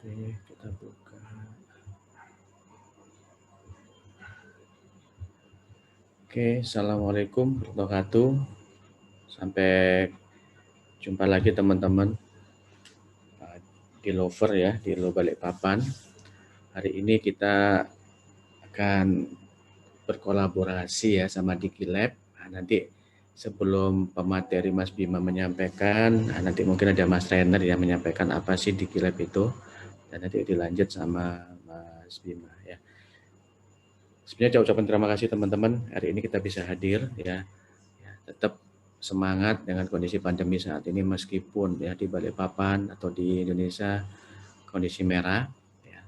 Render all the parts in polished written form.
Oke, kita buka. Oke, Assalamualaikum warahmatullahi wabarakatuh. Sampai jumpa lagi teman-teman di Lover ya, di Lo Balikpapan. Hari ini kita akan berkolaborasi ya sama DigiLab. Nanti sebelum pemateri Mas Bima menyampaikan, nanti mungkin ada Mas Trainer yang menyampaikan apa sih DigiLab itu, dan nanti dilanjut sama Mas Bima ya. Sebenarnya ucapan terima kasih teman-teman, hari ini kita bisa hadir ya. Tetap semangat dengan kondisi pandemi saat ini meskipun ya di Balikpapan atau di Indonesia kondisi merah ya.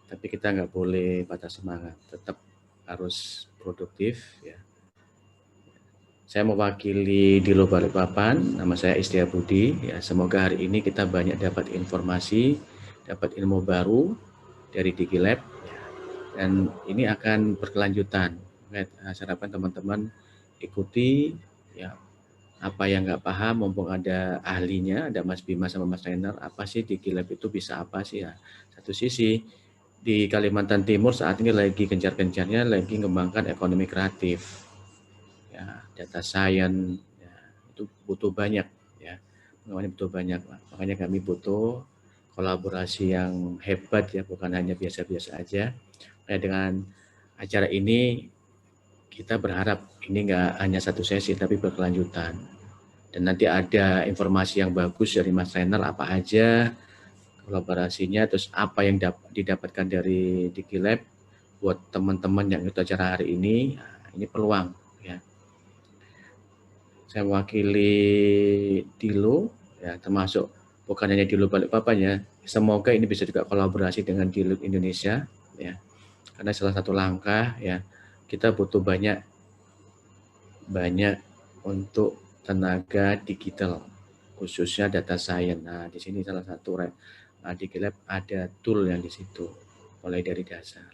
Tapi kita nggak boleh patah semangat, tetap harus produktif ya. Saya mewakili di Balikpapan, nama saya Istia Budi ya. Semoga hari ini kita banyak dapat informasi, dapat ilmu baru dari DigiLab ya. Dan ini akan berkelanjutan. Saya harapkan teman-teman ikuti ya, apa yang nggak paham, mumpung ada ahlinya, ada Mas Bima sama Mas Trainer, apa sih DigiLab itu bisa apa sih ya. Satu sisi di Kalimantan Timur saat ini lagi gencar-gencarnya lagi mengembangkan ekonomi kreatif, ya, data science, ya, itu butuh banyak ya, makanya butuh banyak, makanya kami butuh kolaborasi yang hebat ya, bukan hanya biasa-biasa aja. Dengan acara ini kita berharap ini nggak hanya satu sesi tapi berkelanjutan. Dan nanti ada informasi yang bagus dari Mas Trainer apa aja kolaborasinya, terus apa yang didapatkan dari DigiLab buat teman-teman yang ikut acara hari ini. Nah, ini peluang ya. Saya mewakili Dilo ya, termasuk bukan hanya Dilo Balikpapan ya. Semoga ini bisa juga kolaborasi dengan Dilo Indonesia ya. Karena salah satu langkah ya, kita butuh banyak untuk tenaga digital, khususnya data science. Nah, di sini salah satu DigiLab ada tool yang di situ, mulai dari dasar.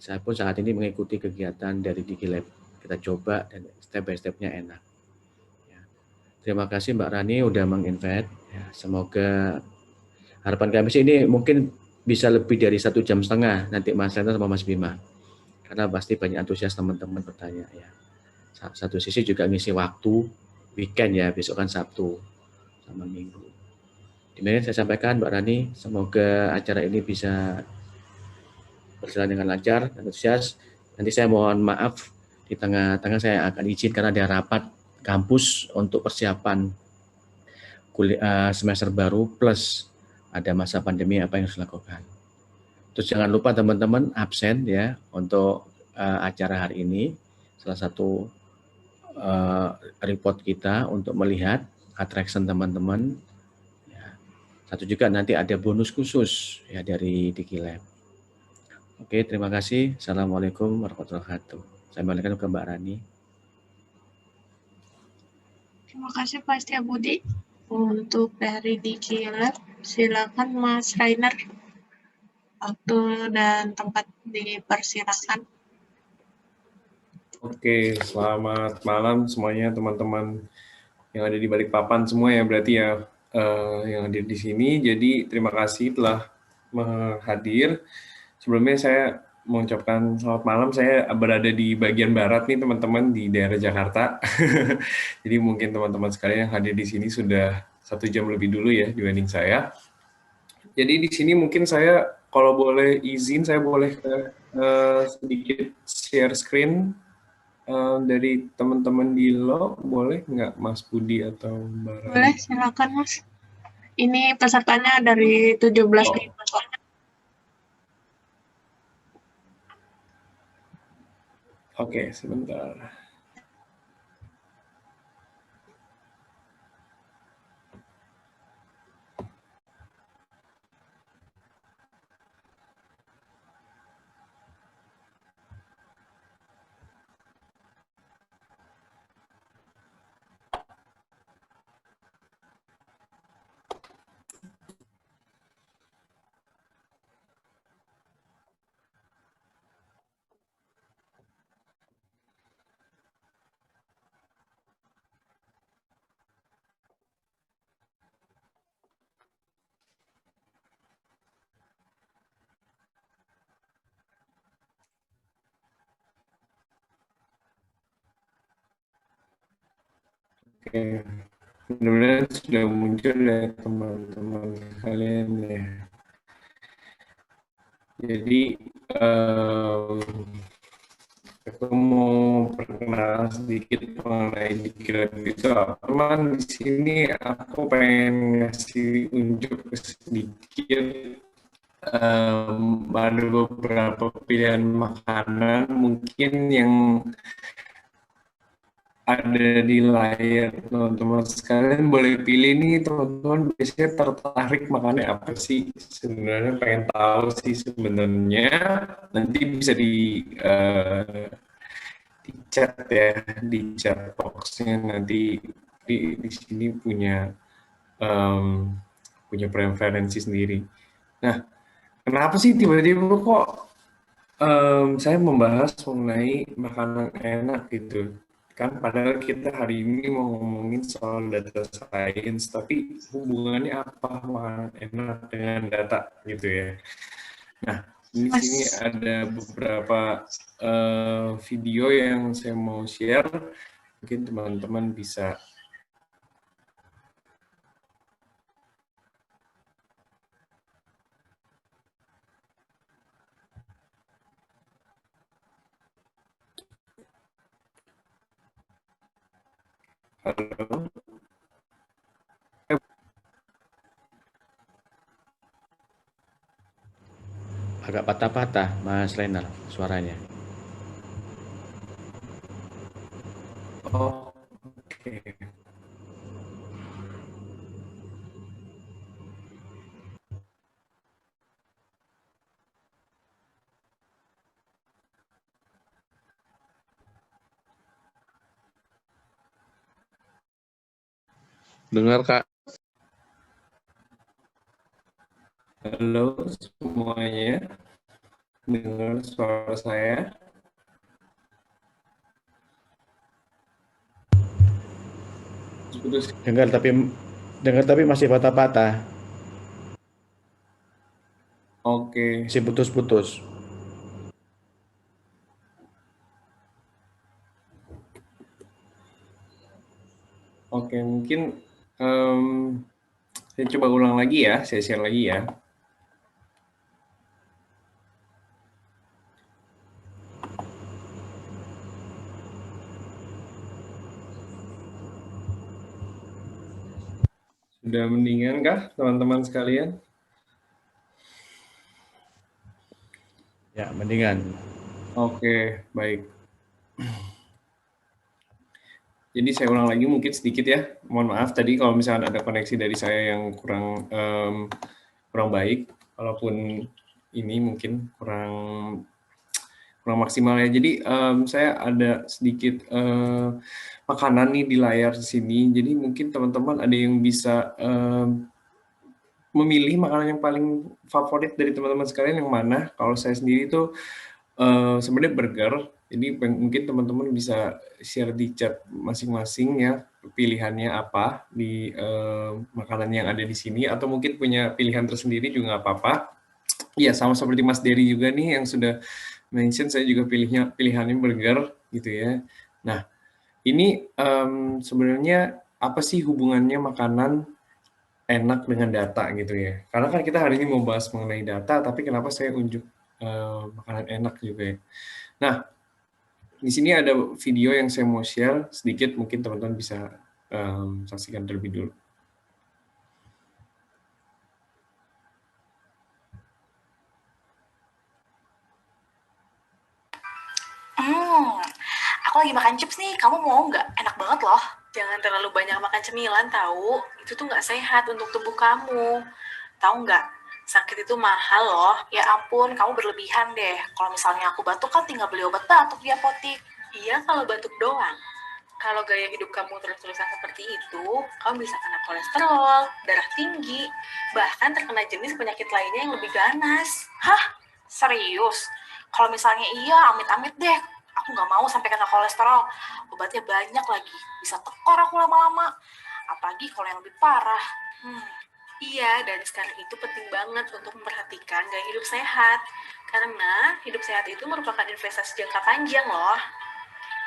Saya pun saat ini mengikuti kegiatan dari DigiLab. Kita coba dan step by step-nya enak. Ya. Terima kasih Mbak Rani udah menginvite. Ya, semoga harapan kami sih ini mungkin bisa lebih dari 1,5 jam nanti Mas Lena sama Mas Bima. Karena pasti banyak antusias teman-teman bertanya ya. Satu sisi juga ngisi waktu weekend ya, besok kan Sabtu sama Minggu. Demikian saya sampaikan Mbak Rani, semoga acara ini bisa berjalan dengan lancar dan antusias. Nanti saya mohon maaf di tengah-tengah saya akan izin karena ada rapat kampus untuk persiapan semester baru plus ada masa pandemi apa yang harus dilakukan. Terus jangan lupa teman-teman absen ya untuk acara hari ini. Salah satu report kita untuk melihat attraction teman-teman. Ya. Satu juga nanti ada bonus khusus ya dari DigiLab. Oke, terima kasih. Assalamualaikum warahmatullahi wabarakatuh. Saya kembalikan ke Mbak Rani. Terima kasih Pak Setia Budi. Untuk dari DigiLab, silakan Mas Rainer. Waktu dan tempat dipersilakan. Oke, selamat malam semuanya teman-teman yang ada di Balikpapan semua ya, berarti ya yang hadir di sini. Jadi terima kasih telah hadir. Sebelumnya saya mengucapkan selamat malam. Saya berada di bagian barat nih teman-teman, di daerah Jakarta. Jadi mungkin teman-teman sekalian yang hadir di sini sudah 1 jam lebih dulu ya dibanding saya. Jadi di sini mungkin saya kalau boleh izin saya boleh sedikit share screen. Dari teman-teman di Lo, boleh nggak Mas Budi atau Mbak Rani? Boleh, silakan Mas. Ini pesertanya dari 17 nih. Oke, sebentar. Oke, mudah-mudahan sudah muncul ya teman-teman kalian ya. Jadi aku mau perkenalan sedikit mengenai Diklat itu. Teman di sini aku pengen ngasih unjuk sedikit ada beberapa pilihan makanan mungkin yang ada di layar. Teman-teman sekalian boleh pilih nih, teman-teman biasanya tertarik makannya apa sih? Sebenarnya pengen tahu sih sebenarnya. Nanti bisa di chat ya, di chat boxnya nanti di sini punya preferensi sendiri. Nah, kenapa sih tiba-tiba kok saya membahas mengenai makanan enak gitu? Kan padahal kita hari ini mau ngomongin soal data science, tapi hubungannya apa makanan enak dengan data gitu ya? Nah, di sini ada beberapa video yang saya mau share. Mungkin teman-teman bisa halo. Agak patah-patah, Mas Renal, suaranya. Oh, oke. Dengar, Kak. Halo semuanya, dengar suara saya? Putus. Dengar tapi masih patah-patah, Oke, masih putus-putus. oke, mungkin saya coba ulang lagi ya, saya share lagi ya. Sudah mendingan kah teman-teman sekalian? Ya, mendingan. Oke, baik. Jadi saya ulang lagi mungkin sedikit ya. Mohon maaf tadi kalau misalnya ada koneksi dari saya yang kurang baik, walaupun ini mungkin kurang maksimal ya. Jadi saya ada sedikit makanan nih di layar sini. Jadi mungkin teman-teman ada yang bisa memilih makanan yang paling favorit dari teman-teman sekalian yang mana. Kalau saya sendiri tuh sebenarnya burger. Jadi mungkin teman-teman bisa share di chat masing-masing ya pilihannya apa di makanan yang ada di sini, atau mungkin punya pilihan tersendiri juga nggak apa-apa. Iya, sama seperti Mas Dery juga nih yang sudah mention, saya juga pilihannya burger gitu ya. Nah, ini sebenarnya apa sih hubungannya makanan enak dengan data gitu ya? Karena kan kita hari ini mau bahas mengenai data, tapi kenapa saya unjuk makanan enak juga ya? Nah, di sini ada video yang saya mau share sedikit, mungkin teman-teman bisa saksikan terlebih dulu. Aku lagi makan chips nih, kamu mau nggak? Enak banget loh. Jangan terlalu banyak makan cemilan tahu. Itu tuh nggak sehat untuk tubuh kamu. Tahu nggak? Sakit itu mahal loh. Ya ampun, kamu berlebihan deh. Kalau misalnya aku batuk kan tinggal beli obat batuk di apotik. Iya kalau batuk doang. Kalau gaya hidup kamu terus-terusan seperti itu, kamu bisa kena kolesterol, darah tinggi, bahkan terkena jenis penyakit lainnya yang lebih ganas. Hah? Serius? Kalau misalnya iya, amit-amit deh. Aku nggak mau sampai kena kolesterol. Obatnya banyak lagi. Bisa tekor aku lama-lama. Apalagi kalau yang lebih parah. Iya, dan sekarang itu penting banget untuk memperhatikan gaya hidup sehat. Karena hidup sehat itu merupakan investasi jangka panjang loh.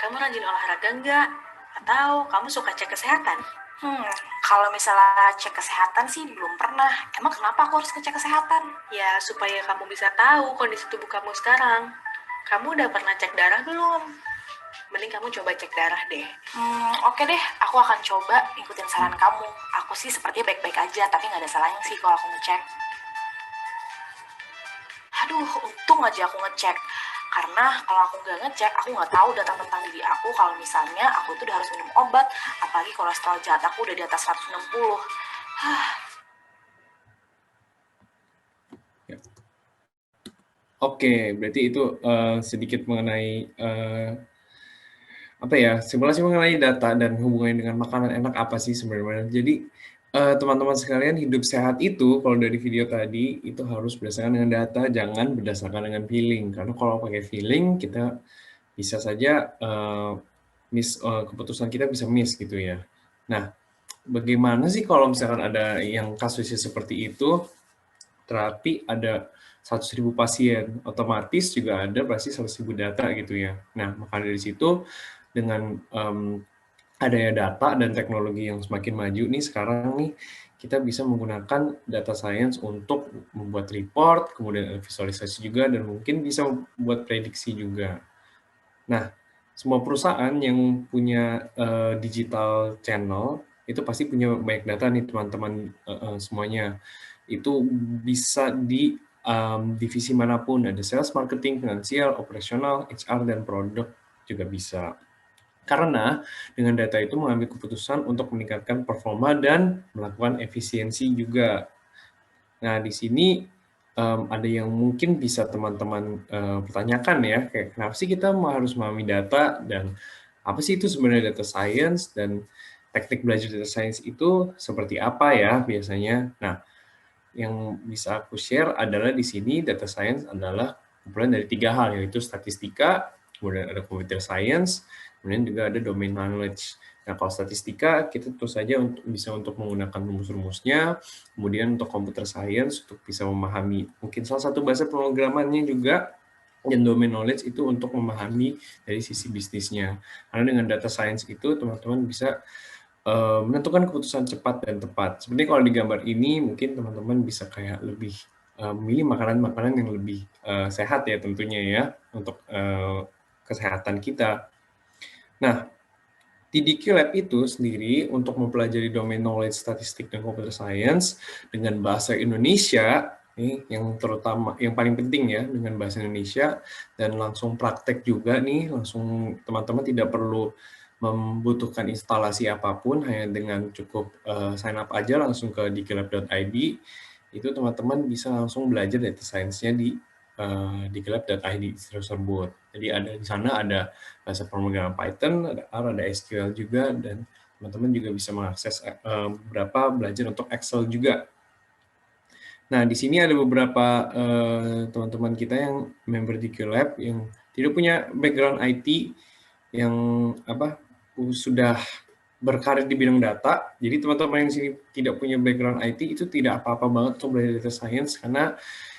Kamu rajin olahraga nggak? Atau kamu suka cek kesehatan? Kalau misalnya cek kesehatan sih belum pernah. Emang kenapa aku harus ngecek kesehatan? Ya, supaya kamu bisa tahu kondisi tubuh kamu sekarang. Kamu udah pernah cek darah belum? Mending kamu coba cek darah deh. Oke deh, aku akan coba ikutin saran kamu. Aku sih sepertinya baik-baik aja, tapi nggak ada salahnya sih kalau aku ngecek. Aduh, untung aja aku ngecek. Karena kalau aku nggak ngecek, aku nggak tahu data tentang diri aku kalau misalnya aku itu udah harus minum obat, apalagi kolesterol jahat aku udah di atas 160. Oke, berarti itu sedikit mengenai apa ya, simulasi mengenai data dan hubungannya dengan makanan enak apa sih sebenarnya. Jadi teman-teman sekalian, hidup sehat itu kalau dari video tadi itu harus berdasarkan dengan data, jangan berdasarkan dengan feeling. Karena kalau pakai feeling kita bisa saja keputusan kita bisa miss gitu ya. Nah, bagaimana sih kalau misalkan ada yang kasusnya seperti itu, terapi ada 100.000 pasien, otomatis juga ada pasti 100.000 data gitu ya. Nah, maka dari situ dengan adanya data dan teknologi yang semakin maju nih sekarang nih, kita bisa menggunakan data science untuk membuat report, kemudian visualisasi juga, dan mungkin bisa membuat prediksi juga. Nah, semua perusahaan yang punya digital channel, itu pasti punya banyak data nih teman-teman semuanya. Itu bisa di divisi manapun, ada sales, marketing, finansial, operasional, HR, dan produk juga bisa. Karena dengan data itu mengambil keputusan untuk meningkatkan performa dan melakukan efisiensi juga. Nah, di sini ada yang mungkin bisa teman-teman pertanyakan ya, kayak kenapa sih kita harus memahami data, dan apa sih itu sebenarnya data science, dan teknik belajar data science itu seperti apa ya biasanya. Nah, yang bisa aku share adalah di sini data science adalah kumpulan dari 3 hal, yaitu statistika, kemudian ada computer science, kemudian juga ada domain knowledge. Nah, kalau statistika, kita tentu saja bisa untuk menggunakan rumus-rumusnya, kemudian untuk computer science, untuk bisa memahami mungkin salah satu bahasa pemrogramannya juga, dan domain knowledge itu untuk memahami dari sisi bisnisnya. Karena dengan data science itu, teman-teman bisa menentukan keputusan cepat dan tepat. Seperti kalau di gambar ini, mungkin teman-teman bisa kayak lebih memilih makanan-makanan yang lebih sehat ya tentunya ya, untuk kesehatan kita. Nah, di DQ Lab itu sendiri untuk mempelajari domain knowledge statistik dan computer science dengan bahasa Indonesia, nih yang terutama, yang paling penting ya, dengan bahasa Indonesia, dan langsung praktek juga nih, langsung teman-teman tidak perlu membutuhkan instalasi apapun, hanya dengan cukup sign up aja langsung ke dqlab.id, itu teman-teman bisa langsung belajar data science-nya di dqlab.id tersebut. Jadi ada di sana ada bahasa pemrograman Python, ada R, ada SQL juga, dan teman-teman juga bisa mengakses beberapa belajar untuk Excel juga. Nah, di sini ada beberapa teman-teman kita yang member DQ Lab yang tidak punya background IT, yang sudah berkarir di bidang data. Jadi teman-teman yang di sini tidak punya background IT itu tidak apa-apa banget untuk belajar data science, karena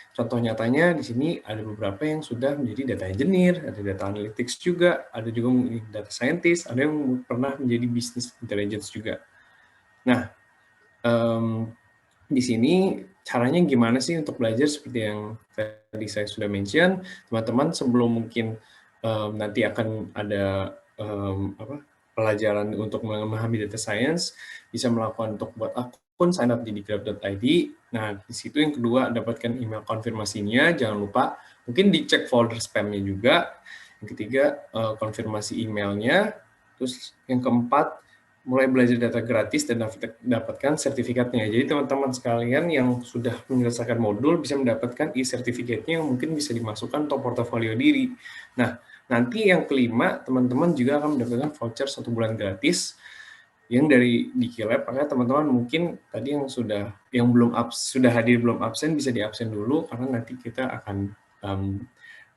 contoh nyatanya di sini ada beberapa yang sudah menjadi data engineer, ada data analytics juga, ada juga data scientist, ada yang pernah menjadi business intelligence juga. Nah, di sini caranya gimana sih untuk belajar seperti yang tadi saya sudah mention, teman-teman sebelum mungkin nanti akan ada pelajaran untuk memahami data science, bisa melakukan untuk buat akun, sign up di dqlab.id. Nah, di situ yang kedua, dapatkan email konfirmasinya, jangan lupa, mungkin dicek folder spam-nya juga. Yang ketiga, konfirmasi emailnya. Terus yang keempat, mulai belajar data gratis dan dapatkan sertifikatnya. Jadi teman-teman sekalian yang sudah menyelesaikan modul bisa mendapatkan e-sertifikatnya yang mungkin bisa dimasukkan untuk portofolio diri. Nah, nanti yang kelima, teman-teman juga akan mendapatkan voucher 1 bulan gratis yang dari DQ Lab. Karena teman-teman mungkin tadi yang sudah hadir belum absen, bisa diabsen dulu, karena nanti kita akan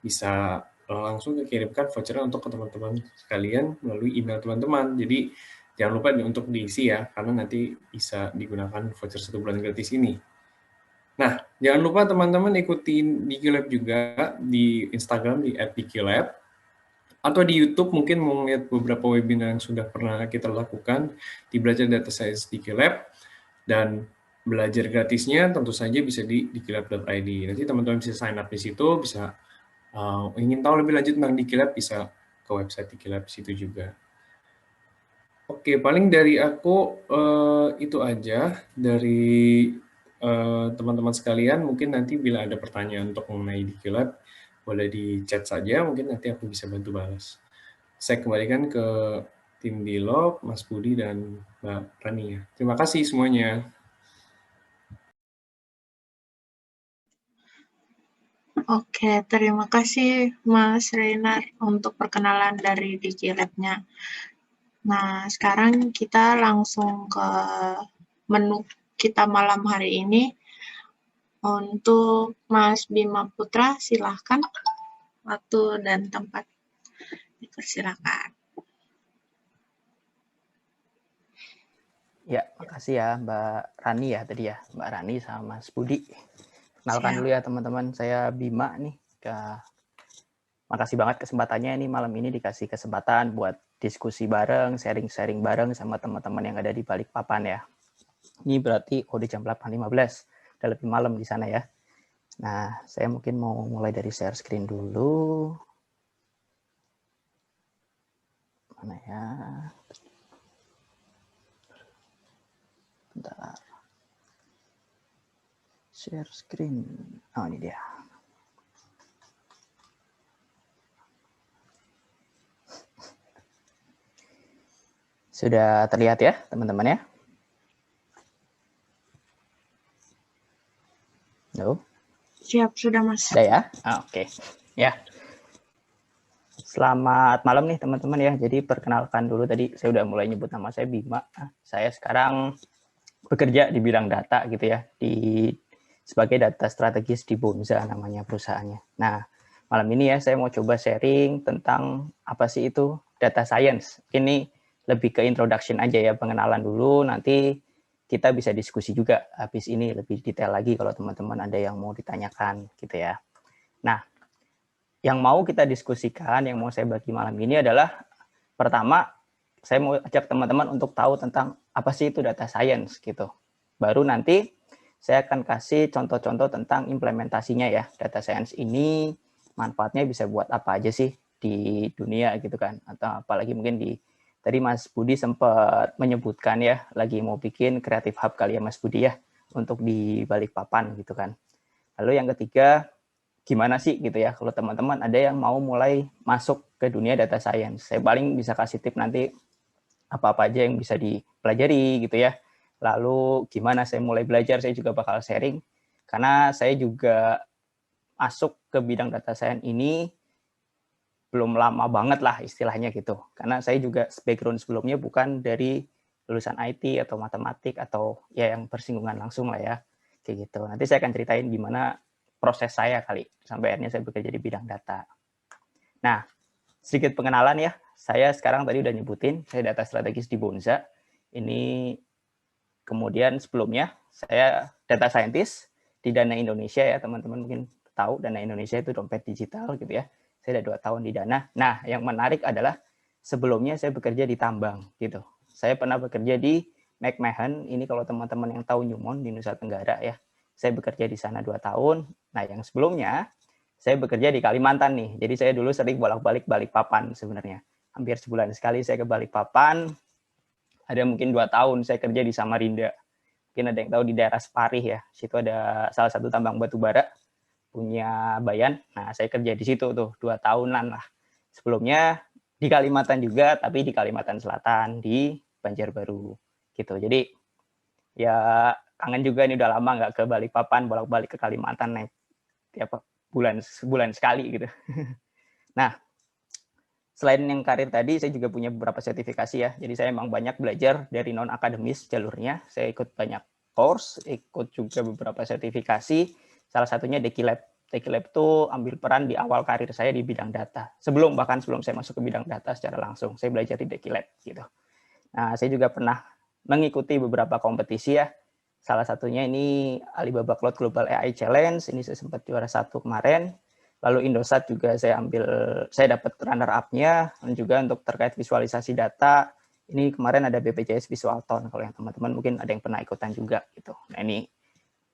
bisa langsung dikirimkan vouchernya untuk ke teman-teman sekalian melalui email teman-teman. Jadi jangan lupa untuk diisi ya, karena nanti bisa digunakan voucher 1 bulan gratis ini. Nah, jangan lupa teman-teman ikutin DQ Lab juga di Instagram di @DQ Lab. atau di YouTube mungkin mau lihat beberapa webinar yang sudah pernah kita lakukan di Belajar Data Science DigiLab, dan belajar gratisnya tentu saja bisa di dikilab.id. Nanti teman-teman bisa sign up di situ, bisa ingin tahu lebih lanjut tentang DigiLab bisa ke website DigiLab situ juga. Oke, paling dari aku itu aja dari teman-teman sekalian. Mungkin nanti bila ada pertanyaan untuk mengenai DigiLab, boleh di chat saja, mungkin nanti aku bisa bantu balas. Saya kembalikan ke tim Dilog, Mas Budi, dan Mbak Rania. Terima kasih semuanya. Oke, terima kasih Mas Reinar untuk perkenalan dari DigiLab-nya. Nah, sekarang kita langsung ke menu kita malam hari ini. Untuk Mas Bima Putra, silahkan. Waktu dan tempat dipersilakan. Ya, makasih ya Mbak Rani ya tadi ya, Mbak Rani sama Mas Budi. Kenalkan Siap. dulu ya teman-teman, saya Bima nih. Makasih banget kesempatannya ini malam ini dikasih kesempatan buat diskusi bareng, sharing-sharing bareng sama teman-teman yang ada di Balikpapan ya. Ini berarti udah jam 8.15, udah lebih malam di sana ya. Nah, saya mungkin mau mulai dari share screen dulu. Mana ya? Bentar. Share screen. Oh, ini dia. Sudah terlihat ya, teman-teman ya? No? Siap, sudah Mas. Sudah ya? Oke. Ya. Selamat malam nih teman-teman ya. Jadi perkenalkan dulu tadi saya udah mulai nyebut nama saya Bima. Saya sekarang bekerja di bidang data gitu ya, sebagai data strategis di Bonza namanya perusahaannya. Nah, malam ini ya saya mau coba sharing tentang apa sih itu data science. Ini lebih ke introduction aja ya, pengenalan dulu, nanti kita bisa diskusi juga habis ini lebih detail lagi kalau teman-teman ada yang mau ditanyakan gitu ya. Nah, yang mau kita diskusikan, yang mau saya bagi malam ini adalah pertama, saya mau ajak teman-teman untuk tahu tentang apa sih itu data science gitu. Baru nanti saya akan kasih contoh-contoh tentang implementasinya ya. Data science ini manfaatnya bisa buat apa aja sih di dunia gitu kan. Atau apalagi mungkin tadi Mas Budi sempat menyebutkan ya, lagi mau bikin creative hub kali ya Mas Budi ya, untuk di Balikpapan gitu kan. Lalu yang ketiga, gimana sih gitu ya kalau teman-teman ada yang mau mulai masuk ke dunia data science. Saya paling bisa kasih tip nanti apa-apa aja yang bisa dipelajari gitu ya. Lalu gimana saya mulai belajar, saya juga bakal sharing. Karena saya juga masuk ke bidang data science ini belum lama banget lah istilahnya gitu. Karena saya juga background sebelumnya bukan dari lulusan IT atau matematik atau ya yang bersinggungan langsung lah ya. Kayak gitu. Nanti saya akan ceritain gimana proses saya kali sampai akhirnya saya bekerja di bidang data. Nah, sedikit pengenalan ya. Saya sekarang tadi udah nyebutin, saya data strategis di Bonza. Ini kemudian sebelumnya saya data scientist di Dana Indonesia ya, teman-teman mungkin tahu Dana Indonesia itu dompet digital gitu ya. Saya udah 2 tahun di Dana. Nah, yang menarik adalah sebelumnya saya bekerja di tambang gitu. Saya pernah bekerja di McMahon, ini kalau teman-teman yang tahu Newmont di Nusa Tenggara ya. Saya bekerja di sana 2 tahun. Nah, yang sebelumnya saya bekerja di Kalimantan nih. Jadi saya dulu sering bolak-balik Balikpapan sebenarnya. Hampir sebulan sekali saya ke Balikpapan. Ada mungkin 2 tahun saya kerja di Samarinda. Mungkin ada yang tahu di daerah Separih ya. Situ ada salah satu tambang batu bara punya Bayan. Nah, saya kerja di situ tuh 2 tahunan lah. Sebelumnya di Kalimantan juga, tapi di Kalimantan Selatan, di Banjarbaru gitu. Jadi ya kangen juga nih, udah lama nggak ke Balikpapan, bolak-balik ke Kalimantan naik tiap sebulan sekali gitu. Nah, selain yang karir tadi, saya juga punya beberapa sertifikasi ya. Jadi saya emang banyak belajar dari non-akademis jalurnya. Saya ikut banyak course, ikut juga beberapa sertifikasi. Salah satunya DigiLab. DigiLab itu ambil peran di awal karir saya di bidang data. Bahkan sebelum saya masuk ke bidang data secara langsung, saya belajar di DigiLab gitu. Nah, saya juga pernah mengikuti beberapa kompetisi ya. Salah satunya ini Alibaba Cloud Global AI Challenge. Ini saya sempat juara 1 kemarin. Lalu Indosat juga saya dapat runner up-nya, dan juga untuk terkait visualisasi data, ini kemarin ada BPJS Visualton, kalau yang teman-teman mungkin ada yang pernah ikutan juga gitu. Nah ini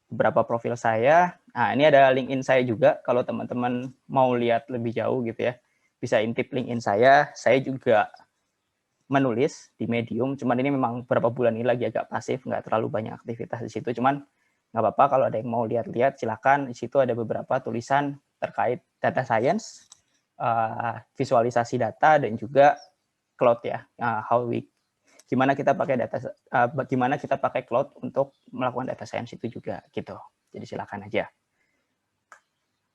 beberapa profil saya, nah ini ada LinkedIn saya juga, kalau teman-teman mau lihat lebih jauh gitu ya, bisa intip LinkedIn saya juga menulis di Medium, cuman ini memang beberapa bulan ini lagi agak pasif, nggak terlalu banyak aktivitas di situ, cuman nggak apa-apa kalau ada yang mau lihat-lihat, silakan. Di situ ada beberapa tulisan terkait data science, visualisasi data, dan juga cloud ya. Gimana kita pakai cloud untuk melakukan data science itu juga gitu. Jadi silakan aja.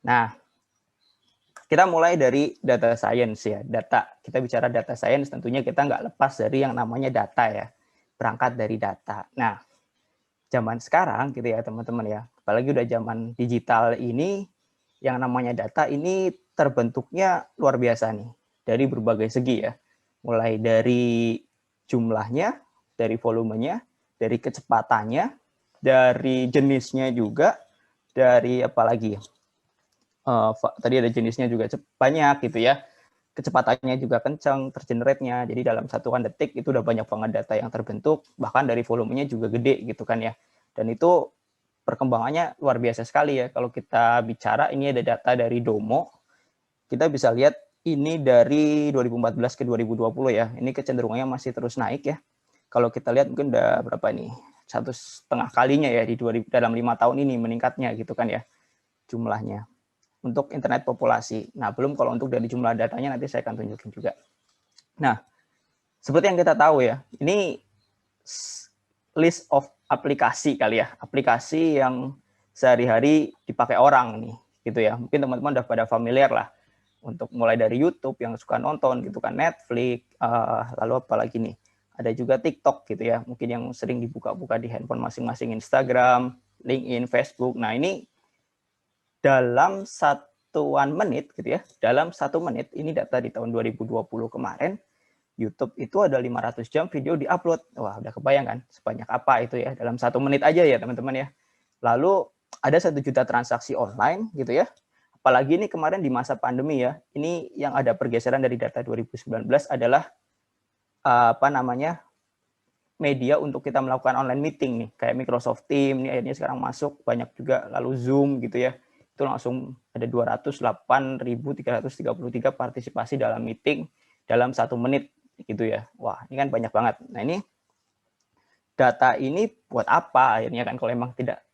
Nah, kita mulai dari data science ya. Kita bicara data science, tentunya kita nggak lepas dari yang namanya data ya. Berangkat dari data. Nah, zaman sekarang gitu ya teman-teman ya, apalagi udah zaman digital ini, yang namanya data ini terbentuknya luar biasa nih, dari berbagai segi ya, mulai dari jumlahnya, dari volumenya, dari kecepatannya, dari jenisnya juga, dari apalagi tadi ada jenisnya juga banyak gitu ya, kecepatannya juga kencang, tergenerate-nya. Jadi dalam satuan detik itu udah banyak banget data yang terbentuk, bahkan dari volumenya juga gede gitu kan ya. Dan itu perkembangannya luar biasa sekali ya. Kalau kita bicara, ini ada data dari Domo, kita bisa lihat ini dari 2014 ke 2020 ya. Ini kecenderungannya masih terus naik ya. Kalau kita lihat mungkin udah berapa nih, 1,5 kalinya ya dalam 5 tahun ini meningkatnya gitu kan ya jumlahnya. Untuk internet populasi. Nah, belum kalau untuk dari jumlah datanya nanti saya akan tunjukin juga. Nah, seperti yang kita tahu ya, ini list of aplikasi kali ya, aplikasi yang sehari-hari dipakai orang nih, gitu ya. Mungkin teman-teman udah pada familiar lah, untuk mulai dari YouTube yang suka nonton gitu kan, Netflix, lalu apalagi nih, ada juga TikTok gitu ya, mungkin yang sering dibuka-buka di handphone masing-masing, Instagram, LinkedIn, Facebook. Nah ini dalam satuan menit gitu ya, dalam 1 menit, ini data di tahun 2020 kemarin, YouTube itu ada 500 jam video diupload. Wah, udah kebayang kan sebanyak apa itu ya, dalam 1 menit aja ya teman-teman ya. Lalu ada 1 juta transaksi online gitu ya. Apalagi ini kemarin di masa pandemi ya, ini yang ada pergeseran dari data 2019 adalah media untuk kita melakukan online meeting nih, kayak Microsoft Teams, ini akhirnya sekarang masuk, banyak juga, lalu Zoom gitu ya. Itu langsung ada 208.333 partisipasi dalam meeting dalam 1 menit gitu ya. Wah, ini kan banyak banget. Nah, ini data ini buat apa akhirnya kan kalau memang tidak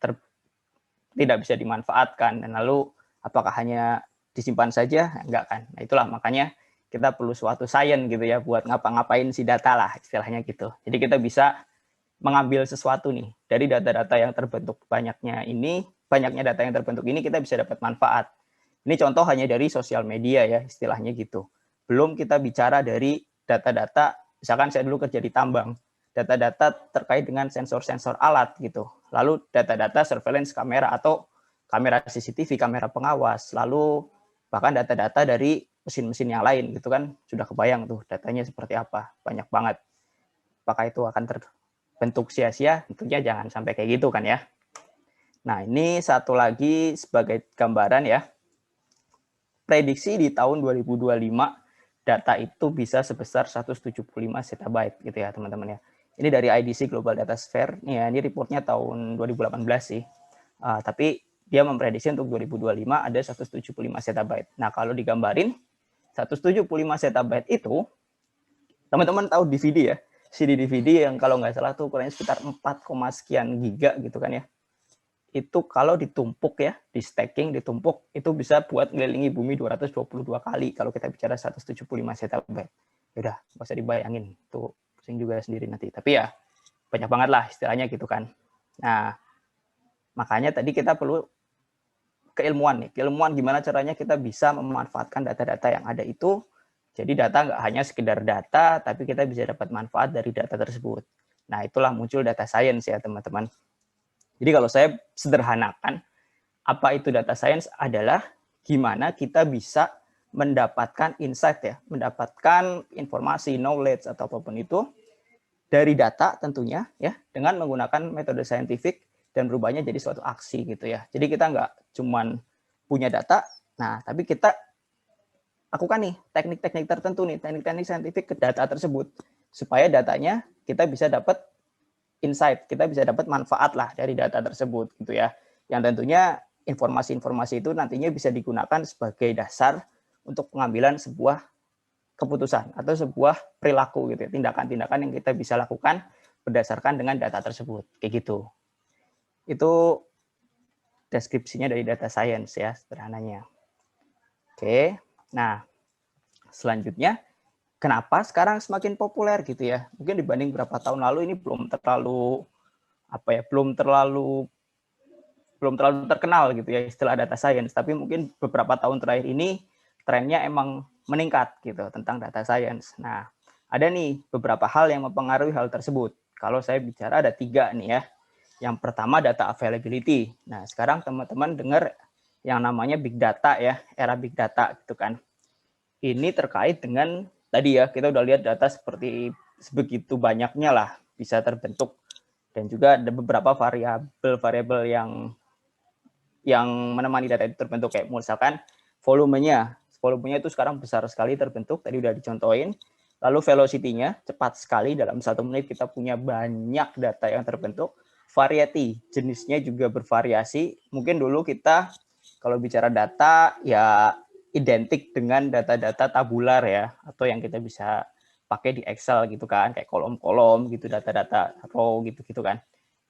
bisa dimanfaatkan, dan lalu apakah hanya disimpan saja? Enggak kan. Nah, itulah makanya kita perlu suatu science gitu ya buat ngapa-ngapain si data lah istilahnya gitu. Jadi kita bisa mengambil sesuatu nih dari data-data yang terbentuk banyaknya data yang terbentuk ini, kita bisa dapat manfaat. Ini contoh hanya dari sosial media ya istilahnya gitu. Belum kita bicara dari data-data, misalkan saya dulu kerja di tambang, data-data terkait dengan sensor-sensor alat gitu. Lalu data-data surveillance kamera atau kamera CCTV, kamera pengawas, lalu bahkan data-data dari mesin-mesin yang lain gitu kan, sudah kebayang tuh datanya seperti apa, banyak banget. Apakah itu akan terbentuk sia-sia? Tentunya jangan sampai kayak gitu kan ya. Nah, ini satu lagi sebagai gambaran ya. Prediksi di tahun 2025 data itu bisa sebesar 175 zettabyte gitu ya, teman-teman ya. Ini dari IDC Global Data Sphere. Ya, ini reportnya tahun 2018 sih. Tapi dia memprediksi untuk 2025 ada 175 zettabyte. Nah, kalau digambarin 175 zettabyte itu, teman-teman tahu DVD ya. CD DVD yang kalau nggak salah tuh ukurannya sekitar 4, sekian giga gitu kan ya. Itu kalau ditumpuk ya, di stacking, ditumpuk, itu bisa buat ngelilingi bumi 222 kali kalau kita bicara 175 zettabyte. Yaudah, nggak usah dibayangin, tuh pusing juga sendiri nanti. Tapi ya, banyak banget lah istilahnya gitu kan. Nah, makanya tadi kita perlu keilmuan nih. Keilmuan gimana caranya kita bisa memanfaatkan data-data yang ada itu. Jadi data nggak hanya sekedar data, tapi kita bisa dapat manfaat dari data tersebut. Nah, itulah muncul data science ya, teman-teman. Jadi kalau saya sederhanakan, apa itu data science adalah gimana kita bisa mendapatkan insight ya, mendapatkan informasi, knowledge atau apapun itu dari data tentunya ya, dengan menggunakan metode saintifik dan berubahnya jadi suatu aksi gitu ya. Jadi kita nggak cuman punya data Nah, tapi kita lakukan nih teknik-teknik tertentu nih, teknik-teknik saintifik ke data tersebut supaya datanya kita bisa dapat insight, kita bisa dapat manfaat lah dari data tersebut gitu ya. Yang tentunya informasi-informasi itu nantinya bisa digunakan sebagai dasar untuk pengambilan sebuah keputusan atau sebuah perilaku gitu ya, tindakan-tindakan yang kita bisa lakukan berdasarkan dengan data tersebut kayak gitu. Itu deskripsinya dari data science ya sederhananya. Oke. Nah, selanjutnya, kenapa sekarang semakin populer gitu ya? Mungkin dibanding beberapa tahun lalu ini belum terlalu terkenal gitu ya istilah data science. Tapi mungkin beberapa tahun terakhir ini trennya emang meningkat gitu tentang data science. Nah, ada nih beberapa hal yang mempengaruhi hal tersebut. Kalau saya bicara ada 3 nih ya. Yang pertama data availability. Nah, sekarang teman-teman dengar yang namanya big data ya, era big data gitu kan. Ini terkait dengan tadi ya, kita udah lihat data seperti sebegitu banyaknya lah bisa terbentuk, dan juga ada beberapa variabel yang menemani data itu terbentuk, kayak misalkan volumenya itu sekarang besar sekali terbentuk, tadi udah dicontohin. Lalu velocity-nya cepat sekali, dalam 1 menit kita punya banyak data yang terbentuk. Variety, jenisnya juga bervariasi. Mungkin dulu kita kalau bicara data ya identik dengan data-data tabular ya, atau yang kita bisa pakai di Excel gitu kan, kayak kolom-kolom gitu, data-data row gitu kan.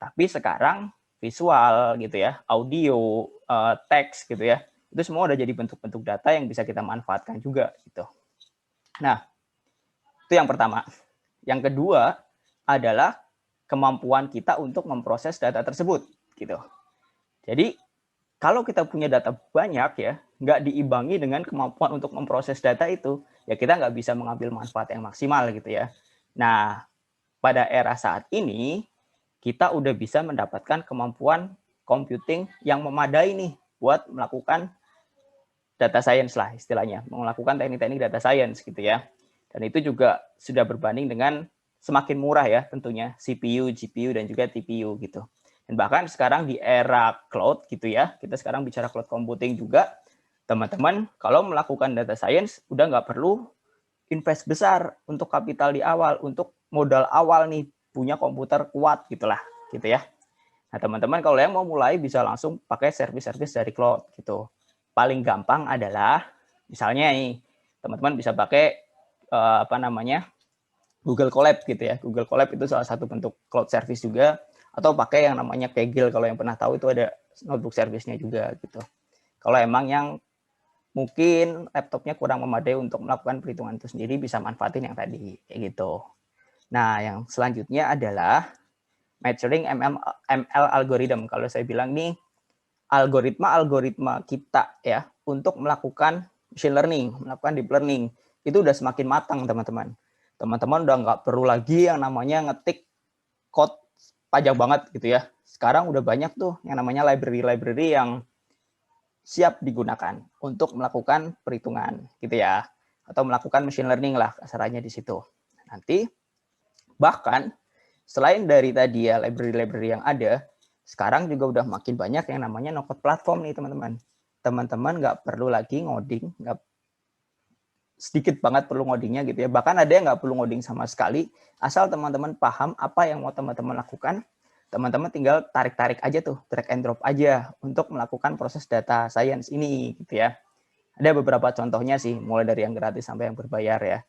Tapi sekarang visual gitu ya, audio, teks gitu ya, itu semua udah jadi bentuk-bentuk data yang bisa kita manfaatkan juga gitu. Nah, itu yang pertama. Yang kedua adalah kemampuan kita untuk memproses data tersebut gitu. Jadi kalau kita punya data banyak ya, nggak diimbangi dengan kemampuan untuk memproses data itu, ya kita nggak bisa mengambil manfaat yang maksimal gitu ya. Nah, pada era saat ini, kita udah bisa mendapatkan kemampuan computing yang memadai nih buat melakukan data science lah istilahnya, melakukan teknik-teknik data science gitu ya. Dan itu juga sudah berbanding dengan semakin murah ya tentunya, CPU, GPU, dan juga TPU gitu. Dan bahkan sekarang di era cloud gitu ya, kita sekarang bicara cloud computing juga, teman-teman kalau melakukan data science udah nggak perlu invest besar untuk kapital di awal, untuk modal awal nih, punya komputer kuat gitulah, gitu ya. Nah teman-teman kalau yang mau mulai bisa langsung pakai service-service dari cloud gitu. Paling gampang adalah misalnya nih, teman-teman bisa pakai Google Colab gitu ya. Google Colab itu salah satu bentuk cloud service juga, atau pakai yang namanya Kaggle, kalau yang pernah tahu itu ada notebook service-nya juga gitu. Kalau emang yang mungkin laptopnya kurang memadai untuk melakukan perhitungan itu sendiri, bisa manfaatin yang tadi kayak gitu. Nah, yang selanjutnya adalah maturing ML algorithm. Kalau saya bilang nih, algoritma kita ya untuk melakukan machine learning, melakukan deep learning itu udah semakin matang teman-teman. Teman-teman udah nggak perlu lagi yang namanya ngetik code panjang banget gitu ya. Sekarang udah banyak tuh yang namanya library yang siap digunakan untuk melakukan perhitungan gitu ya, atau melakukan machine learning lah kasarannya di situ. Nanti bahkan selain dari tadi ya library yang ada, sekarang juga udah makin banyak yang namanya no-code platform nih teman-teman. Teman-teman nggak perlu lagi ngoding, nggak sedikit banget perlu ngodingnya gitu ya. Bahkan ada yang nggak perlu ngoding sama sekali, asal teman-teman paham apa yang mau teman-teman lakukan, teman-teman tinggal tarik-tarik aja tuh, drag and drop aja untuk melakukan proses data science ini gitu ya. Ada beberapa contohnya sih, mulai dari yang gratis sampai yang berbayar ya.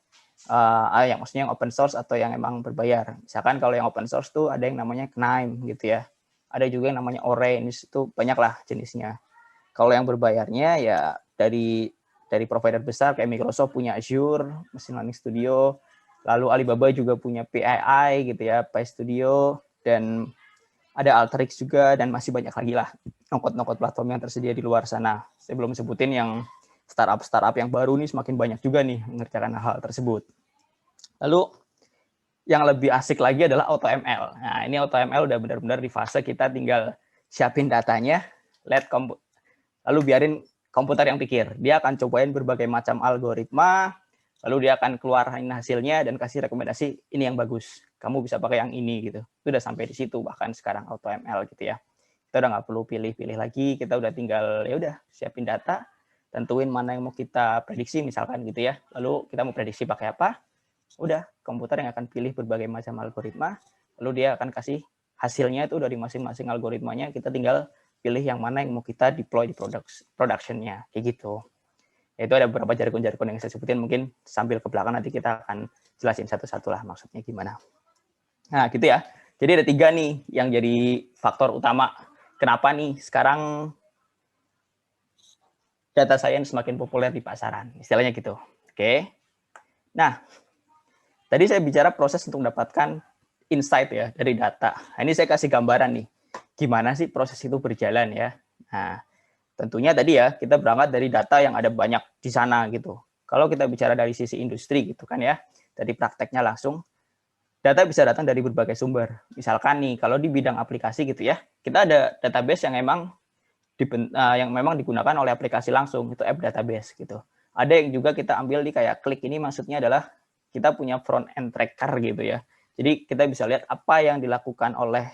Yang maksudnya yang open source atau yang emang berbayar. Misalkan kalau yang open source tuh ada yang namanya Knime gitu ya. Ada juga yang namanya Orange, itu banyak lah jenisnya. Kalau yang berbayarnya ya dari provider besar kayak Microsoft punya Azure, Machine Learning Studio, lalu Alibaba juga punya PII gitu ya, PyStudio, dan ada Alteryx juga, dan masih banyak lagi lah no-code platform yang tersedia di luar sana. Saya belum sebutin yang startup yang baru nih, semakin banyak juga nih mengerjakan hal tersebut. Lalu yang lebih asik lagi adalah AutoML. Nah, ini AutoML udah benar-benar di fase kita tinggal siapin datanya, lalu biarin komputer yang pikir. Dia akan cobain berbagai macam algoritma, lalu dia akan keluarin hasilnya dan kasih rekomendasi, ini yang bagus, kamu bisa pakai yang ini gitu. Itu udah sampai di situ bahkan sekarang AutoML gitu ya. Kita udah nggak perlu pilih-pilih lagi, kita udah tinggal ya udah siapin data, tentuin mana yang mau kita prediksi misalkan gitu ya. Lalu kita mau prediksi pakai apa? Udah, komputer yang akan pilih berbagai macam algoritma, lalu dia akan kasih hasilnya itu dari masing-masing algoritmanya, kita tinggal pilih yang mana yang mau kita deploy di production-nya, kayak gitu. Itu ada beberapa jargon-jargon yang saya sebutin, mungkin sambil ke belakang nanti kita akan jelasin satu-satu lah maksudnya gimana. Nah, gitu ya. Jadi ada 3 nih yang jadi faktor utama. Kenapa nih sekarang data science semakin populer di pasaran, istilahnya gitu. Oke. Nah, tadi saya bicara proses untuk mendapatkan insight ya dari data. Nah, ini saya kasih gambaran nih, gimana sih proses itu berjalan ya. Nah, tentunya tadi ya, kita berangkat dari data yang ada banyak di sana gitu. Kalau kita bicara dari sisi industri gitu kan ya, dari prakteknya langsung, data bisa datang dari berbagai sumber. Misalkan nih, kalau di bidang aplikasi gitu ya, kita ada database yang memang digunakan oleh aplikasi langsung, itu app database gitu. Ada yang juga kita ambil di kayak Klik, ini maksudnya adalah kita punya front end tracker gitu ya. Jadi kita bisa lihat apa yang dilakukan oleh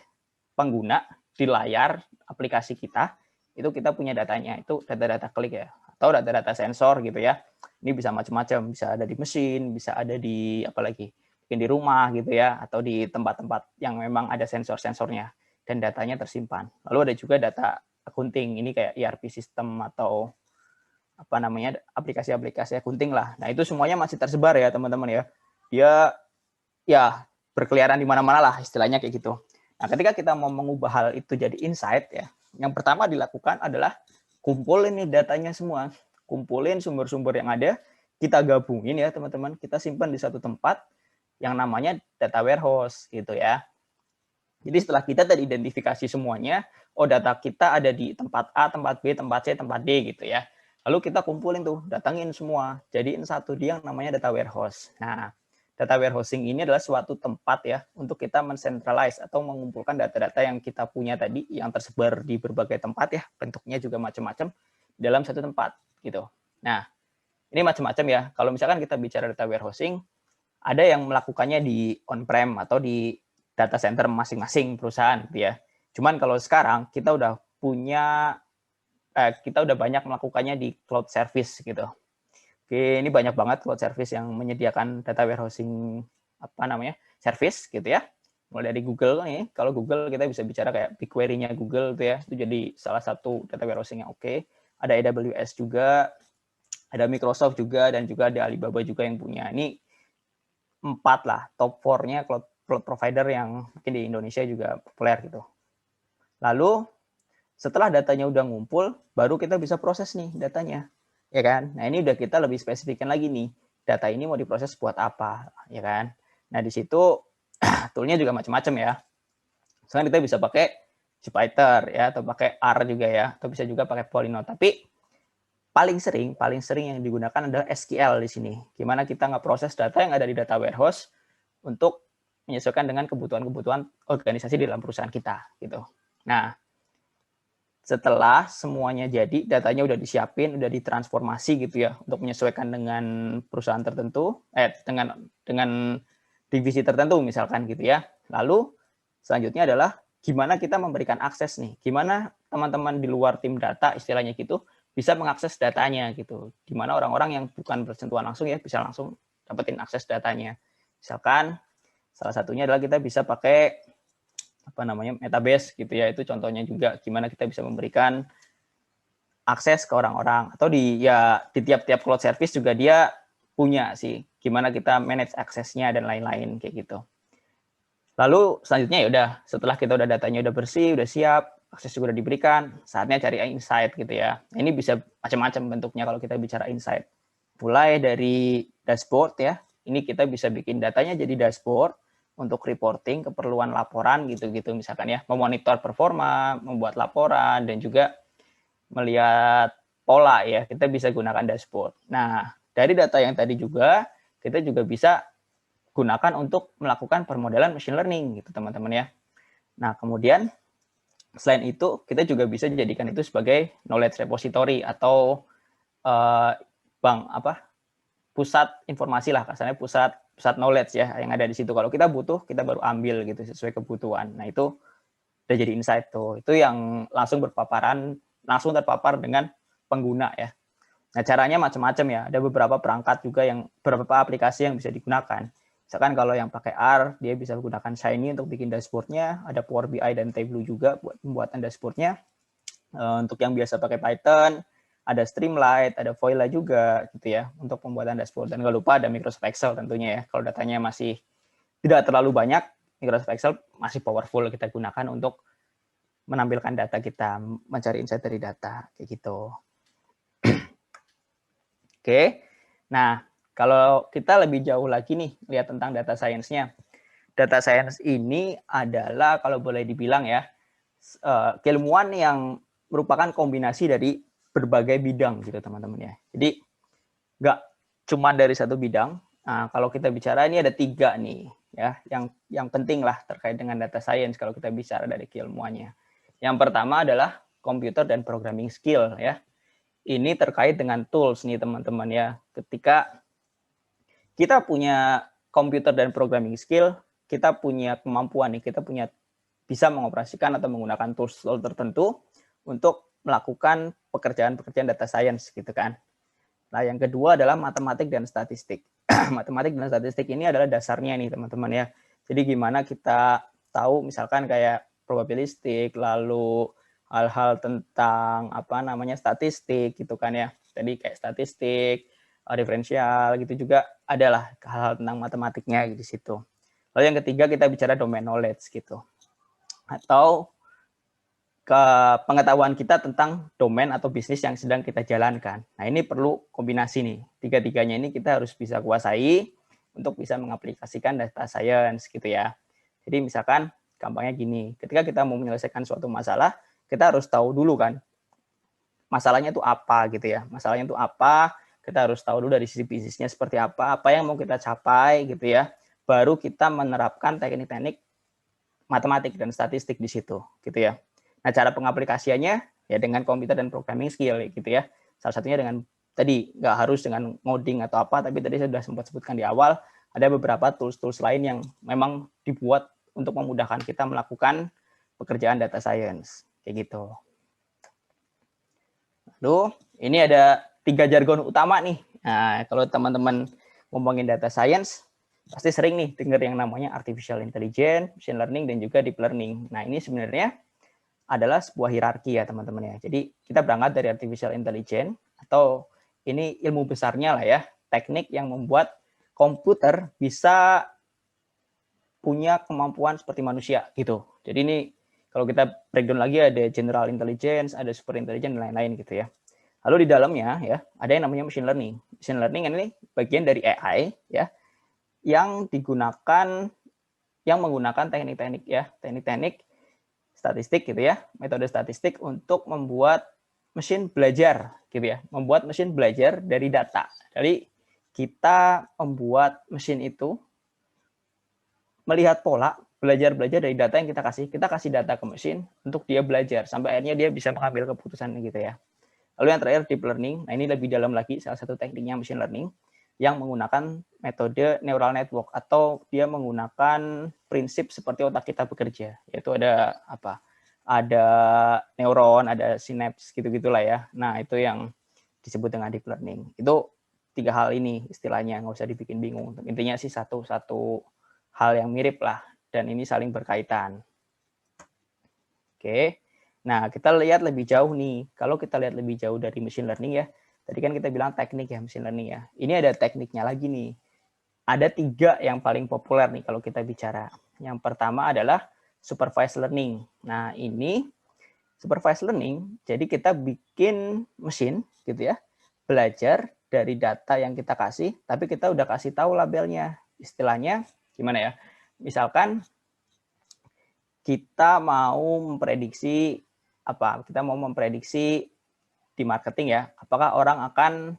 pengguna di layar aplikasi kita, itu kita punya datanya, itu data-data Klik ya, atau data-data sensor gitu ya. Ini bisa macam-macam, bisa ada di mesin, bisa ada di apalagi mungkin di rumah gitu ya, atau di tempat-tempat yang memang ada sensor-sensornya dan datanya tersimpan. Lalu ada juga data accounting, ini kayak ERP system atau apa namanya aplikasi-aplikasi accounting lah. Nah, itu semuanya masih tersebar ya teman-teman ya. Dia ya berkeliaran di mana-mana lah istilahnya kayak gitu. Nah, ketika kita mau mengubah hal itu jadi insight ya, yang pertama dilakukan adalah kumpulin nih datanya semua. Kumpulin sumber-sumber yang ada, kita gabungin ya teman-teman, kita simpan di satu tempat yang namanya data warehouse gitu ya. Jadi setelah kita tadi identifikasi semuanya, oh data kita ada di tempat A, tempat B, tempat C, tempat D gitu ya. Lalu kita kumpulin tuh, datangin semua, jadiin satu dia yang namanya data warehouse. Nah, data warehousing ini adalah suatu tempat ya untuk kita mencentralize atau mengumpulkan data-data yang kita punya tadi yang tersebar di berbagai tempat ya, bentuknya juga macam-macam dalam satu tempat gitu. Nah, ini macam-macam ya. Kalau misalkan kita bicara data warehousing, ada yang melakukannya di on-prem atau di data center masing-masing perusahaan gitu ya. Cuman kalau sekarang kita udah banyak melakukannya di cloud service gitu. Oke, ini banyak banget cloud service yang menyediakan data warehousing service gitu ya. Mulai dari Google nih, kalau Google kita bisa bicara kayak BigQuery-nya Google tuh ya, itu jadi salah satu data warehousing yang oke. Ada AWS juga, ada Microsoft juga, dan juga ada Alibaba juga yang punya. Ini 4 lah, top 4-nya cloud provider yang mungkin di Indonesia juga populer gitu. Lalu setelah datanya udah ngumpul, baru kita bisa proses nih datanya, ya kan? Nah ini udah kita lebih spesifikan lagi nih, data ini mau diproses buat apa, ya kan? Nah di situ toolnya juga macam-macam ya. Sekarang kita bisa pakai Jupyter ya, atau pakai R juga ya, atau bisa juga pakai Polynomial. Tapi paling sering yang digunakan adalah SQL di sini. Gimana kita ngeproses data yang ada di data warehouse untuk menyesuaikan dengan kebutuhan-kebutuhan organisasi di dalam perusahaan kita gitu. Nah, setelah semuanya jadi, datanya udah disiapin, udah ditransformasi gitu ya, untuk menyesuaikan dengan perusahaan tertentu, dengan divisi tertentu misalkan gitu ya. Lalu selanjutnya adalah gimana kita memberikan akses nih, gimana teman-teman di luar tim data istilahnya gitu bisa mengakses datanya gitu. Gimana orang-orang yang bukan bersentuhan langsung ya bisa langsung dapetin akses datanya. Misalkan salah satunya adalah kita bisa pakai metabase gitu ya, itu contohnya juga gimana kita bisa memberikan akses ke orang-orang, atau di tiap-tiap cloud service juga dia punya sih gimana kita manage aksesnya dan lain-lain kayak gitu. Lalu selanjutnya ya udah, setelah kita udah datanya udah bersih, udah siap, akses juga udah diberikan, saatnya cari insight gitu ya. Ini bisa macam-macam bentuknya kalau kita bicara insight. Mulai dari dashboard ya, ini kita bisa bikin datanya jadi dashboard untuk reporting, keperluan laporan gitu-gitu misalkan ya, memonitor performa, membuat laporan, dan juga melihat pola ya, kita bisa gunakan dashboard. Nah, dari data yang tadi juga, kita juga bisa gunakan untuk melakukan permodelan machine learning gitu teman-teman ya. Nah, kemudian selain itu, kita juga bisa jadikan itu sebagai knowledge repository atau pusat informasi lah, kasarnya pusat knowledge ya yang ada di situ. Kalau kita butuh, kita baru ambil gitu sesuai kebutuhan. Nah, itu udah jadi insight tuh. Itu yang langsung terpapar dengan pengguna ya. Nah, caranya macam-macam ya. Ada beberapa perangkat juga beberapa aplikasi yang bisa digunakan. Misalkan kalau yang pakai R, dia bisa menggunakan Shiny untuk bikin dashboardnya. Ada Power BI dan Tableau juga buat pembuatan dashboardnya. Untuk yang biasa pakai Python, ada Streamlit, ada Voila juga gitu ya untuk pembuatan dashboard. Dan nggak lupa ada Microsoft Excel tentunya ya. Kalau datanya masih tidak terlalu banyak, Microsoft Excel masih powerful kita gunakan untuk menampilkan data kita, mencari insight dari data kayak gitu. Oke, nah kalau kita lebih jauh lagi nih lihat tentang data science-nya. Data science ini adalah kalau boleh dibilang ya keilmuan yang merupakan kombinasi dari berbagai bidang gitu teman-teman ya. Jadi nggak cuma dari satu bidang. Nah, kalau kita bicara ini ada 3 nih ya yang penting lah terkait dengan data science kalau kita bicara dari keilmuannya. Yang pertama adalah computer dan programming skill ya. Ini terkait dengan tools nih teman-teman ya. Ketika kita punya computer dan programming skill, kita punya kemampuan nih, kita bisa mengoperasikan atau menggunakan tools tertentu untuk melakukan pekerjaan-pekerjaan data science gitu kan. Nah, yang kedua adalah matematik dan statistik. Matematik dan statistik ini adalah dasarnya nih teman-teman ya. Jadi gimana kita tahu misalkan kayak probabilistik, lalu hal-hal tentang statistik gitu kan ya. Tadi kayak statistik, diferensial gitu juga adalah hal-hal tentang matematiknya di situ. Lalu yang ketiga kita bicara domain knowledge gitu. Atau ke pengetahuan kita tentang domain atau bisnis yang sedang kita jalankan. Nah, ini perlu kombinasi nih. 3-tiganya ini kita harus bisa kuasai untuk bisa mengaplikasikan data science gitu ya. Jadi misalkan gampangnya gini, ketika kita mau menyelesaikan suatu masalah, kita harus tahu dulu kan masalahnya itu apa gitu ya. Masalahnya itu apa, kita harus tahu dulu dari sisi bisnisnya seperti apa yang mau kita capai gitu ya. Baru kita menerapkan teknik-teknik matematik dan statistik di situ gitu ya. Nah, cara pengaplikasiannya ya dengan computer dan programming skill gitu ya. Salah satunya dengan tadi nggak harus dengan ngoding atau apa, tapi tadi saya sudah sempat sebutkan di awal ada beberapa tools-tools lain yang memang dibuat untuk memudahkan kita melakukan pekerjaan data science kayak gitu. Lalu ini ada 3 jargon utama nih. Nah, kalau teman-teman ngomongin data science pasti sering nih dengar yang namanya artificial intelligence, machine learning dan juga deep learning. Nah, ini sebenarnya adalah sebuah hierarki ya teman-teman ya. Jadi kita berangkat dari artificial intelligence atau ini ilmu besarnya lah ya, teknik yang membuat komputer bisa punya kemampuan seperti manusia gitu. Jadi ini kalau kita breakdown lagi ada general intelligence, ada super intelligence dan lain-lain gitu ya. Lalu di dalamnya ya ada yang namanya machine learning. Machine learning ini bagian dari AI ya yang menggunakan teknik-teknik statistik gitu ya, metode statistik untuk membuat mesin belajar gitu ya, membuat mesin belajar dari data. Jadi kita membuat mesin itu melihat pola, belajar dari data yang kita kasih data ke mesin untuk dia belajar sampai akhirnya dia bisa mengambil keputusan gitu ya. Lalu yang terakhir deep learning. Nah, ini lebih dalam lagi, salah satu tekniknya machine learning yang menggunakan metode neural network atau dia menggunakan prinsip seperti otak kita bekerja, yaitu ada neuron, ada sinaps gitu-gitulah ya. Nah, itu yang disebut dengan deep learning. Itu 3 hal ini istilahnya, nggak usah dibikin bingung. Intinya sih satu hal yang mirip lah, dan ini saling berkaitan. Oke, nah kita lihat lebih jauh nih. Kalau kita lihat lebih jauh dari machine learning ya, tadi kan kita bilang teknik ya machine learning ya. Ini ada tekniknya lagi nih. Ada 3 yang paling populer nih kalau kita bicara. Yang pertama adalah supervised learning. Nah, ini supervised learning, jadi kita bikin mesin gitu ya, belajar dari data yang kita kasih, tapi kita udah kasih tahu labelnya. Istilahnya gimana ya? Misalkan kita mau memprediksi di marketing ya, apakah orang akan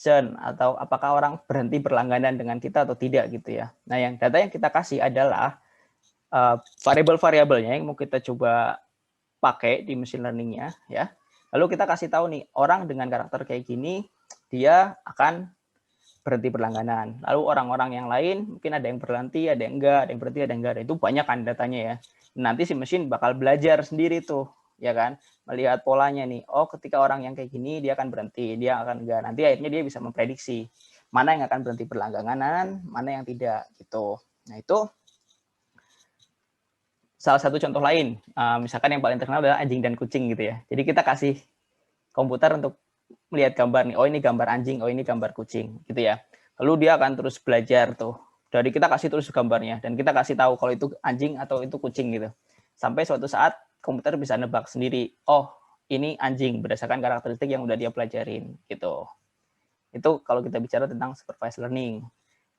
churn atau apakah orang berhenti berlangganan dengan kita atau tidak gitu ya. Nah, yang data yang kita kasih adalah variabel-variabelnya yang mau kita coba pakai di machine learning-nya ya. Lalu kita kasih tahu nih, orang dengan karakter kayak gini dia akan berhenti berlangganan. Lalu orang-orang yang lain mungkin ada yang berhenti, ada yang enggak, ada yang berhenti, ada yang enggak. Itu banyak kan datanya ya. Nanti si mesin bakal belajar sendiri tuh ya kan? Melihat polanya nih, oh ketika orang yang kayak gini dia akan berhenti, dia akan enggak. Nanti akhirnya dia bisa memprediksi mana yang akan berhenti berlangganan, mana yang tidak gitu. Nah, itu salah satu contoh lain. Misalkan yang paling terkenal adalah anjing dan kucing gitu ya. Jadi kita kasih komputer untuk melihat gambar nih, oh ini gambar anjing, oh ini gambar kucing gitu ya. Lalu dia akan terus belajar tuh. Dari kita kasih terus gambarnya dan kita kasih tahu kalau itu anjing atau itu kucing gitu. Sampai suatu saat komputer bisa nebak sendiri, oh ini anjing berdasarkan karakteristik yang udah dia pelajarin gitu. Itu kalau kita bicara tentang supervised learning.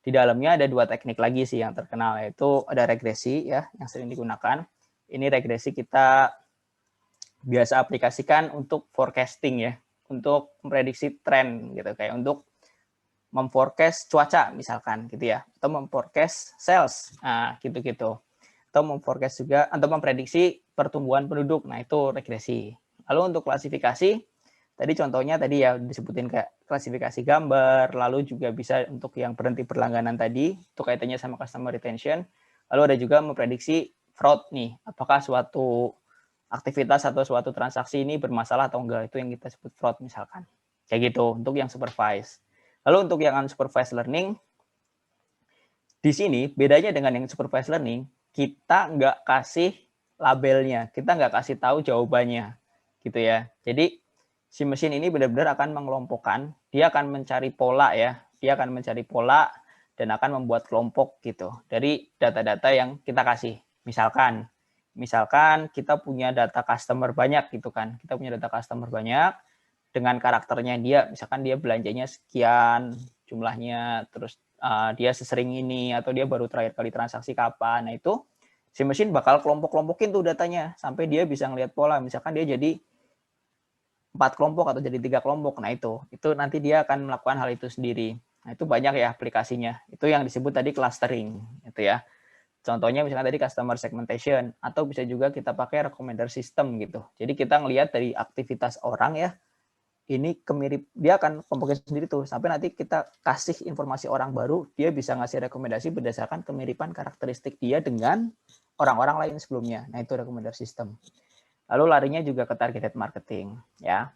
Di dalamnya ada 2 teknik lagi sih yang terkenal, yaitu ada regresi ya yang sering digunakan. Ini regresi kita biasa aplikasikan untuk forecasting ya, untuk memprediksi tren gitu, kayak untuk memforecast cuaca misalkan gitu ya, atau memforecast sales, nah gitu-gitu, atau memforecast juga atau memprediksi pertumbuhan penduduk. Nah itu regresi. Lalu untuk klasifikasi tadi contohnya tadi ya disebutin kayak klasifikasi gambar, lalu juga bisa untuk yang berhenti berlangganan tadi itu kaitannya sama customer retention. Lalu ada juga memprediksi fraud nih, apakah suatu aktivitas atau suatu transaksi ini bermasalah atau enggak, itu yang kita sebut fraud misalkan. Kayak gitu untuk yang supervised. Lalu untuk yang unsupervised learning, di sini bedanya dengan yang supervised learning, kita nggak kasih labelnya, kita nggak kasih tahu jawabannya, gitu ya. Jadi si mesin ini benar-benar akan mengelompokkan, dia akan mencari pola ya, dia akan mencari pola dan akan membuat kelompok gitu dari data-data yang kita kasih. Misalkan kita punya data customer banyak gitu kan, kita punya data customer banyak, dengan karakternya dia, misalkan dia belanjanya sekian jumlahnya, terus dia sesering ini, atau dia baru terakhir kali transaksi kapan. Nah itu si mesin bakal kelompok-kelompokin tuh datanya, sampai dia bisa ngelihat pola, misalkan dia jadi 4 kelompok atau jadi 3 kelompok. Nah itu nanti dia akan melakukan hal itu sendiri. Nah itu banyak ya aplikasinya, itu yang disebut tadi clustering gitu ya. Contohnya misalkan tadi customer segmentation, atau bisa juga kita pakai recommender system gitu. Jadi kita ngelihat dari aktivitas orang ya, ini kemirip, dia akan kompokin sendiri tuh, sampai nanti kita kasih informasi orang baru, dia bisa ngasih rekomendasi berdasarkan kemiripan karakteristik dia dengan orang-orang lain sebelumnya. Nah itu recommender system. Lalu larinya juga ke targeted marketing ya.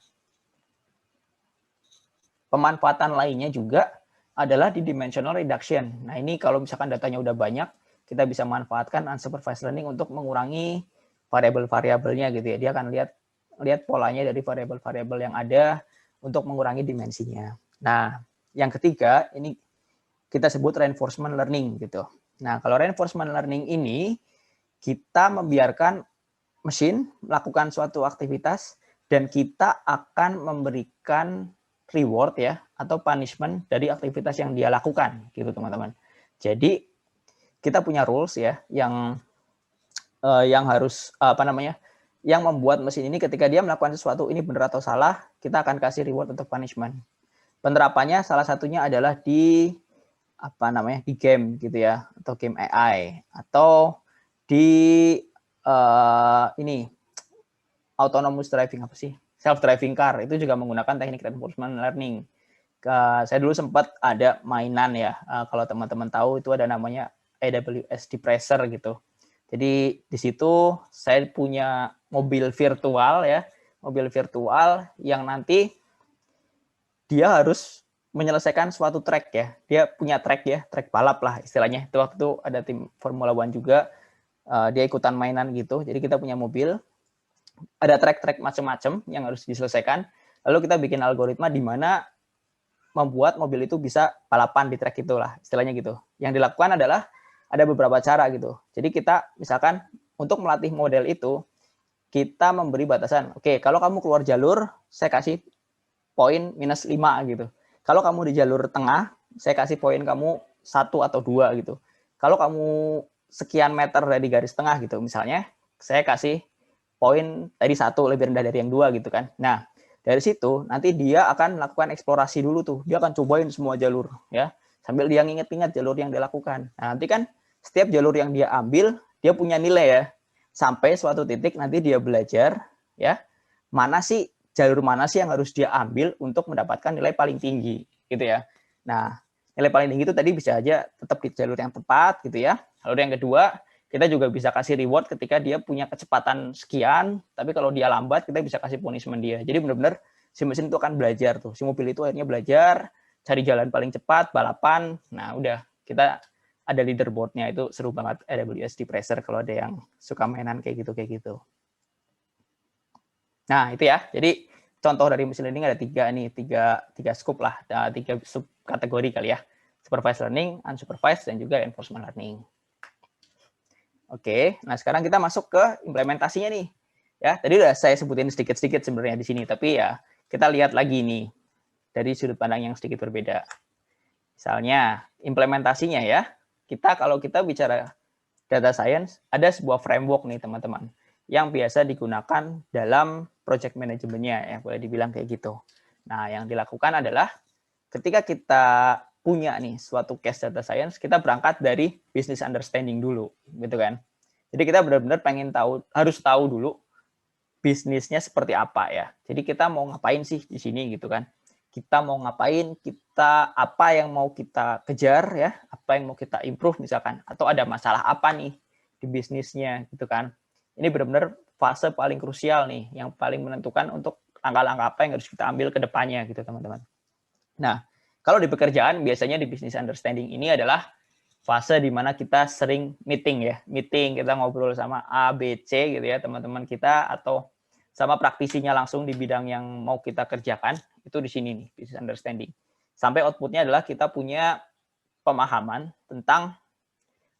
Pemanfaatan lainnya juga adalah di dimensional reduction. Nah ini kalau misalkan datanya udah banyak, kita bisa manfaatkan unsupervised learning untuk mengurangi variabel-variabelnya gitu ya. Dia akan lihat polanya dari variabel-variabel yang ada untuk mengurangi dimensinya. Nah, yang ketiga ini kita sebut reinforcement learning gitu. Nah, kalau reinforcement learning ini kita membiarkan mesin melakukan suatu aktivitas dan kita akan memberikan reward ya atau punishment dari aktivitas yang dia lakukan gitu teman-teman. Jadi kita punya rules ya yang harus yang membuat mesin ini ketika dia melakukan sesuatu ini benar atau salah, kita akan kasih reward atau punishment. Penerapannya salah satunya adalah di di game gitu ya, atau game AI, atau di ini autonomous driving self driving car, itu juga menggunakan teknik reinforcement learning. Saya dulu sempat ada mainan ya, kalau teman-teman tahu itu ada namanya AWS Depressor gitu. Jadi di situ saya punya mobil virtual ya, mobil virtual yang nanti dia harus menyelesaikan suatu track ya. Dia punya track ya, track balap lah istilahnya. Itu waktu itu ada tim Formula One juga, dia ikutan mainan gitu. Jadi kita punya mobil, ada track-track macam-macam yang harus diselesaikan. Lalu kita bikin algoritma di mana membuat mobil itu bisa balapan di track itulah, istilahnya gitu. Yang dilakukan adalah ada beberapa cara gitu. Jadi kita misalkan untuk melatih model itu, kita memberi batasan. Oke, kalau kamu keluar jalur, saya kasih poin minus 5 gitu. Kalau kamu di jalur tengah, saya kasih poin kamu 1 atau 2 gitu. Kalau kamu sekian meter dari garis tengah gitu, misalnya, saya kasih poin tadi 1 lebih rendah dari yang 2 gitu kan. Nah, dari situ nanti dia akan melakukan eksplorasi dulu tuh. Dia akan cobain semua jalur ya. Sambil dia nginget-inget jalur yang dia lakukan. Nah, nanti kan setiap jalur yang dia ambil, dia punya nilai ya. Sampai suatu titik nanti dia belajar ya, jalur mana sih yang harus dia ambil untuk mendapatkan nilai paling tinggi gitu ya. Nah, nilai paling tinggi itu tadi bisa aja tetap di jalur yang tepat gitu ya. Lalu yang kedua, kita juga bisa kasih reward ketika dia punya kecepatan sekian, tapi kalau dia lambat, kita bisa kasih punishment dia. Jadi benar-benar si mesin itu akan belajar tuh. Si mobil itu akhirnya belajar, cari jalan paling cepat, balapan. Nah, udah kita ada leaderboardnya, itu seru banget AWS Depressor kalau ada yang suka mainan kayak gitu. Nah, itu ya. Jadi contoh dari machine learning ada tiga scope lah, tiga sub kategori kali ya. Supervised learning, unsupervised, dan juga reinforcement learning. Oke, nah sekarang kita masuk ke implementasinya nih. Ya, tadi udah saya sebutin sedikit-sedikit sebenarnya di sini, tapi ya kita lihat lagi nih dari sudut pandang yang sedikit berbeda. Misalnya implementasinya ya, kalau kita bicara data science, ada sebuah framework nih teman-teman, yang biasa digunakan dalam project manajemennya, ya boleh dibilang kayak gitu. Nah, yang dilakukan adalah ketika kita punya nih suatu case data science, kita berangkat dari business understanding dulu, gitu kan. Jadi kita benar-benar harus tahu dulu bisnisnya seperti apa ya. Jadi kita mau ngapain sih di sini gitu kan. Kita mau ngapain, apa yang mau kita kejar ya, apa yang mau kita improve misalkan, atau ada masalah apa nih di bisnisnya gitu kan. Ini benar-benar fase paling krusial nih, yang paling menentukan untuk langkah-langkah apa yang harus kita ambil ke depannya gitu teman-teman. Nah, kalau di pekerjaan biasanya di business understanding ini adalah fase di mana kita sering meeting ya. Meeting, kita ngobrol sama A, B, C gitu ya teman-teman kita, atau sama praktisinya langsung di bidang yang mau kita kerjakan. Itu di sini nih, business understanding. Sampai outputnya adalah kita punya pemahaman tentang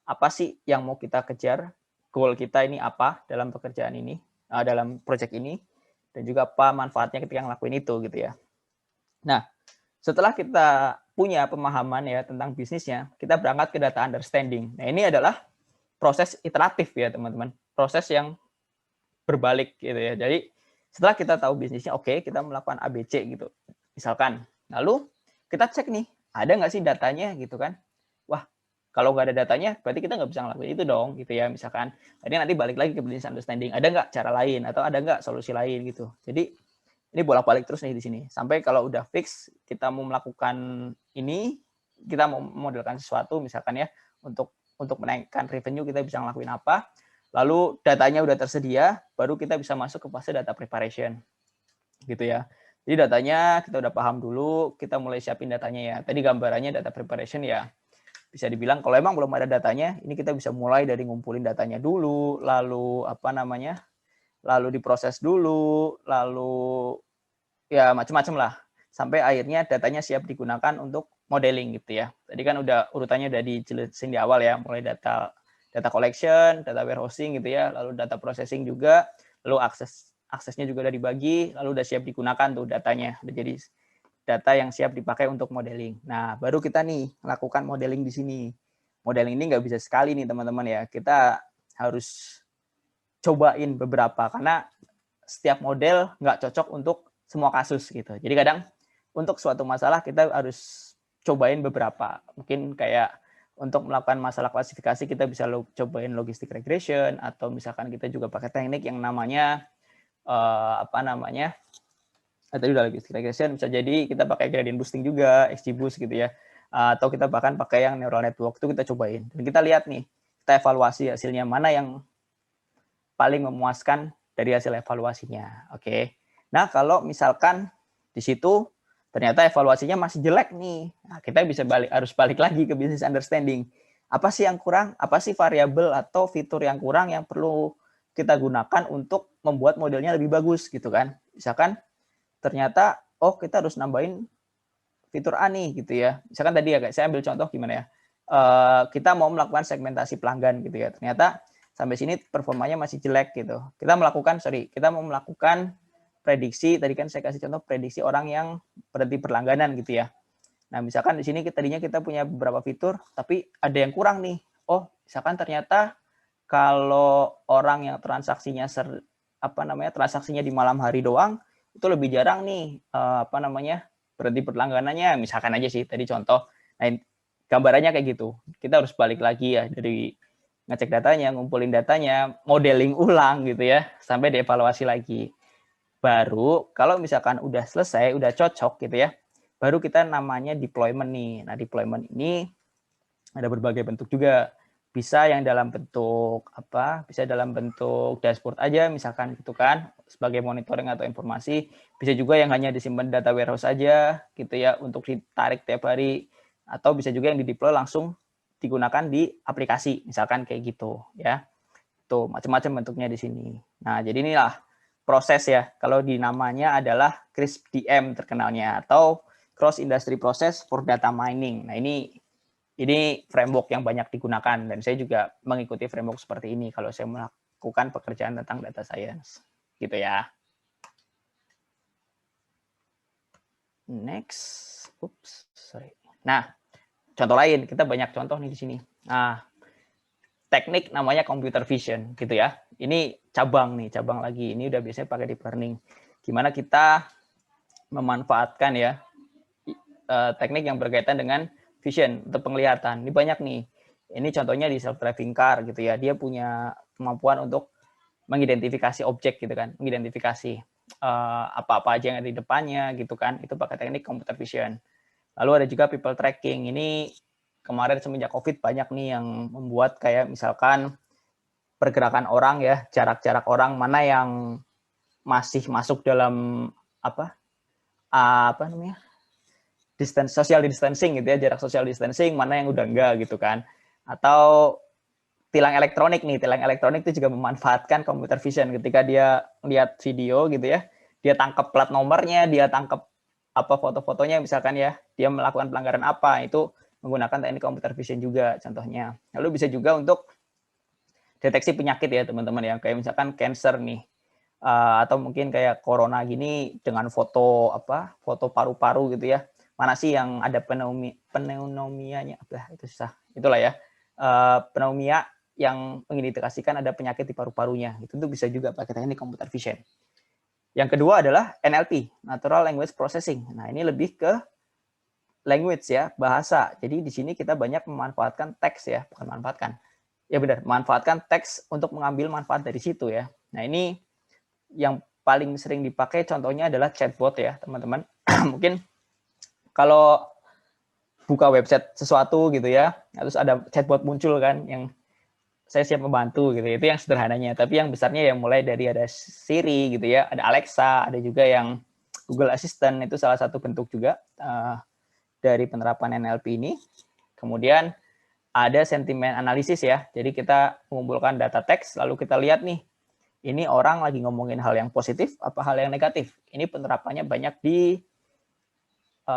apa sih yang mau kita kejar, goal kita ini apa dalam pekerjaan ini, dalam project ini, dan juga apa manfaatnya ketika ngelakuin itu gitu ya. Nah, setelah kita punya pemahaman ya tentang bisnisnya, kita berangkat ke data understanding. Nah, ini adalah proses iteratif ya teman-teman, proses yang berbalik gitu ya. Jadi setelah kita tahu bisnisnya, oke, kita melakukan ABC gitu, misalkan. Lalu kita cek nih, ada nggak sih datanya gitu kan? Wah, kalau nggak ada datanya, berarti kita nggak bisa ngelakuin itu dong gitu ya, misalkan. Jadi nanti balik lagi ke business understanding, ada nggak cara lain atau ada nggak solusi lain gitu. Jadi ini bolak-balik terus nih di sini. Sampai kalau udah fix, kita mau melakukan ini, kita mau modelkan sesuatu misalkan ya, untuk menaikkan revenue kita bisa ngelakuin apa. Lalu datanya udah tersedia, baru kita bisa masuk ke fase data preparation. Gitu ya. Jadi datanya kita udah paham dulu, kita mulai siapin datanya ya. Tadi gambarannya data preparation ya. Bisa dibilang kalau emang belum ada datanya, ini kita bisa mulai dari ngumpulin datanya dulu, lalu lalu diproses dulu, lalu ya macam-macam lah. Sampai akhirnya datanya siap digunakan untuk modeling gitu ya. Tadi kan urutannya udah dijelasin di awal ya, mulai data collection, data warehousing gitu ya, lalu data processing juga, lalu aksesnya juga udah dibagi, lalu udah siap digunakan tuh datanya. Udah jadi data yang siap dipakai untuk modeling. Nah, baru kita nih lakukan modeling di sini. Modeling ini nggak bisa sekali nih teman-teman ya. Kita harus cobain beberapa, karena setiap model nggak cocok untuk semua kasus gitu. Jadi kadang untuk suatu masalah kita harus cobain beberapa. Mungkin kayak untuk melakukan masalah klasifikasi kita bisa cobain logistic regression, atau misalkan kita juga pakai teknik yang namanya tadi udah logistic regression, bisa jadi kita pakai gradient boosting juga, XGBoost gitu ya. Atau kita bahkan pakai yang neural network, itu kita cobain. Dan kita lihat nih, kita evaluasi hasilnya mana yang paling memuaskan dari hasil evaluasinya. Oke. Nah, kalau misalkan di situ ternyata evaluasinya masih jelek nih, nah, kita harus balik lagi ke business understanding. Apa sih yang kurang? Apa sih variabel atau fitur yang kurang yang perlu kita gunakan untuk membuat modelnya lebih bagus gitu kan? Misalkan ternyata kita harus nambahin fitur A nih gitu ya. Misalkan tadi ya, saya ambil contoh gimana ya? Kita mau melakukan segmentasi pelanggan gitu ya. Ternyata sampai sini performanya masih jelek gitu. Kita mau melakukan prediksi, tadi kan saya kasih contoh prediksi orang yang berhenti berlangganan gitu ya. Nah, misalkan di sini tadinya kita punya beberapa fitur, tapi ada yang kurang nih. Misalkan ternyata kalau orang yang transaksinya transaksinya di malam hari doang, itu lebih jarang nih berhenti berlangganannya, misalkan aja sih tadi contoh. Nah, gambarannya kayak gitu. Kita harus balik lagi ya dari ngecek datanya, ngumpulin datanya, modeling ulang gitu ya, sampai dievaluasi lagi. Baru kalau misalkan udah selesai, udah cocok gitu ya, baru kita namanya deployment nih. Nah, deployment ini ada berbagai bentuk juga. Bisa yang dalam bentuk apa? Bisa dalam bentuk dashboard aja misalkan gitu kan, sebagai monitoring atau informasi. Bisa juga yang hanya disimpan data warehouse aja gitu ya untuk ditarik tiap hari, atau bisa juga yang di-deploy langsung digunakan di aplikasi misalkan kayak gitu ya. Tuh macam-macam bentuknya di sini. Nah, jadi inilah proses ya. Kalau di namanya adalah CRISP-DM terkenalnya atau Cross Industry Process for Data Mining. Nah, ini framework yang banyak digunakan dan saya juga mengikuti framework seperti ini kalau saya melakukan pekerjaan tentang data science. Gitu ya. Next. Oops, sorry. Nah, contoh lain, kita banyak contoh nih di sini. Nah, teknik namanya computer vision gitu ya. Ini cabang lagi. Ini udah biasanya pakai deep learning. Gimana kita memanfaatkan ya teknik yang berkaitan dengan vision untuk penglihatan. Ini banyak nih. Ini contohnya di self driving car gitu ya. Dia punya kemampuan untuk mengidentifikasi objek gitu kan, mengidentifikasi apa-apa aja yang ada di depannya gitu kan. Itu pakai teknik computer vision. Lalu ada juga people tracking. Ini kemarin semenjak COVID banyak nih yang membuat kayak misalkan pergerakan orang ya, jarak-jarak orang mana yang masih masuk dalam apa namanya social distancing gitu ya, jarak social distancing, mana yang udah enggak gitu kan. Atau tilang elektronik itu juga memanfaatkan computer vision ketika dia lihat video gitu ya, dia tangkap plat nomornya, dia tangkap apa foto-fotonya misalkan ya, dia melakukan pelanggaran apa, itu menggunakan teknik computer vision juga contohnya. Lalu bisa juga untuk deteksi penyakit ya teman-teman ya, kayak misalkan cancer nih, atau mungkin kayak corona gini dengan foto paru-paru gitu ya, mana sih yang ada pneumonia-nya, itu susah, itulah ya, pneumonia yang mengindikasikan ada penyakit di paru-parunya, itu tuh bisa juga pakai teknik computer vision. Yang kedua adalah NLP, Natural Language Processing. Nah, ini lebih ke language ya, bahasa. Jadi di sini kita banyak memanfaatkan teks ya, bukan memanfaatkan. Ya benar, memanfaatkan teks untuk mengambil manfaat dari situ ya. Nah, ini yang paling sering dipakai contohnya adalah chatbot ya, teman-teman. Mungkin kalau buka website sesuatu gitu ya, terus ada chatbot muncul kan yang saya siap membantu gitu. Itu yang sederhananya, tapi yang besarnya yang mulai dari ada Siri gitu ya, ada Alexa, ada juga yang Google Assistant, itu salah satu bentuk juga dari penerapan NLP ini. Kemudian ada sentimen analisis ya. Jadi kita mengumpulkan data teks, lalu kita lihat nih, ini orang lagi ngomongin hal yang positif apa hal yang negatif. Ini penerapannya banyak di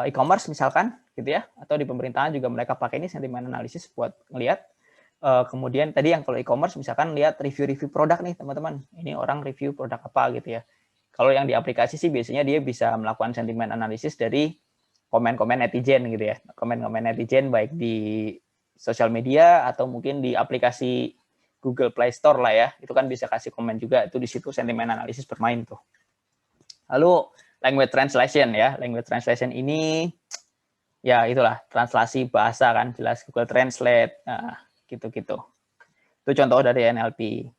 e-commerce misalkan gitu ya, atau di pemerintahan juga mereka pakai ini sentimen analisis buat ngelihat. Kemudian tadi yang kalau e-commerce misalkan lihat review-review produk nih teman-teman. Ini orang review produk apa gitu ya. Kalau yang di aplikasi sih biasanya dia bisa melakukan sentimen analisis dari komen-komen netizen gitu ya. Komen-komen netizen baik di sosial media atau mungkin di aplikasi Google Play Store lah ya. Itu kan bisa kasih komen juga, itu di situ sentimen analisis bermain tuh. Lalu language translation ya. Language translation ini ya itulah translasi bahasa kan, jelas Google Translate. Nah, gitu-gitu. Itu contoh dari NLP.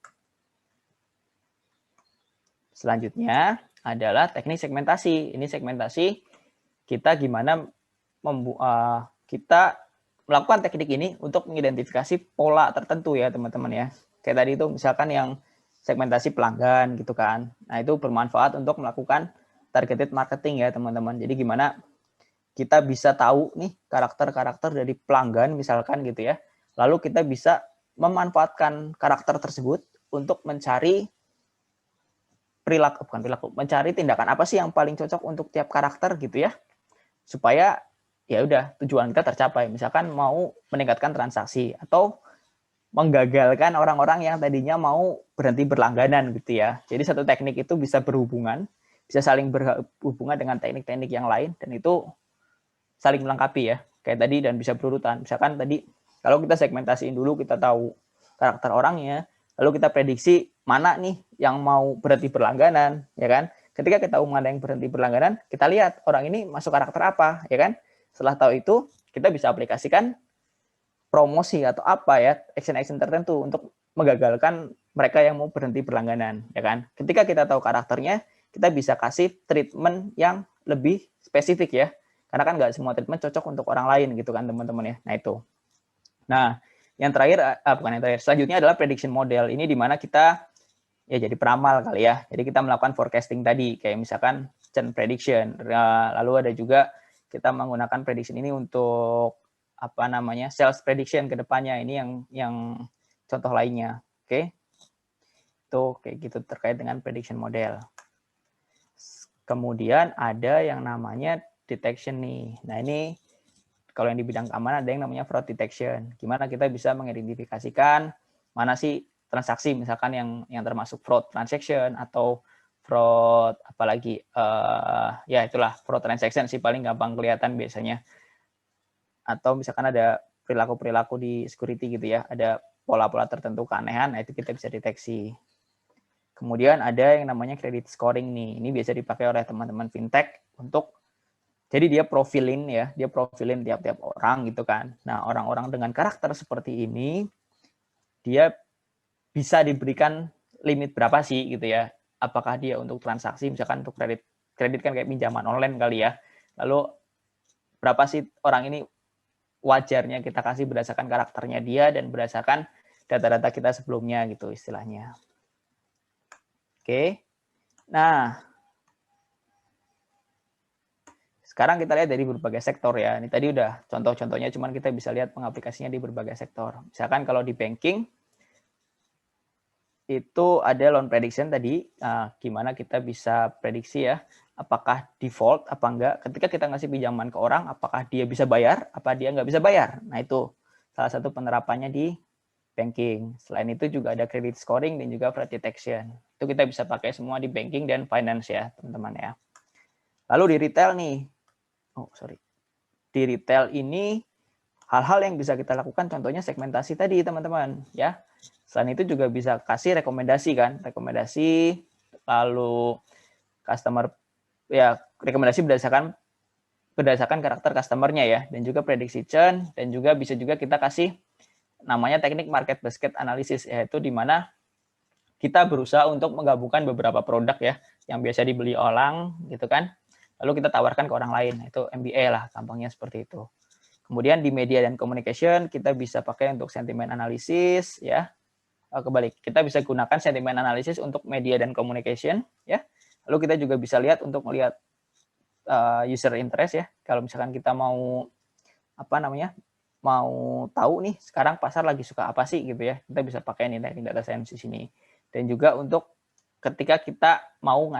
Selanjutnya adalah teknik segmentasi. Ini segmentasi kita gimana kita melakukan teknik ini untuk mengidentifikasi pola tertentu ya teman-teman ya. Kayak tadi itu misalkan yang segmentasi pelanggan gitu kan. Nah, itu bermanfaat untuk melakukan targeted marketing ya teman-teman. Jadi gimana kita bisa tahu nih karakter-karakter dari pelanggan misalkan gitu ya. Lalu kita bisa memanfaatkan karakter tersebut untuk mencari mencari tindakan apa sih yang paling cocok untuk tiap karakter gitu ya. Supaya ya udah tujuan kita tercapai. Misalkan mau meningkatkan transaksi atau menggagalkan orang-orang yang tadinya mau berhenti berlangganan gitu ya. Jadi satu teknik itu bisa berhubungan, bisa saling berhubungan dengan teknik-teknik yang lain dan itu saling melengkapi ya. Kayak tadi dan bisa berurutan. Misalkan tadi kalau kita segmentasiin dulu, kita tahu karakter orangnya, lalu kita prediksi mana nih yang mau berhenti berlangganan, ya kan? Ketika kita tahu mana yang berhenti berlangganan, kita lihat orang ini masuk karakter apa, ya kan? Setelah tahu itu, kita bisa aplikasikan promosi atau apa ya, action-action tertentu untuk menggagalkan mereka yang mau berhenti berlangganan, ya kan? Ketika kita tahu karakternya, kita bisa kasih treatment yang lebih spesifik ya. Karena kan nggak semua treatment cocok untuk orang lain gitu kan teman-teman ya. Nah itu. Nah, Yang terakhir, bukan yang terakhir, selanjutnya adalah prediction model. Ini di mana kita ya jadi peramal kali ya. Jadi kita melakukan forecasting tadi, kayak misalkan churn prediction. Lalu ada juga kita menggunakan prediction ini untuk apa namanya sales prediction ke depannya. Ini yang contoh lainnya. Oke. Itu kayak gitu terkait dengan prediction model. Kemudian ada yang namanya detection nih. Nah, ini kalau yang di bidang keamanan ada yang namanya fraud detection. Gimana kita bisa mengidentifikasikan mana sih transaksi misalkan yang termasuk fraud transaction atau fraud apalagi ya itulah fraud transaction sih paling gampang kelihatan biasanya. Atau misalkan ada perilaku-perilaku di security gitu ya, ada pola-pola tertentu keanehan, nah itu kita bisa deteksi. Kemudian ada yang namanya credit scoring nih. Ini biasa dipakai oleh teman-teman fintech untuk jadi dia profilin tiap-tiap orang gitu kan. Nah, orang-orang dengan karakter seperti ini dia bisa diberikan limit berapa sih gitu ya. Apakah dia untuk transaksi misalkan untuk kredit kan kayak pinjaman online kali ya. Lalu berapa sih orang ini wajarnya kita kasih berdasarkan karakternya dia dan berdasarkan data-data kita sebelumnya gitu istilahnya. Oke. Nah, sekarang kita lihat dari berbagai sektor ya. Ini tadi udah contoh-contohnya, cuman kita bisa lihat pengaplikasinya di berbagai sektor. Misalkan kalau di banking, itu ada loan prediction tadi. Gimana kita bisa prediksi ya, apakah default apa enggak. Ketika kita ngasih pinjaman ke orang, apakah dia bisa bayar, apa dia nggak bisa bayar. Nah itu salah satu penerapannya di banking. Selain itu juga ada credit scoring dan juga fraud detection. Itu kita bisa pakai semua di banking dan finance ya teman-teman ya. Lalu di retail nih, di retail ini hal-hal yang bisa kita lakukan contohnya segmentasi tadi teman-teman ya. Selain itu juga bisa kasih rekomendasi kan, rekomendasi lalu customer ya rekomendasi berdasarkan karakter customernya ya, dan juga prediksi churn, dan juga bisa juga kita kasih namanya teknik market basket analysis, yaitu di mana kita berusaha untuk menggabungkan beberapa produk ya yang biasa dibeli orang gitu kan, lalu kita tawarkan ke orang lain. Itu MBA lah gampangnya seperti itu. Kemudian di media dan communication kita bisa pakai untuk sentimen analisis ya. Kebalik, kita bisa gunakan sentimen analisis untuk media dan communication ya. Lalu kita juga bisa lihat untuk melihat user interest ya. Kalau misalkan kita mau mau tahu nih sekarang pasar lagi suka apa sih gitu ya, kita bisa pakai nih data science di sini. Dan juga untuk ketika kita mau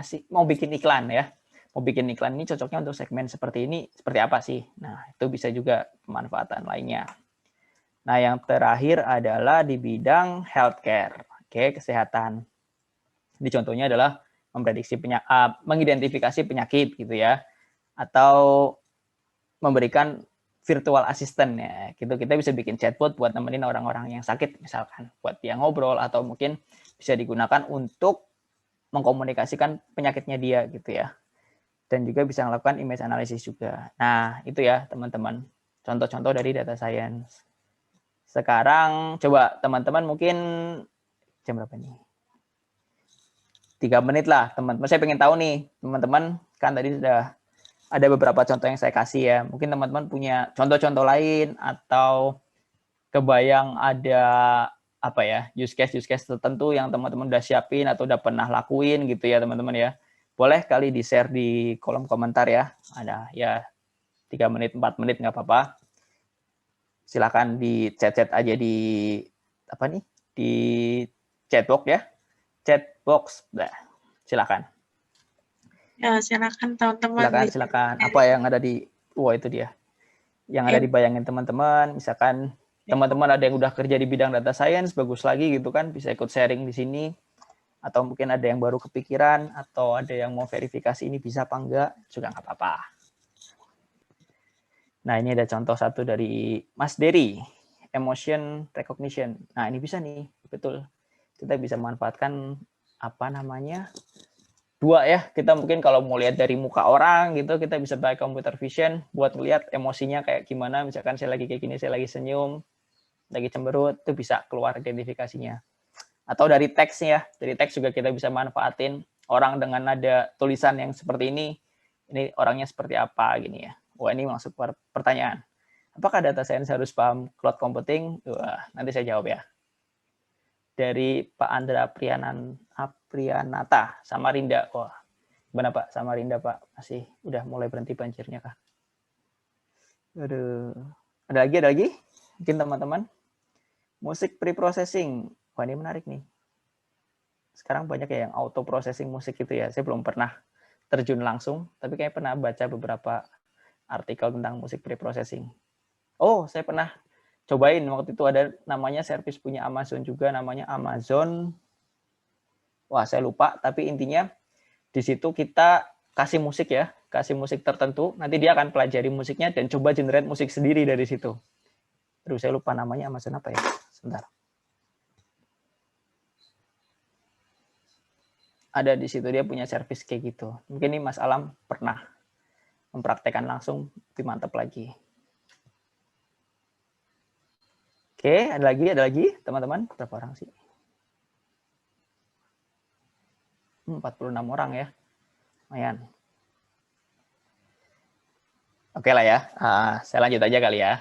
bikin iklan ya, mau bikin iklan ini cocoknya untuk segmen seperti ini seperti apa sih. Nah itu bisa juga pemanfaatan lainnya. Nah yang terakhir adalah di bidang healthcare, kesehatan. Ini contohnya adalah memprediksi mengidentifikasi penyakit gitu ya, atau memberikan virtual assistant ya, gitu. Kita bisa bikin chatbot buat nemenin orang-orang yang sakit misalkan, buat dia ngobrol, atau mungkin bisa digunakan untuk mengkomunikasikan penyakitnya dia gitu ya. Dan juga bisa melakukan image analysis juga. Nah, itu ya teman-teman, contoh-contoh dari data science. Sekarang coba teman-teman mungkin jam berapa nih? 3 menit lah teman-teman. Saya pengen tahu nih, teman-teman kan tadi sudah ada beberapa contoh yang saya kasih ya. Mungkin teman-teman punya contoh-contoh lain atau kebayang ada apa ya, use case tertentu yang teman-teman udah siapin atau udah pernah lakuin gitu ya teman-teman ya. Boleh kali di-share di kolom komentar ya. Ada ya 3 menit, 4 menit nggak apa-apa. Silakan di chat-chat aja di di chatbox ya. Chatbox. Nah, silakan. Ya, silakan teman-teman. Silakan. Apa yang ada di itu dia. Yang ada dibayangin teman-teman, misalkan teman-teman ada yang udah kerja di bidang data science, bagus lagi gitu kan, bisa ikut sharing di sini. Atau mungkin ada yang baru kepikiran, atau ada yang mau verifikasi ini bisa apa enggak, juga nggak apa-apa. Nah, ini ada contoh satu dari Mas Dery, emotion recognition. Nah, ini bisa nih, betul. Kita bisa manfaatkan dua ya, kita mungkin kalau mau lihat dari muka orang gitu, kita bisa pakai computer vision buat melihat emosinya kayak gimana. Misalkan saya lagi kayak gini, saya lagi senyum, lagi cemberut, itu bisa keluar identifikasinya. Atau dari teks ya, dari teks juga kita bisa manfaatin orang dengan nada tulisan yang seperti ini orangnya seperti apa gini ya. Wah, ini masuk pertanyaan. Apakah data science harus paham cloud computing? Wah, nanti saya jawab ya. Dari Pak Andra Aprianata, Samarinda. Wah, gimana Pak Samarinda Pak? Masih udah mulai berhenti banjirnya kah? Aduh. Ada lagi? Mungkin teman-teman. Musik pre-processing. Wah, ini menarik nih. Sekarang banyak ya yang auto processing musik itu ya. Saya belum pernah terjun langsung, tapi kayak pernah baca beberapa artikel tentang musik pre-processing. Oh, saya pernah cobain waktu itu ada namanya service punya Amazon juga, namanya Amazon. Wah, saya lupa, tapi intinya di situ kita kasih musik ya, kasih musik tertentu, nanti dia akan pelajari musiknya dan coba generate musik sendiri dari situ. Aduh, saya lupa namanya Amazon apa ya. Sebentar. Ada di situ dia punya service kayak gitu. Mungkin ini Mas Alam pernah mempraktekkan langsung, lebih mantap lagi. Oke, ada lagi teman-teman. Berapa orang sih? 46 orang ya. Lumayan. Oke lah ya. Saya lanjut aja kali ya.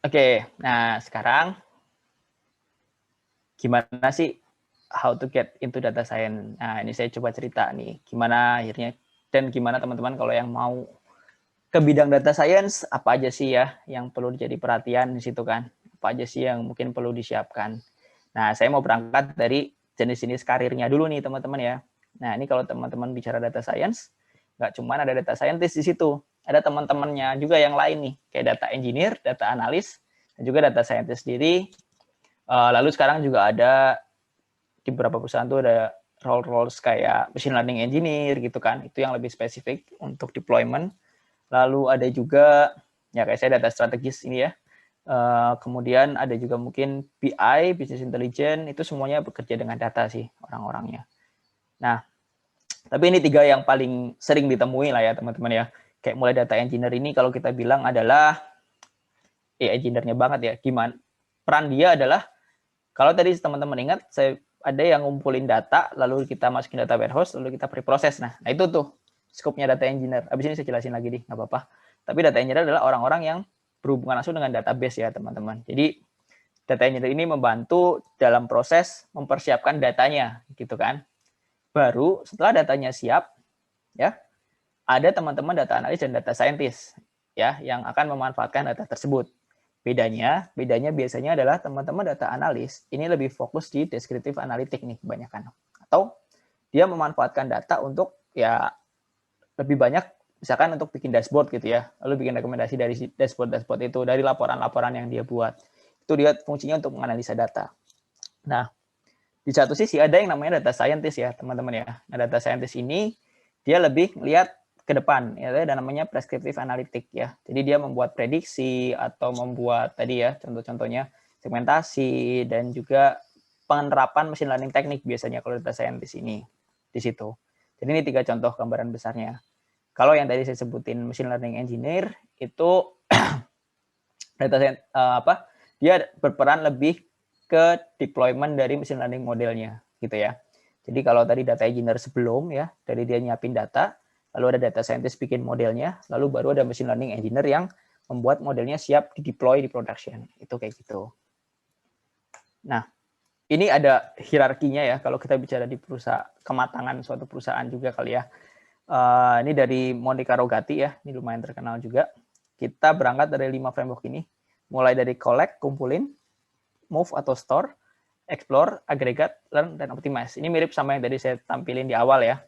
Oke, nah sekarang gimana sih how to get into data science? Nah, ini saya coba cerita nih, gimana akhirnya dan gimana teman-teman kalau yang mau ke bidang data science, apa aja sih ya yang perlu jadi perhatian di situ kan? Apa aja sih yang mungkin perlu disiapkan? Nah, saya mau berangkat dari jenis-jenis karirnya dulu nih teman-teman ya. Nah, ini kalau teman-teman bicara data science, nggak cuma ada data scientist di situ, ada teman-temannya juga yang lain nih, kayak data engineer, data analis, dan juga data scientist sendiri. Lalu sekarang juga ada di beberapa perusahaan tuh ada role-roles kayak machine learning engineer gitu kan, itu yang lebih spesifik untuk deployment. Lalu ada juga ya kayak saya data strategis ini ya. Kemudian ada juga mungkin BI, business intelligence, itu semuanya bekerja dengan data sih orang-orangnya. Nah, tapi ini 3 yang paling sering ditemui lah ya teman-teman ya. Kayak mulai data engineer ini kalau kita bilang adalah engineer-nya banget ya. Gimana? Peran dia adalah kalau tadi teman-teman ingat saya ada yang ngumpulin data lalu kita masukin data warehouse lalu kita preproses. Nah, itu tuh skopnya data engineer. Habis ini saya jelasin lagi nih, nggak apa-apa. Tapi data engineer adalah orang-orang yang berhubungan langsung dengan database ya teman-teman. Jadi data engineer ini membantu dalam proses mempersiapkan datanya gitu kan. Baru setelah datanya siap ya, ada teman-teman data analis dan data scientist ya yang akan memanfaatkan data tersebut. Bedanya biasanya adalah teman-teman data analis ini lebih fokus di descriptive analytic nih kebanyakan. Atau dia memanfaatkan data untuk ya lebih banyak misalkan untuk bikin dashboard gitu ya, lalu bikin rekomendasi dari dashboard itu, dari laporan-laporan yang dia buat. Itu dia fungsinya untuk menganalisa data. Nah, di satu sisi ada yang namanya data scientist ya, teman-teman ya. Nah, data scientist ini dia lebih lihat ke depan, ya, dan namanya prescriptive analytic ya. Jadi dia membuat prediksi atau membuat tadi ya, contoh-contohnya segmentasi dan juga penerapan machine learning teknik biasanya kalau data scientist ini di situ. Jadi ini 3 contoh gambaran besarnya. Kalau yang tadi saya sebutin machine learning engineer itu data science dia berperan lebih ke deployment dari machine learning modelnya gitu ya. Jadi kalau tadi data engineer sebelum ya, dari dia nyiapin data, lalu ada data scientist bikin modelnya, lalu baru ada machine learning engineer yang membuat modelnya siap di deploy di production. Itu kayak gitu. Nah, ini ada hierarkinya ya kalau kita bicara di perusahaan, kematangan suatu perusahaan juga kali ya. Ini dari Monica Rogati ya, ini lumayan terkenal juga. Kita berangkat dari 5 framework ini, mulai dari collect, kumpulin, move atau store, explore, aggregate, learn, dan optimize. Ini mirip sama yang tadi saya tampilin di awal ya.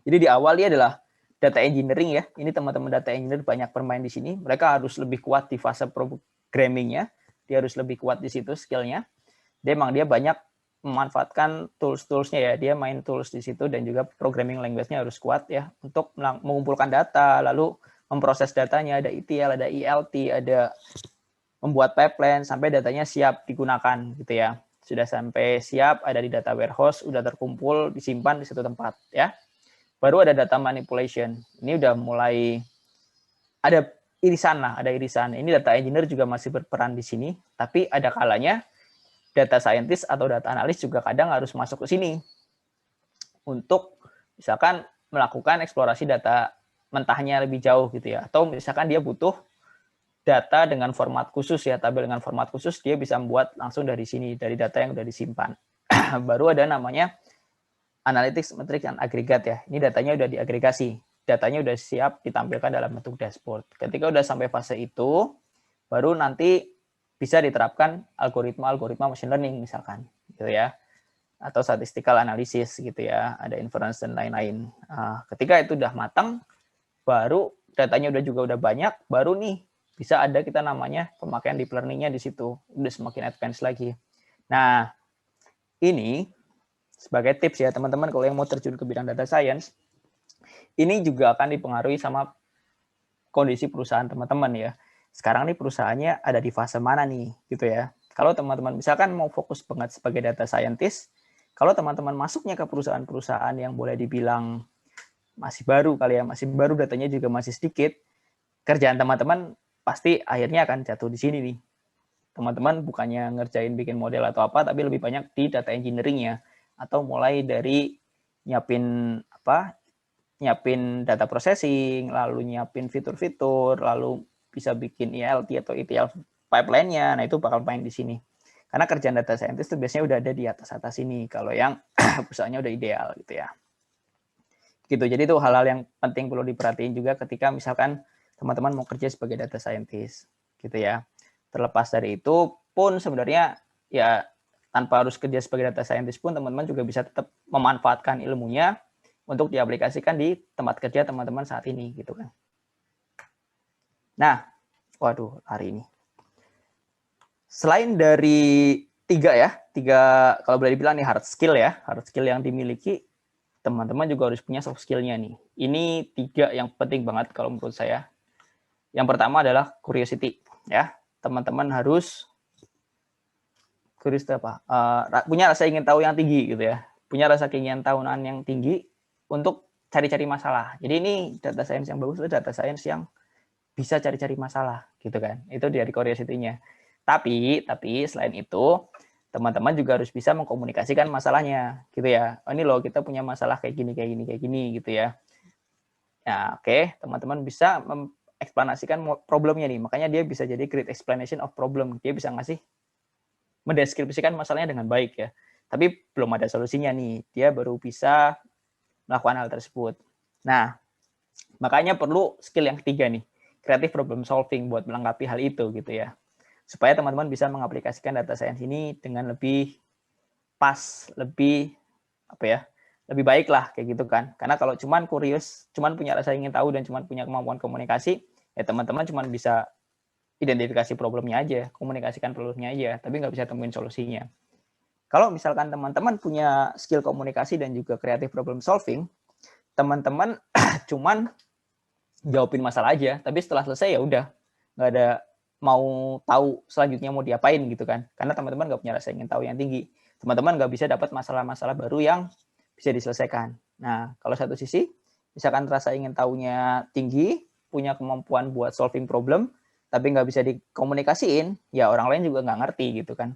Jadi di awal ini adalah data engineering ya. Ini teman-teman data engineer banyak bermain di sini. Mereka harus lebih kuat di fase programming-nya. Dia harus lebih kuat di situ skill-nya. Dia banyak memanfaatkan tools-toolsnya ya. Dia main tools di situ dan juga programming language-nya harus kuat ya untuk mengumpulkan data, lalu memproses datanya. Ada ETL, ada ELT, ada membuat pipeline sampai datanya siap digunakan gitu ya. Sudah sampai siap ada di data warehouse, udah terkumpul, disimpan di satu tempat ya. Baru ada data manipulation. Ini udah mulai ada irisan lah, ada irisan. Ini data engineer juga masih berperan di sini, tapi ada kalanya data scientist atau data analis juga kadang harus masuk ke sini untuk misalkan melakukan eksplorasi data mentahnya lebih jauh gitu ya. Atau misalkan dia butuh data dengan format khusus ya, tabel dengan format khusus, dia bisa membuat langsung dari sini, dari data yang udah disimpan. Baru ada namanya analytics, metric, dan agregat ya. Ini datanya udah diagregasi, datanya udah siap ditampilkan dalam bentuk dashboard. Ketika udah sampai fase itu, baru nanti bisa diterapkan algoritma machine learning misalkan, gitu ya, atau statistical analysis gitu ya, ada inference dan lain-lain. Ketika itu udah matang, baru datanya udah banyak, baru nih bisa ada kita namanya pemakaian deep learning-nya di situ, udah semakin advance lagi. Nah, ini sebagai tips ya teman-teman kalau yang mau terjun ke bidang data science, ini juga akan dipengaruhi sama kondisi perusahaan teman-teman ya. Sekarang nih perusahaannya ada di fase mana nih gitu ya. Kalau teman-teman misalkan mau fokus banget sebagai data scientist, kalau teman-teman masuknya ke perusahaan-perusahaan yang boleh dibilang masih baru kali ya, masih baru, datanya juga masih sedikit, kerjaan teman-teman pasti akhirnya akan jatuh di sini nih. Teman-teman bukannya ngerjain bikin model atau apa, tapi lebih banyak di data engineering-nya, atau mulai dari nyiapin data processing, lalu nyiapin fitur-fitur, lalu bisa bikin ELT atau ETL pipeline-nya. Nah, itu bakal main di sini. Karena kerjaan data scientist itu biasanya udah ada di atas-atas ini, kalau yang perusahaannya udah ideal gitu ya. Gitu. Jadi itu hal-hal yang penting perlu diperhatiin juga ketika misalkan teman-teman mau kerja sebagai data scientist gitu ya. Terlepas dari itu pun sebenarnya ya tanpa harus kerja sebagai data scientist pun teman-teman juga bisa tetap memanfaatkan ilmunya untuk diaplikasikan di tempat kerja teman-teman saat ini gitu kan. Nah, waduh hari ini. Selain dari tiga kalau boleh dibilang nih hard skill yang dimiliki, teman-teman juga harus punya soft skill-nya nih. Ini 3 yang penting banget kalau menurut saya. Yang pertama adalah curiosity ya. Teman-teman harus punya rasa ingin tahu yang tinggi gitu ya. Punya rasa keinginan tahunan yang tinggi untuk cari-cari masalah. Jadi ini data science yang bagus itu data science yang bisa cari-cari masalah gitu kan. Itu dari curiosity-nya. Tapi selain itu teman-teman juga harus bisa mengkomunikasikan masalahnya gitu ya. Oh, ini loh kita punya masalah kayak gini gitu ya. Nah, oke, teman-teman bisa mengeksplanasikan problemnya nih. Makanya dia bisa jadi great explanation of problem. Dia bisa mendeskripsikan masalahnya dengan baik ya. Tapi belum ada solusinya nih. Dia baru bisa melakukan hal tersebut. Nah, makanya perlu skill yang ketiga nih. Creative problem solving buat melengkapi hal itu gitu ya. Supaya teman-teman bisa mengaplikasikan data science ini dengan lebih pas, lebih baik lah kayak gitu kan. Karena kalau cuman curious, cuman punya rasa ingin tahu dan cuman punya kemampuan komunikasi, ya teman-teman cuman bisa identifikasi problemnya aja, komunikasikan problemnya aja, tapi nggak bisa temuin solusinya. Kalau misalkan teman-teman punya skill komunikasi dan juga creative problem solving, teman-teman cuman jawabin masalah aja, tapi setelah selesai ya udah nggak ada mau tahu selanjutnya mau diapain gitu kan, karena teman-teman nggak punya rasa ingin tahu yang tinggi, teman-teman nggak bisa dapat masalah-masalah baru yang bisa diselesaikan. Nah, kalau satu sisi, misalkan rasa ingin tahunya tinggi, punya kemampuan buat solving problem, tapi nggak bisa dikomunikasiin, ya orang lain juga nggak ngerti gitu kan.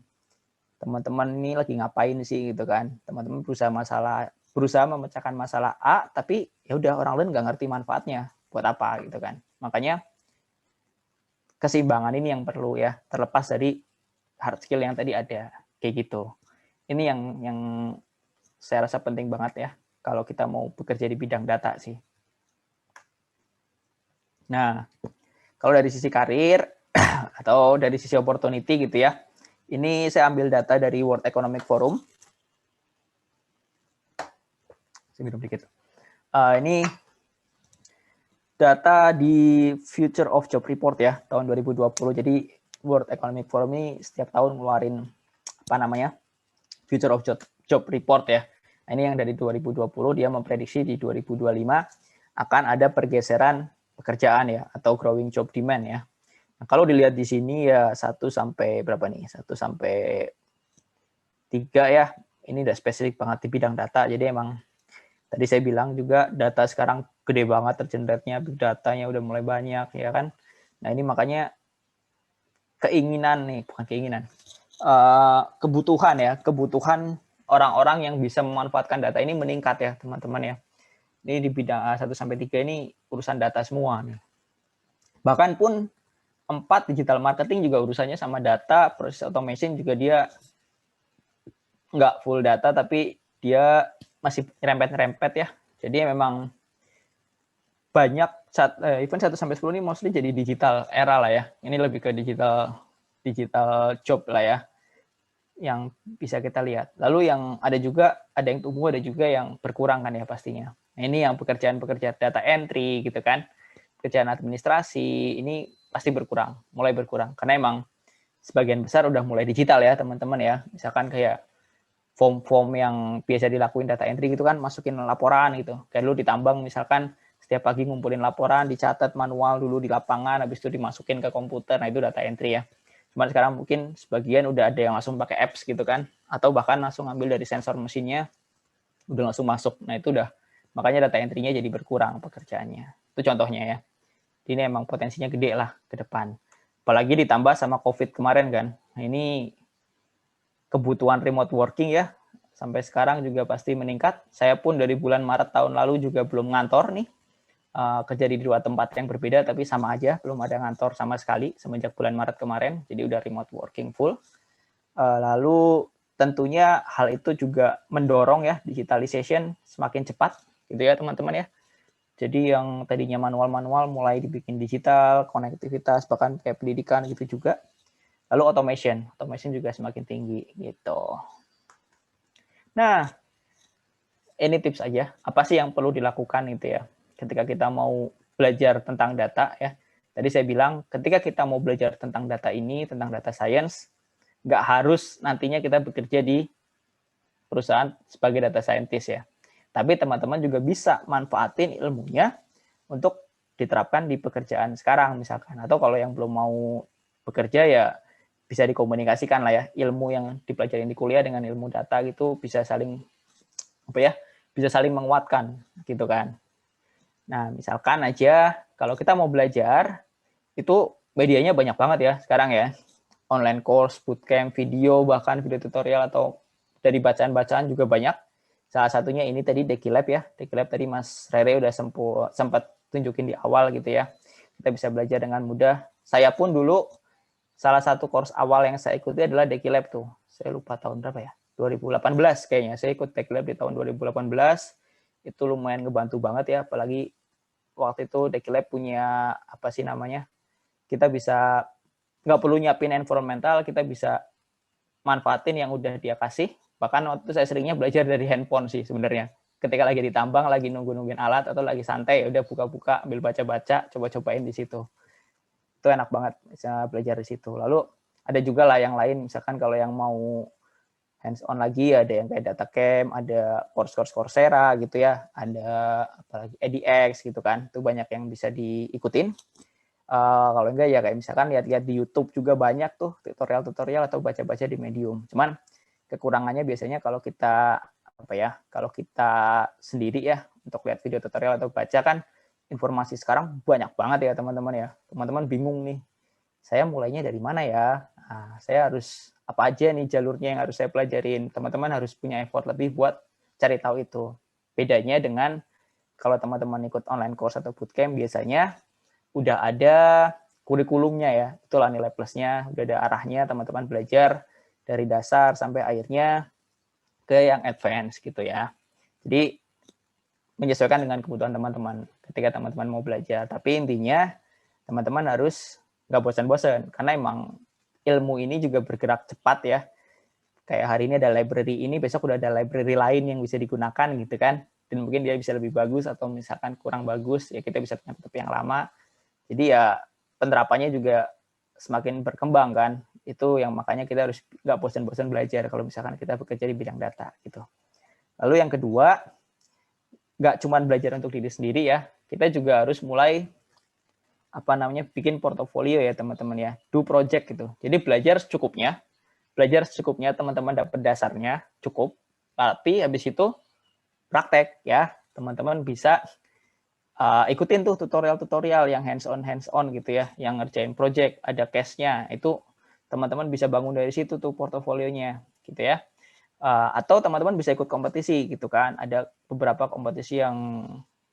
Teman-teman ini lagi ngapain sih gitu kan? Teman-teman berusaha memecahkan masalah A, tapi ya udah orang lain nggak ngerti manfaatnya buat apa gitu kan. Makanya keseimbangan ini yang perlu ya, terlepas dari hard skill yang tadi ada kayak gitu. Ini yang saya rasa penting banget ya kalau kita mau bekerja di bidang data sih. Nah, kalau dari sisi karir atau dari sisi opportunity gitu ya, ini saya ambil data dari World Economic Forum. Saya minum dikit. Ini data di Future of Job Report ya, tahun 2020. Jadi World Economic Forum ini setiap tahun ngeluarin Future of Job Report ya. Nah, ini yang dari 2020, dia memprediksi di 2025 akan ada pergeseran pekerjaan ya, atau growing job demand ya. Nah, kalau dilihat di sini ya 1 sampai berapa nih? 1 sampai 3 ya. Ini udah spesifik banget di bidang data. Jadi emang tadi saya bilang juga data sekarang gede banget tergenerate-nya, big datanya udah mulai banyak ya kan. Nah, ini makanya kebutuhan orang-orang yang bisa memanfaatkan data ini meningkat ya teman-teman ya. Ini di bidang 1 sampai 3 ini urusan data semua nih. Bahkan pun 4 digital marketing juga urusannya sama data, proses automation juga dia nggak full data tapi dia masih rempet-rempet ya. Jadi memang banyak event 1 sampai 10 ini mostly jadi digital era lah ya. Ini lebih ke digital job lah ya yang bisa kita lihat. Lalu yang ada yang tumbuh, ada juga yang berkurang kan ya pastinya. Nah, ini yang pekerjaan-pekerjaan data entry gitu kan, pekerjaan administrasi ini pasti mulai berkurang karena emang sebagian besar udah mulai digital ya teman-teman ya. Misalkan kayak form-form yang biasa dilakuin data entry gitu kan, masukin laporan gitu. Kayak dulu ditambang misalkan setiap pagi ngumpulin laporan, dicatat manual dulu di lapangan, habis itu dimasukin ke komputer. Nah, itu data entry ya. Cuman sekarang mungkin sebagian udah ada yang langsung pakai apps gitu kan, atau bahkan langsung ambil dari sensor mesinnya, udah langsung masuk. Nah, itu udah, makanya data entry-nya jadi berkurang pekerjaannya. Itu contohnya ya. Ini emang potensinya gede lah ke depan. Apalagi ditambah sama COVID kemarin kan. Nah, ini kebutuhan remote working ya, sampai sekarang juga pasti meningkat. Saya pun dari bulan Maret tahun lalu juga belum ngantor nih, kerja di 2 tempat yang berbeda, tapi sama aja, belum ada ngantor sama sekali semenjak bulan Maret kemarin, jadi udah remote working full. Lalu tentunya hal itu juga mendorong ya digitalization semakin cepat, gitu ya teman-teman ya. Jadi yang tadinya manual-manual mulai dibikin digital, konektivitas, bahkan kayak pendidikan gitu juga. Lalu automation juga semakin tinggi gitu. Nah, ini tips aja, apa sih yang perlu dilakukan gitu ya, ketika kita mau belajar tentang data ya. Tadi saya bilang, ketika kita mau belajar tentang data ini, tentang data science, nggak harus nantinya kita bekerja di perusahaan sebagai data scientist ya. Tapi teman-teman juga bisa manfaatin ilmunya untuk diterapkan di pekerjaan sekarang misalkan. Atau kalau yang belum mau bekerja ya bisa dikomunikasikan lah ya, ilmu yang dipelajari di kuliah dengan ilmu data gitu bisa saling bisa saling menguatkan gitu kan. Nah, misalkan aja kalau kita mau belajar itu medianya banyak banget ya sekarang ya. Online course, bootcamp, video, bahkan video tutorial atau dari bacaan-bacaan juga banyak. Salah satunya ini tadi Dekilab ya. Dekilab tadi Mas Rere udah sempat tunjukin di awal gitu ya. Kita bisa belajar dengan mudah. Saya pun dulu salah satu course awal yang saya ikuti adalah Dekilab tuh. Saya lupa tahun berapa ya? 2018 kayaknya. Saya ikut Dekilab di tahun 2018. Itu lumayan ngebantu banget ya. Apalagi waktu itu Dekilab punya apa sih namanya? Kita bisa nggak perlu nyiapin environmental, kita bisa manfaatin yang udah dia kasih. Bahkan waktu itu saya seringnya belajar dari handphone sih sebenarnya. Ketika lagi ditambang, lagi nungguin alat, atau lagi santai, udah buka-buka, ambil baca-baca, coba-cobain di situ. Itu enak banget bisa belajar di situ. Lalu ada juga lah yang lain, misalkan kalau yang mau hands-on lagi, ada yang kayak DataCamp, ada course-course Coursera gitu ya, ada apalagi edX gitu kan, itu banyak yang bisa diikutin. Kalau enggak ya kayak misalkan lihat-lihat di YouTube juga banyak tuh tutorial-tutorial atau baca-baca di Medium. Cuman kekurangannya biasanya kalau kita kalau kita sendiri ya untuk lihat video tutorial atau baca kan informasi sekarang banyak banget ya teman-teman ya. Teman-teman bingung nih, saya mulainya dari mana ya? Nah, saya harus apa aja nih jalurnya yang harus saya pelajarin. Teman-teman harus punya effort lebih buat cari tahu itu. Bedanya dengan kalau teman-teman ikut online course atau bootcamp biasanya udah ada kurikulumnya ya, itulah nilai plusnya, udah ada arahnya teman-teman belajar dari dasar sampai akhirnya ke yang advance gitu ya. Jadi menyesuaikan dengan kebutuhan teman-teman ketika teman-teman mau belajar. Tapi intinya teman-teman harus nggak bosan-bosan, karena emang ilmu ini juga bergerak cepat ya. Kayak hari ini ada library ini, besok udah ada library lain yang bisa digunakan gitu kan. Dan mungkin dia bisa lebih bagus atau misalkan kurang bagus, ya kita bisa punya tutup yang lama. Jadi ya penerapannya juga semakin berkembang kan. Itu yang makanya kita harus nggak bosan-bosan belajar kalau misalkan kita bekerja di bidang data gitu. Lalu yang kedua, nggak cuma belajar untuk diri sendiri ya, kita juga harus mulai bikin portofolio ya teman-teman ya, do project gitu. Jadi belajar secukupnya teman-teman dapat dasarnya cukup, tapi habis itu praktek ya, teman-teman bisa ikutin tuh tutorial-tutorial yang hands-on gitu ya, yang ngerjain project, ada case-nya, itu teman-teman bisa bangun dari situ tuh portofolionya gitu ya. Atau teman-teman bisa ikut kompetisi gitu kan, ada beberapa kompetisi yang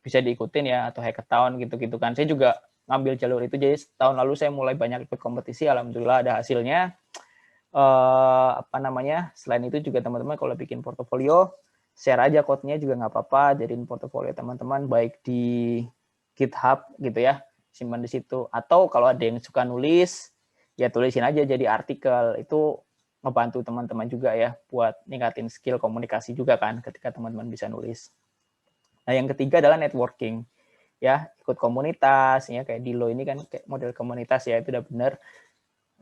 bisa diikutin ya, atau hackathon gitu-gitu kan. Saya juga ngambil jalur itu, jadi tahun lalu saya mulai banyak ikut kompetisi, alhamdulillah ada hasilnya. Selain itu juga teman-teman kalau bikin portofolio, share aja code-nya juga nggak apa-apa, jadiin portofolio teman-teman baik di GitHub gitu ya, simpan di situ. Atau kalau ada yang suka nulis, ya tulisin aja jadi artikel, itu ngebantu teman-teman juga ya buat ningkatin skill komunikasi juga kan ketika teman-teman bisa nulis. Nah, yang ketiga adalah networking. Ya, ikut komunitas ya, kayak Dilo ini kan kayak model komunitas ya, itu udah benar.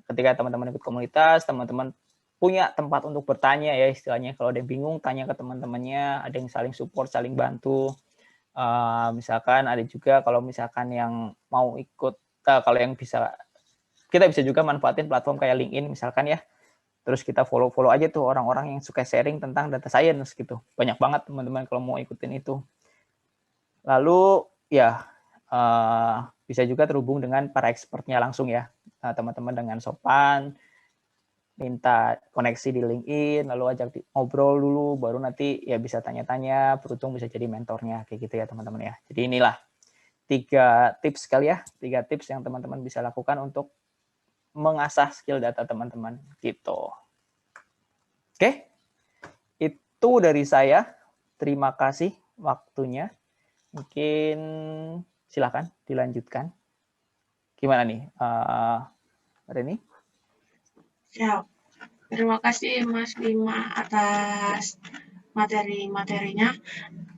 Ketika teman-teman ikut komunitas, teman-teman punya tempat untuk bertanya ya istilahnya. Kalau ada yang bingung, tanya ke teman-temannya, ada yang saling support, saling bantu. Misalkan ada juga kalau misalkan yang mau ikut, kalau yang bisa, kita bisa juga manfaatin platform kayak LinkedIn misalkan ya. Terus kita follow aja tuh orang-orang yang suka sharing tentang data science gitu. Banyak banget teman-teman kalau mau ikutin itu. Lalu ya bisa juga terhubung dengan para expertnya langsung ya. Teman-teman dengan sopan, minta koneksi di LinkedIn, lalu ajak ngobrol dulu, baru nanti ya bisa tanya-tanya, beruntung bisa jadi mentornya, kayak gitu ya teman-teman ya. Jadi inilah 3 tips kali ya, 3 tips yang teman-teman bisa lakukan untuk mengasah skill data teman-teman gitu. Oke, itu dari saya. Terima kasih waktunya. Mungkin silakan dilanjutkan. Gimana nih, Reni? Siap. Terima kasih Mas Bima atas materi-materinya.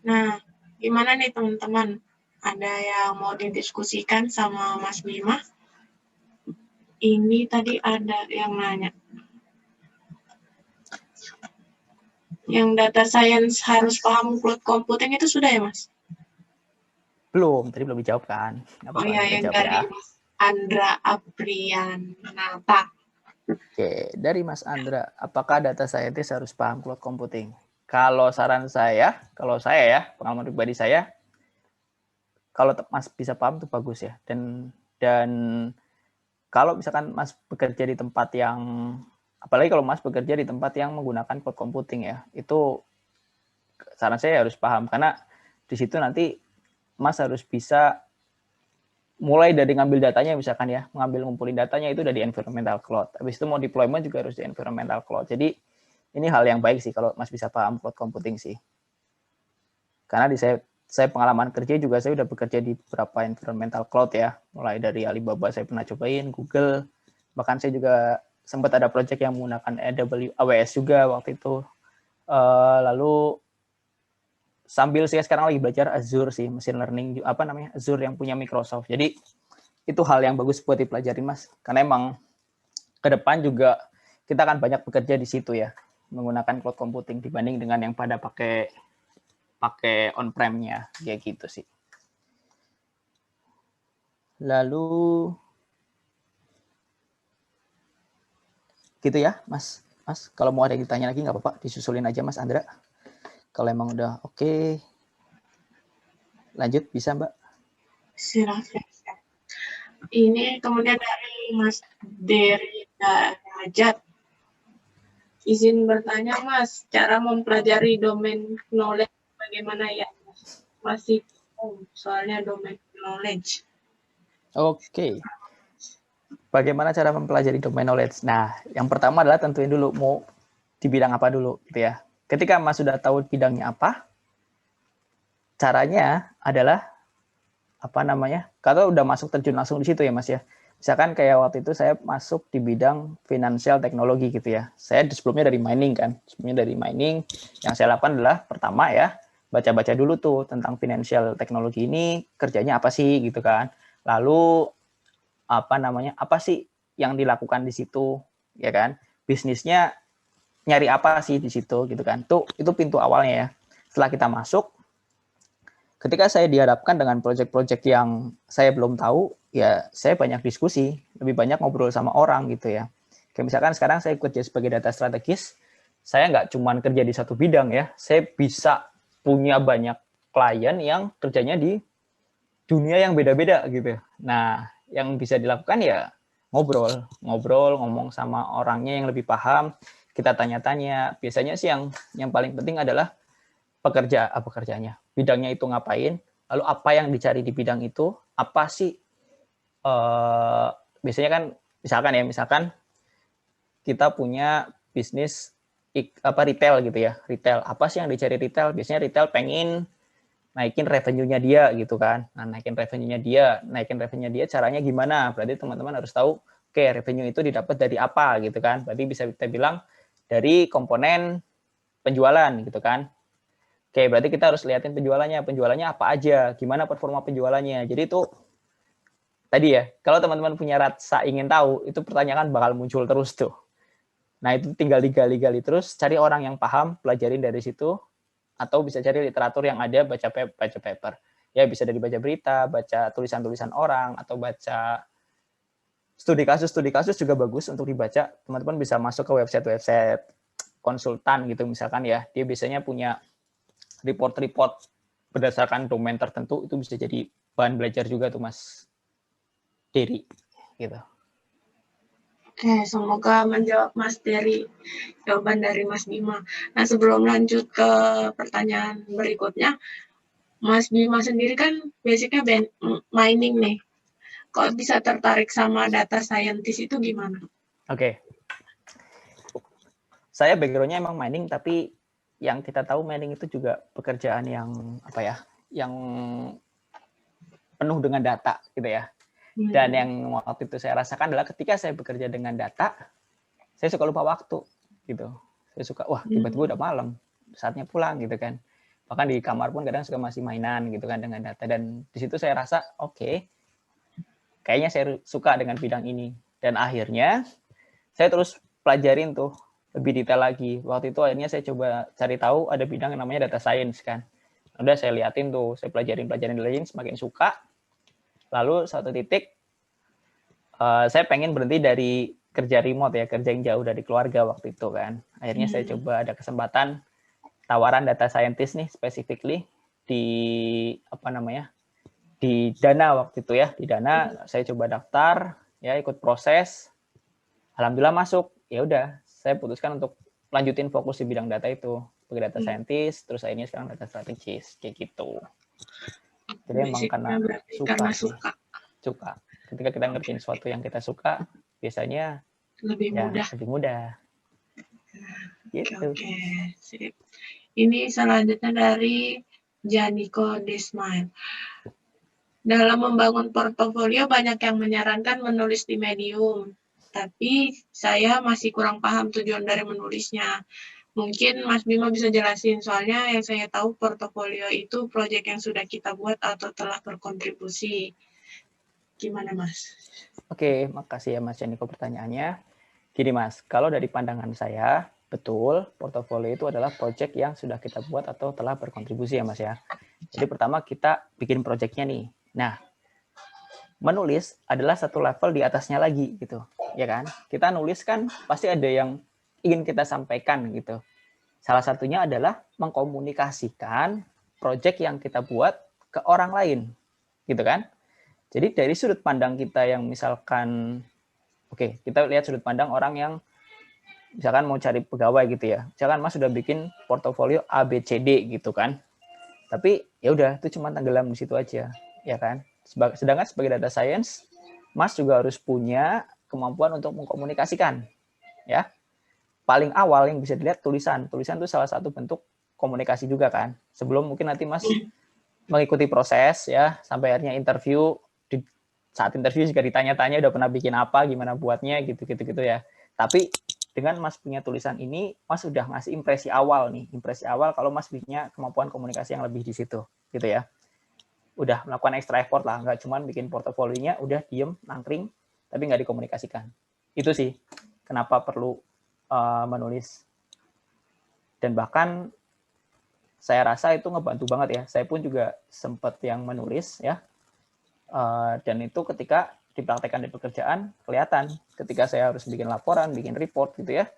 Nah, gimana nih teman-teman? Ada yang mau didiskusikan sama Mas Bima? Ini tadi ada yang nanya. Yang data science harus paham cloud computing itu sudah ya, Mas? Belum, tadi belum dijawab kan? Oh iya, yang dari ya. Mas Andra Aprianata. Oke, dari Mas Andra, apakah data scientist harus paham cloud computing? Kalau saran saya, pengalaman pribadi saya, kalau Mas bisa paham itu bagus ya. Dan kalau misalkan Mas bekerja di tempat yang, apalagi kalau Mas bekerja di tempat yang menggunakan cloud computing ya, itu saran saya harus paham, karena di situ nanti Mas harus bisa mulai dari ngambil datanya misalkan ya, ngumpulin datanya itu udah di environmental cloud. Habis itu mau deployment juga harus di environmental cloud. Jadi ini hal yang baik sih kalau Mas bisa paham cloud computing sih. Karena di saya pengalaman kerja juga, saya udah bekerja di beberapa environmental cloud ya. Mulai dari Alibaba saya pernah cobain, Google, bahkan saya juga sempat ada project yang menggunakan AWS juga waktu itu. Lalu sambil saya sekarang lagi belajar Azure sih, machine learning, Azure yang punya Microsoft. Jadi itu hal yang bagus buat dipelajarin Mas, karena emang ke depan juga kita akan banyak bekerja di situ ya, menggunakan cloud computing dibanding dengan yang pada pakai on-prem-nya, kayak gitu sih. Lalu gitu ya Mas, kalau mau ada yang ditanya lagi nggak apa-apa, disusulin aja Mas Andra. Kalau emang udah oke, lanjut bisa Mbak. Silakan. Ini kemudian dari Mas Derajat. Izin bertanya Mas, cara mempelajari domain knowledge bagaimana ya? Masih soalnya domain knowledge. Oke. Bagaimana cara mempelajari domain knowledge? Nah, yang pertama adalah tentuin dulu mau di bidang apa dulu gitu ya. Ketika Mas sudah tahu bidangnya apa, caranya adalah kalau udah masuk terjun langsung di situ ya Mas ya. Misalkan kayak waktu itu saya masuk di bidang financial teknologi gitu ya. Saya sebelumnya dari mining kan. Yang saya lakukan adalah pertama ya, baca-baca dulu tuh tentang financial teknologi ini, kerjanya apa sih gitu kan. Lalu apa sih yang dilakukan di situ ya kan. Bisnisnya nyari apa sih di situ gitu kan. Itu pintu awalnya ya. Setelah kita masuk, ketika saya dihadapkan dengan proyek-proyek yang saya belum tahu, ya saya banyak diskusi, lebih banyak ngobrol sama orang gitu ya. Kayak misalkan sekarang saya kerja sebagai data strategis, saya nggak cuma kerja di satu bidang ya, saya bisa punya banyak klien yang kerjanya di dunia yang beda-beda gitu. Nah, yang bisa dilakukan ya ngobrol, ngomong sama orangnya yang lebih paham, kita tanya-tanya. Biasanya sih yang paling penting adalah pekerjaannya, bidangnya itu ngapain, Lalu apa yang dicari di bidang itu? Apa sih? Biasanya kan misalkan kita punya bisnis retail gitu ya. Retail. Apa sih yang dicari retail? Biasanya retail pengen naikin revenue-nya dia gitu kan. Nah, naikin revenue-nya dia caranya gimana? Berarti teman-teman harus tahu, oke, revenue itu didapat dari apa gitu kan. Berarti bisa kita bilang dari komponen penjualan gitu kan. Oke, berarti kita harus lihatin penjualannya apa aja, gimana performa penjualannya. Jadi itu tadi ya, kalau teman-teman punya rasa ingin tahu, itu pertanyaan bakal muncul terus tuh. Nah, itu tinggal digali-gali terus, cari orang yang paham, pelajarin dari situ, atau bisa cari literatur yang ada, baca paper. Ya, bisa dari baca berita, baca tulisan-tulisan orang, atau baca studi kasus juga bagus untuk dibaca. Teman-teman bisa masuk ke website-website konsultan gitu misalkan ya, dia biasanya punya report-report berdasarkan domain tertentu, itu bisa jadi bahan belajar juga tuh Mas Dery gitu. Oke, semoga menjawab Mas Dery jawaban dari Mas Bima. Nah, sebelum lanjut ke pertanyaan berikutnya, Mas Bima sendiri kan basicnya mining nih. Kok bisa tertarik sama data scientist itu gimana? Oke. Saya background-nya emang mining, tapi yang kita tahu mining itu juga pekerjaan yang yang penuh dengan data gitu ya. Dan yang waktu itu saya rasakan adalah ketika saya bekerja dengan data, saya suka lupa waktu gitu. Saya suka, wah tiba-tiba udah malam, saatnya pulang gitu kan. Bahkan di kamar pun kadang suka masih mainan gitu kan dengan data. Dan di situ saya rasa, oke, kayaknya saya suka dengan bidang ini. Dan akhirnya saya terus pelajarin tuh lebih detail lagi. Waktu itu akhirnya saya coba cari tahu ada bidang yang namanya data science kan. Udah saya liatin tuh, saya pelajarin semakin suka. Lalu satu titik saya pengen berhenti dari kerja remote ya, kerja yang jauh dari keluarga waktu itu kan. Akhirnya saya coba ada kesempatan tawaran data scientist nih specifically di di Dana waktu itu ya. Di Dana saya coba daftar ya, ikut proses. Alhamdulillah masuk. Ya udah, saya putuskan untuk lanjutin fokus di bidang data itu sebagai data scientist, terus akhirnya sekarang data strategist kayak gitu. Jadi emang karena suka. Ketika kita ngerjain sesuatu yang kita suka, biasanya lebih mudah. Gitu. Oke. Sip. Ini selanjutnya dari Janiko Desmail. Dalam membangun portofolio banyak yang menyarankan menulis di Medium. Tapi saya masih kurang paham tujuan dari menulisnya. Mungkin Mas Bima bisa jelasin, soalnya yang saya tahu portofolio itu proyek yang sudah kita buat atau telah berkontribusi. Gimana Mas? Oke, makasih ya Mas Janiko pertanyaannya. Gini Mas, kalau dari pandangan saya, betul, portofolio itu adalah proyek yang sudah kita buat atau telah berkontribusi ya Mas ya. Jadi pertama kita bikin proyeknya nih. Nah, menulis adalah satu level di atasnya lagi gitu, ya kan? Kita nulis kan pasti ada yang ingin kita sampaikan gitu. Salah satunya adalah mengkomunikasikan proyek yang kita buat ke orang lain, gitu kan? Jadi dari sudut pandang kita yang misalkan, oke, kita lihat sudut pandang orang yang misalkan mau cari pegawai gitu ya. Misalkan Mas sudah bikin portofolio ABCD gitu kan. Tapi ya udah itu cuma tenggelam di situ aja, ya kan? Sedangkan sebagai data science, Mas juga harus punya kemampuan untuk mengkomunikasikan, ya. Paling awal yang bisa dilihat tulisan. Tulisan itu salah satu bentuk komunikasi juga kan. Sebelum mungkin nanti Mas mengikuti proses ya, sampai akhirnya interview. Saat interview juga ditanya-tanya udah pernah bikin apa, gimana buatnya, gitu ya. Tapi dengan Mas punya tulisan ini, Mas sudah ngasih impresi awal nih. Impresi awal kalau Mas punya kemampuan komunikasi yang lebih di situ, gitu ya. Udah melakukan extra effort lah, nggak cuma bikin portofolionya, udah diem, nangkring, tapi nggak dikomunikasikan. Itu sih kenapa perlu menulis. Dan bahkan saya rasa itu ngebantu banget ya. Saya pun juga sempat yang menulis ya. Dan itu ketika dipraktekkan di pekerjaan, kelihatan ketika saya harus bikin laporan, bikin report gitu ya,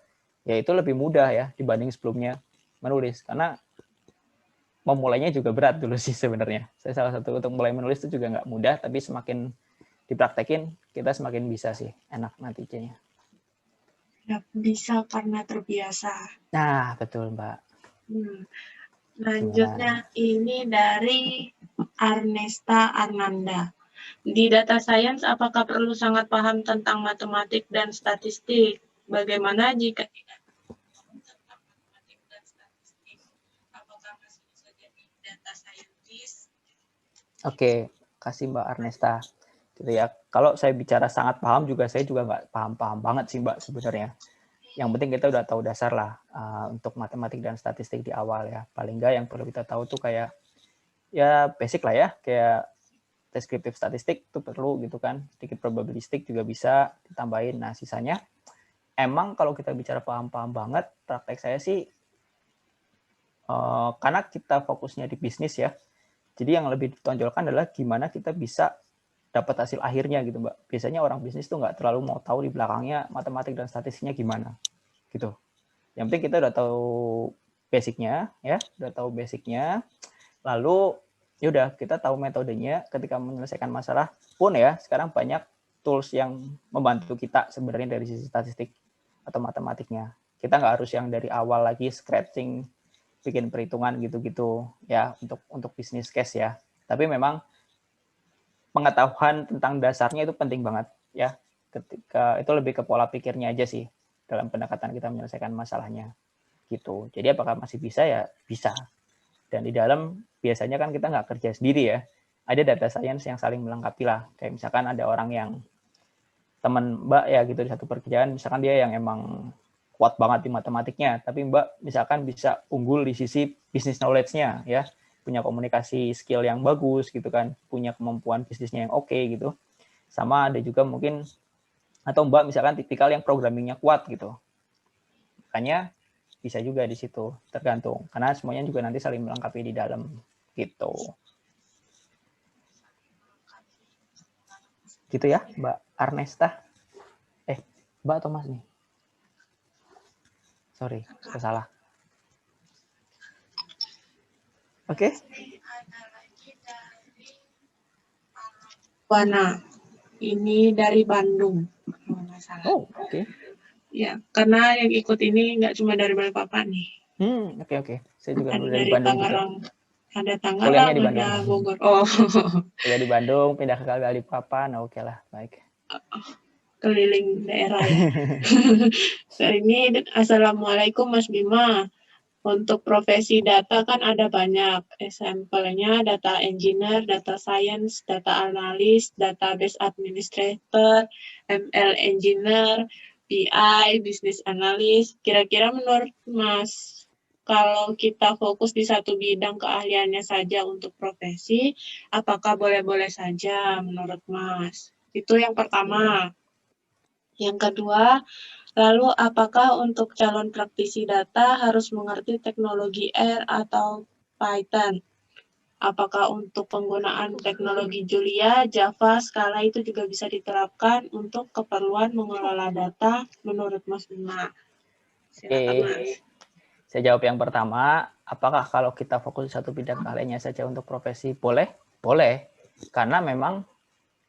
ya itu lebih mudah ya dibanding sebelumnya menulis. Karena memulainya juga berat dulu sih sebenarnya. Saya salah satu untuk mulai menulis itu juga nggak mudah, tapi semakin dipraktekin, kita semakin bisa sih, enak nantinya. Ya, bisa karena terbiasa. Nah, betul Mbak. Lanjutnya ini dari Arnesta Arnanda. Di data science, apakah perlu sangat paham tentang matematik dan statistik? Bagaimana jika tidak paham tentang matematik dan statistik? Apakah masih bisa jadi data scientist? Oke, kasih Mbak Arnesta. Gitu ya. Kalau saya bicara sangat paham juga, saya juga nggak paham-paham banget sih Mbak sebenarnya. Yang penting kita udah tahu dasar lah untuk matematik dan statistik di awal ya. Paling nggak yang perlu kita tahu tuh kayak ya basic lah ya, kayak deskriptif statistik itu perlu gitu kan, sedikit probabilistik juga bisa ditambahin. Nah sisanya emang kalau kita bicara paham-paham banget, praktek saya sih karena kita fokusnya di bisnis ya, jadi yang lebih ditonjolkan adalah gimana kita bisa dapat hasil akhirnya gitu Mbak. Biasanya orang bisnis tuh nggak terlalu mau tahu di belakangnya matematik dan statistiknya gimana gitu. Yang penting kita udah tahu basicnya ya, udah tahu basicnya, lalu yaudah kita tahu metodenya ketika menyelesaikan masalah pun ya, sekarang banyak tools yang membantu kita sebenarnya dari sisi statistik atau matematiknya. Kita nggak harus yang dari awal lagi scratching, bikin perhitungan gitu-gitu ya untuk bisnis case ya. Tapi memang pengetahuan tentang dasarnya itu penting banget ya. Ketika itu lebih ke pola pikirnya aja sih dalam pendekatan kita menyelesaikan masalahnya gitu. Jadi apakah masih bisa ya? Bisa. Dan di dalam biasanya kan kita nggak kerja sendiri ya. Ada data science yang saling melengkapi lah. Kayak misalkan ada orang yang teman Mbak ya gitu di satu pekerjaan, misalkan dia yang emang kuat banget di matematiknya, tapi Mbak misalkan bisa unggul di sisi business knowledge-nya ya, punya komunikasi skill yang bagus gitu kan, punya kemampuan bisnisnya yang oke gitu. Sama ada juga mungkin, atau Mbak misalkan tipikal yang programmingnya kuat gitu. Makanya bisa juga di situ, tergantung. Karena semuanya juga nanti saling melengkapi di dalam gitu. Gitu ya, Mbak Arnesta. Mbak atau Mas nih? Sorry, saya salah. Oke. Wana, ini dari Bandung. Oh, oke. Ya, karena yang ikut ini nggak cuma dari Balikpapan nih. Oke. Saya juga Ada dari dari Bandung Tangerang. juga. Ada Kuliahnya Tangerang, di Bandung. ada Bogor. Oh, Kuliah di Bandung, pindah ke Balikpapan, oke lah, baik. keliling daerah ya. Ini, Assalamualaikum Mas Bima. Untuk profesi data kan ada banyak. Sampelnya data engineer, data science, data analis, database administrator, ML engineer, BI, business analyst. Kira-kira menurut Mas, kalau kita fokus di satu bidang keahliannya saja untuk profesi, apakah boleh-boleh saja menurut Mas? Itu yang pertama. Yang kedua, lalu apakah untuk calon praktisi data harus mengerti teknologi R atau Python? Apakah untuk penggunaan teknologi Julia, Java, Scala itu juga bisa diterapkan untuk keperluan mengelola data menurut Mas Bima? Silakan Mas. Saya jawab yang pertama, apakah kalau kita fokus di satu bidang keahliannya saja untuk profesi? Boleh? Boleh. Karena memang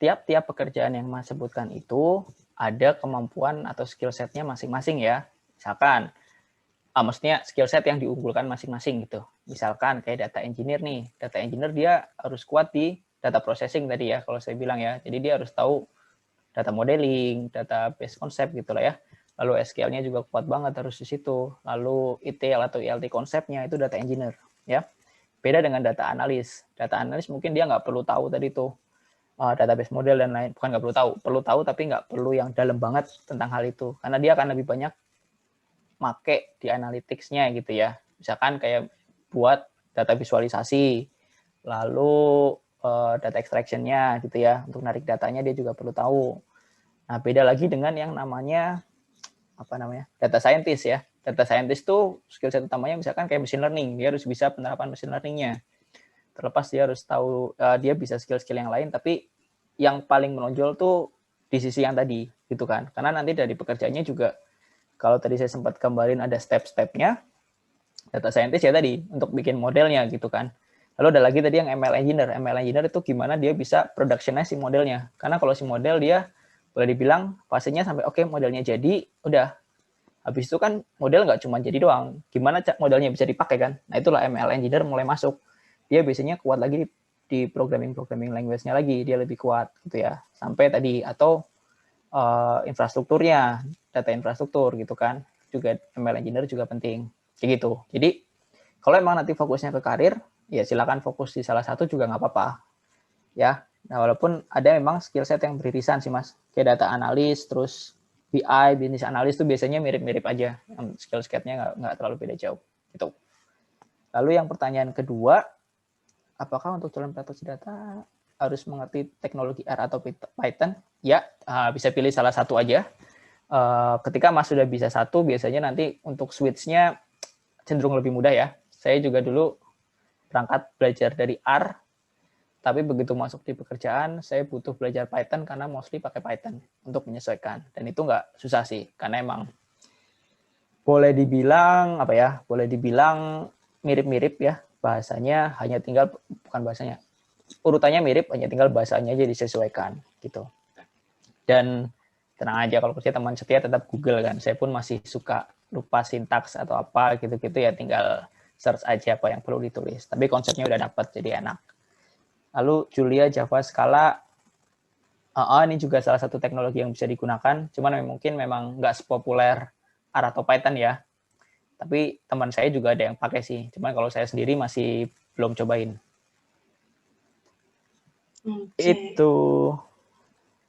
tiap-tiap pekerjaan yang Mas sebutkan itu ada kemampuan atau skill set-nya masing-masing ya. Misalkan, maksudnya skill set yang diunggulkan masing-masing gitu. Misalkan kayak data engineer nih. Data engineer dia harus kuat di data processing tadi ya, kalau saya bilang ya. Jadi dia harus tahu data modeling, database konsep gitu lah ya. Lalu SQL-nya juga kuat banget harus di situ. Lalu ETL atau ELT konsepnya itu data engineer ya. Beda dengan data analis. Data analis mungkin dia nggak perlu tahu tadi tuh database model dan lain, bukan nggak perlu tahu tapi nggak perlu yang dalam banget tentang hal itu, karena dia akan lebih banyak make di analytics-nya gitu ya, misalkan kayak buat data visualisasi, lalu data extraction-nya gitu ya, untuk narik datanya dia juga perlu tahu. Nah beda lagi dengan yang namanya data scientist ya. Data scientist tuh skill set utamanya misalkan kayak machine learning, dia harus bisa penerapan machine learning-nya. Terlepas dia harus tahu, dia bisa skill-skill yang lain, tapi yang paling menonjol tuh di sisi yang tadi gitu kan, karena nanti dari pekerjaannya juga, kalau tadi saya sempat gambarin ada step-stepnya, data scientist ya tadi untuk bikin modelnya gitu kan. Lalu ada lagi tadi yang ML engineer itu gimana dia bisa productionize si modelnya, karena kalau si model dia boleh dibilang fasenya sampai oke, modelnya jadi, udah habis itu kan model nggak cuma jadi doang, gimana modelnya bisa dipakai kan. Nah itulah ML engineer mulai masuk. Dia biasanya kuat lagi di programming language-nya lagi, dia lebih kuat gitu ya. Sampai tadi, atau infrastrukturnya, data infrastruktur gitu kan, juga ML engineer juga penting kayak gitu. Jadi kalau emang nanti fokusnya ke karir, ya silakan fokus di salah satu juga nggak apa-apa ya. Nah, walaupun ada memang skill set yang beririsan sih Mas, kayak data analis, terus BI, business analis itu biasanya mirip-mirip aja, skill setnya nggak terlalu beda jauh gitu. Lalu yang pertanyaan kedua, apakah untuk calon praktisi data harus mengerti teknologi R atau Python? Ya, bisa pilih salah satu aja. Ketika Mas sudah bisa satu, biasanya nanti untuk switch-nya cenderung lebih mudah ya. Saya juga dulu berangkat belajar dari R, tapi begitu masuk di pekerjaan, saya butuh belajar Python karena mostly pakai Python untuk menyesuaikan. Dan itu nggak susah sih, karena emang boleh dibilang mirip-mirip ya, bahasanya hanya tinggal, bukan bahasanya, urutannya mirip, hanya tinggal bahasanya aja disesuaikan gitu. Dan tenang aja, kalau kerja teman setia tetap Google kan, saya pun masih suka lupa sintaks atau apa gitu-gitu ya, tinggal search aja apa yang perlu ditulis, tapi konsepnya udah dapat, jadi enak. Lalu Julia, Java, Scala, ini juga salah satu teknologi yang bisa digunakan, cuman mungkin memang nggak sepopuler R atau Python ya, tapi teman saya juga ada yang pakai sih, cuman kalau saya sendiri masih belum cobain. Itu.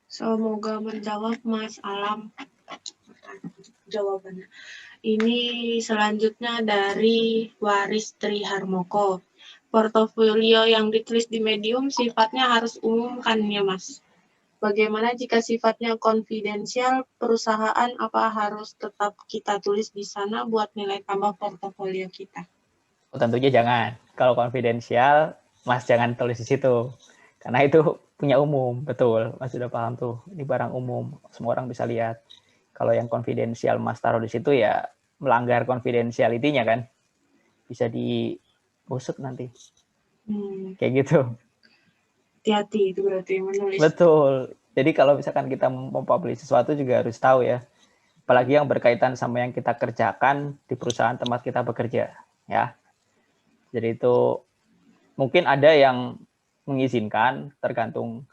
Semoga menjawab Mas Alam jawabannya. Ini selanjutnya dari Waris Tri Harmoko. Portofolio yang ditulis di Medium sifatnya harus umum kan ya Mas? Bagaimana jika sifatnya konfidensial, perusahaan apa harus tetap kita tulis di sana buat nilai tambah portofolio kita? Oh, tentunya jangan. Kalau konfidensial, Mas jangan tulis di situ. Karena itu punya umum, betul. Mas sudah paham tuh, ini barang umum, semua orang bisa lihat. Kalau yang konfidensial Mas taruh di situ ya melanggar confidentiality-nya kan. Bisa diusut nanti. Kayak gitu. Hati-hati itu berarti menulis. Betul. Jadi kalau misalkan kita mempublish sesuatu juga harus tahu ya. Apalagi yang berkaitan sama yang kita kerjakan di perusahaan tempat kita bekerja. Ya. Jadi itu mungkin ada yang mengizinkan, tergantung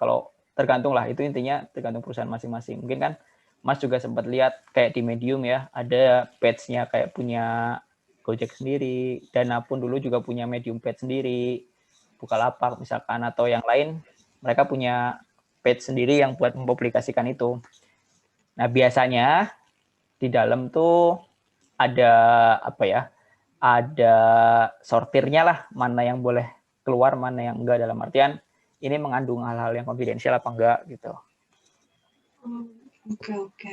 lah, itu intinya tergantung perusahaan masing-masing. Mungkin kan Mas juga sempat lihat kayak di Medium ya, ada page-nya kayak punya Gojek sendiri, Dana pun dulu juga punya Medium page sendiri, Bukalapak misalkan, atau yang lain mereka punya page sendiri yang buat mempublikasikan itu. Nah biasanya di dalam tuh ada ada sortirnya lah, mana yang boleh keluar, mana yang enggak, dalam artian ini mengandung hal-hal yang konfidensial apa enggak gitu. Oke.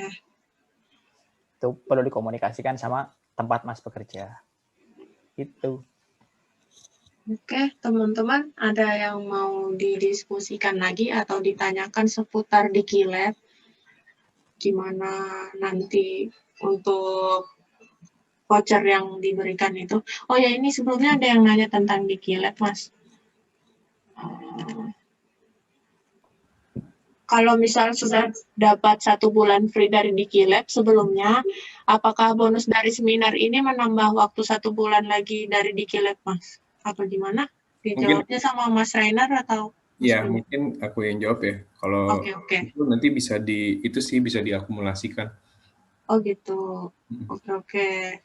Itu perlu dikomunikasikan sama tempat Mas bekerja. Itu. Oke, teman-teman, ada yang mau didiskusikan lagi atau ditanyakan seputar DigiLab? Gimana nanti untuk voucher yang diberikan itu? Oh ya, ini sebelumnya ada yang nanya tentang DigiLab, Mas. Kalau misal sudah dapat 1 bulan free dari DigiLab sebelumnya, apakah bonus dari seminar ini menambah waktu 1 bulan lagi dari DigiLab, Mas? Atau gimana? Dijawabnya sama Mas Rainer atau? Ya, mungkin aku yang jawab ya. Kalau itu nanti bisa bisa diakumulasikan. Oh gitu. Oke.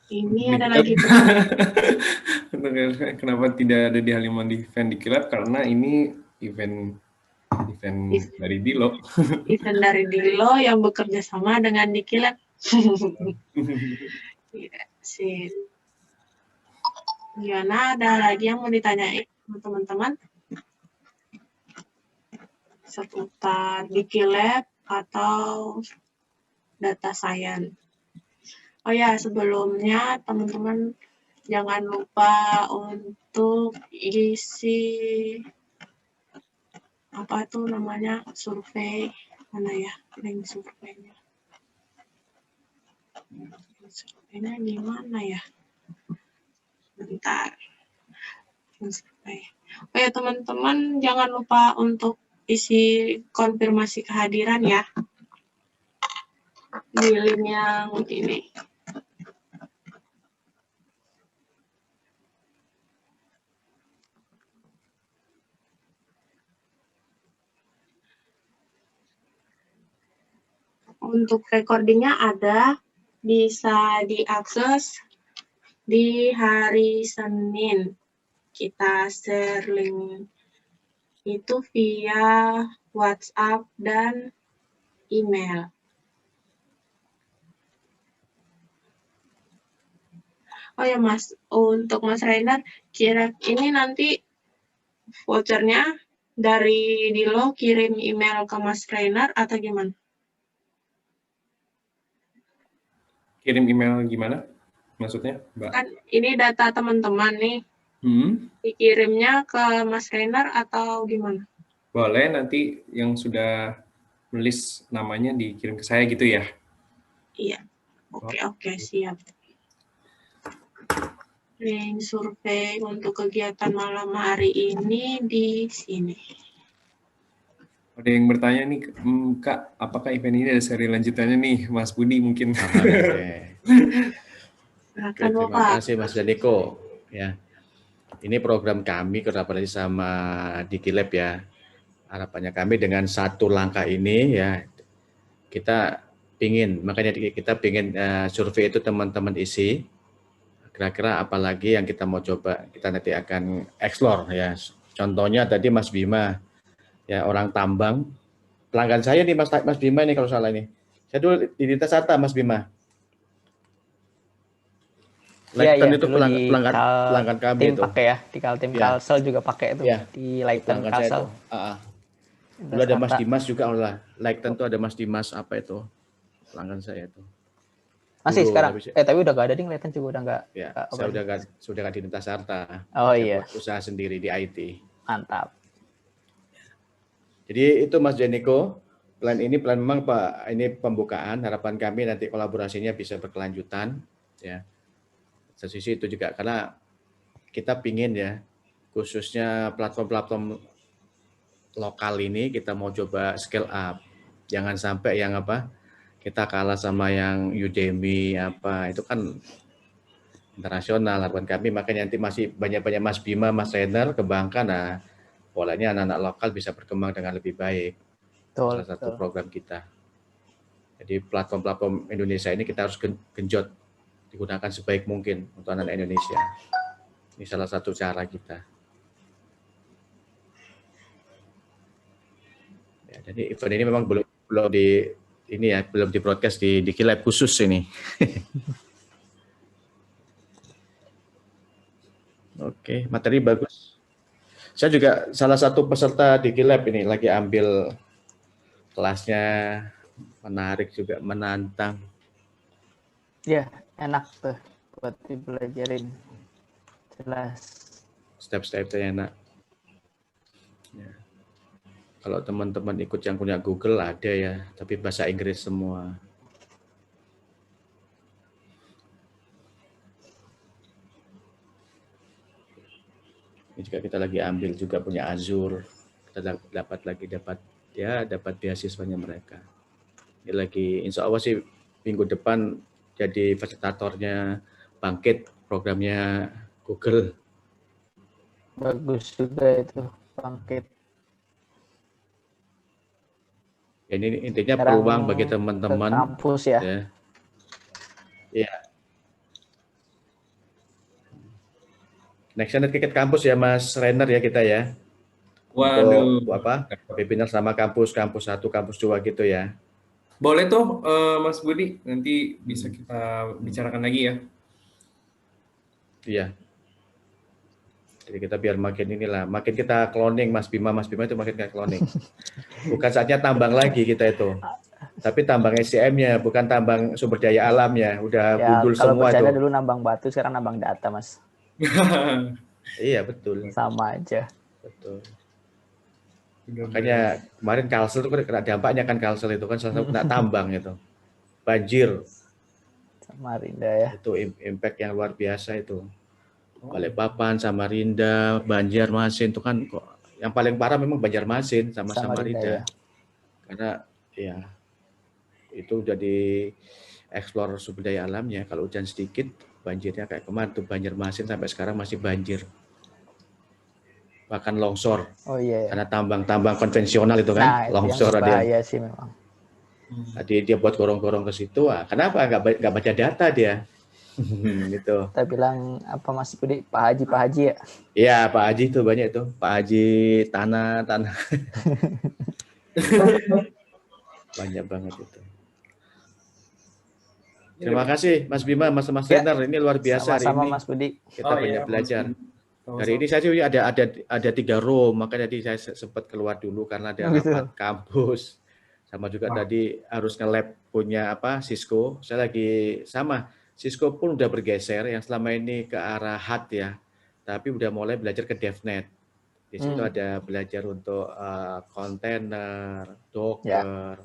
Ini ada lagi. Kenapa tidak ada di halaman di event DigiLab? Karena ini event dari Dilo. Event dari Dilo yang bekerja sama dengan DigiLab. Iya, sih. Gimana, ada lagi yang mau ditanyain teman-teman? Seputar DigiLab atau data science. Oh ya, sebelumnya teman-teman jangan lupa untuk isi apa tuh namanya, survei. Mana ya link surveinya? Surveinya gimana ya? Bentar. Survei. Oh ya teman-teman, jangan lupa untuk isi konfirmasi kehadiran ya. Di link yang ini. Untuk recordingnya ada, bisa diakses di hari Senin. Kita share link itu via WhatsApp dan email. Oh ya Mas, untuk Mas Rainer, kira ini nanti vouchernya dari Dilo kirim email ke Mas Rainer atau gimana? Kirim email gimana? Maksudnya, Mbak? Kan ini data teman-teman nih, dikirimnya ke Mas Rainer atau gimana? Boleh, nanti yang sudah menulis namanya dikirim ke saya gitu ya? Iya, oke, siap. Link survei untuk kegiatan malam hari ini di sini. Ada yang bertanya nih, Kak, apakah event ini ada seri lanjutannya nih, Mas Budi mungkin? Oke. Silakan, Terima Bapak. kasih Mas Janiko. Ya, ini program kami kolaborasi sama Dikilab ya. Harapannya kami dengan satu langkah ini ya, kita makanya kita pingin survei itu teman-teman isi. Kira-kira apalagi yang kita mau coba, kita nanti akan explore ya. Contohnya tadi Mas Bima, ya orang tambang. Pelanggan saya nih Mas Bima ini kalau salah ini. Saya dulu di Dinas Sarta Mas Bima. Lighten itu pelanggan kami tim itu. pakai ya, di Kaltim Kalsel juga pakai itu di Lighten Kalsel. Dulu ada Mas Dimas juga lah. Lighten itu ada Mas Dimas apa itu? Pelanggan saya itu. Masih dulu, sekarang? Tapi udah gak ada, Ding. Lighten juga udah gak. Ya, saya sudah gak di Dinas Sarta. Oh iya. Usaha sendiri di IT. Mantap. Jadi itu Mas Janiko. Plan memang Pak, ini pembukaan. Harapan kami nanti kolaborasinya bisa berkelanjutan. Ya. Sisi itu juga karena kita pingin ya, khususnya platform-platform lokal ini kita mau coba scale up. Jangan sampai yang kita kalah sama yang Udemy itu kan internasional. Harapan kami makanya nanti masih banyak-banyak Mas Bima, Mas Rainer kembangkan. Nah, polanya anak-anak lokal bisa berkembang dengan lebih baik. Salah satu program kita. Jadi platform-platform Indonesia ini kita harus genjot, digunakan sebaik mungkin untuk anak-anak Indonesia. Ini salah satu cara kita. Ya, jadi event ini memang belum di broadcast di Dikilab khusus ini. Oke, materi bagus. Saya juga salah satu peserta Dikilab ini lagi ambil kelasnya, menarik juga, menantang. Ya, enak tuh buat dipelajarin. Jelas. Step-stepnya enak. Ya. Kalau teman-teman ikut yang punya Google ada ya, tapi bahasa Inggris semua. Ini juga kita lagi ambil juga punya Azure. Kita dapat beasiswanya mereka. Ini lagi insya Allah sih minggu depan jadi fasilitatornya Bangkit, programnya Google. Bagus juga itu Bangkit. Ini intinya peluang bagi teman-teman. Kampus ya. Ya. Next tiket kampus ya Mas Rainer ya kita ya. Waduh. Untuk webinar sama kampus 1, kampus 2 gitu ya. Boleh tuh Mas Budi, nanti bisa kita bicarakan lagi ya. Iya. Jadi kita biar makin kita cloning Mas Bima itu makin kayak cloning. Bukan saatnya tambang lagi kita itu. Tapi tambang SCM-nya, bukan tambang sumber daya alamnya. Udah gundul semua itu. Kalau dulu nambang batu, sekarang nambang data, Mas. Iya, betul. Sama aja. Betul. Makanya kemarin Kalsel itu kena dampaknya kan, Kalsel itu kan salah satu tambang itu. Banjir. Samarinda ya. Itu impact yang luar biasa itu. Balikpapan, Samarinda, Banjarmasin itu kan kok yang paling parah memang Banjarmasin sama Samarinda. Ya. Karena ya itu udah di eksplor sumber daya alamnya. Kalau hujan sedikit banjirnya kayak kemarin tuh Banjarmasin sampai sekarang masih banjir. Bahkan longsor. Oh iya. Karena tambang konvensional itu kan, longsor ada. Iya sih memang. Tadi dia buat gorong-gorong ke situ, kenapa nggak baca data dia? Gitu. Kita bilang apa Mas Budi, Pak Haji ya? Iya, Pak Haji itu banyak itu, Pak Haji tanah. Banyak banget itu. Terima kasih Mas Bima, Mas Renner, ini luar biasa hari Sama-sama ini. Mas Budi. Kita banyak belajar. Hari ini saya sih ada 3 room, makanya tadi saya sempat keluar dulu karena ada rapat kampus. Sama juga tadi harus nge-lab punya Cisco. Saya lagi sama Cisco pun udah bergeser yang selama ini ke arah HAT ya, tapi udah mulai belajar ke DevNet. Di situ ada belajar untuk kontainer, Docker,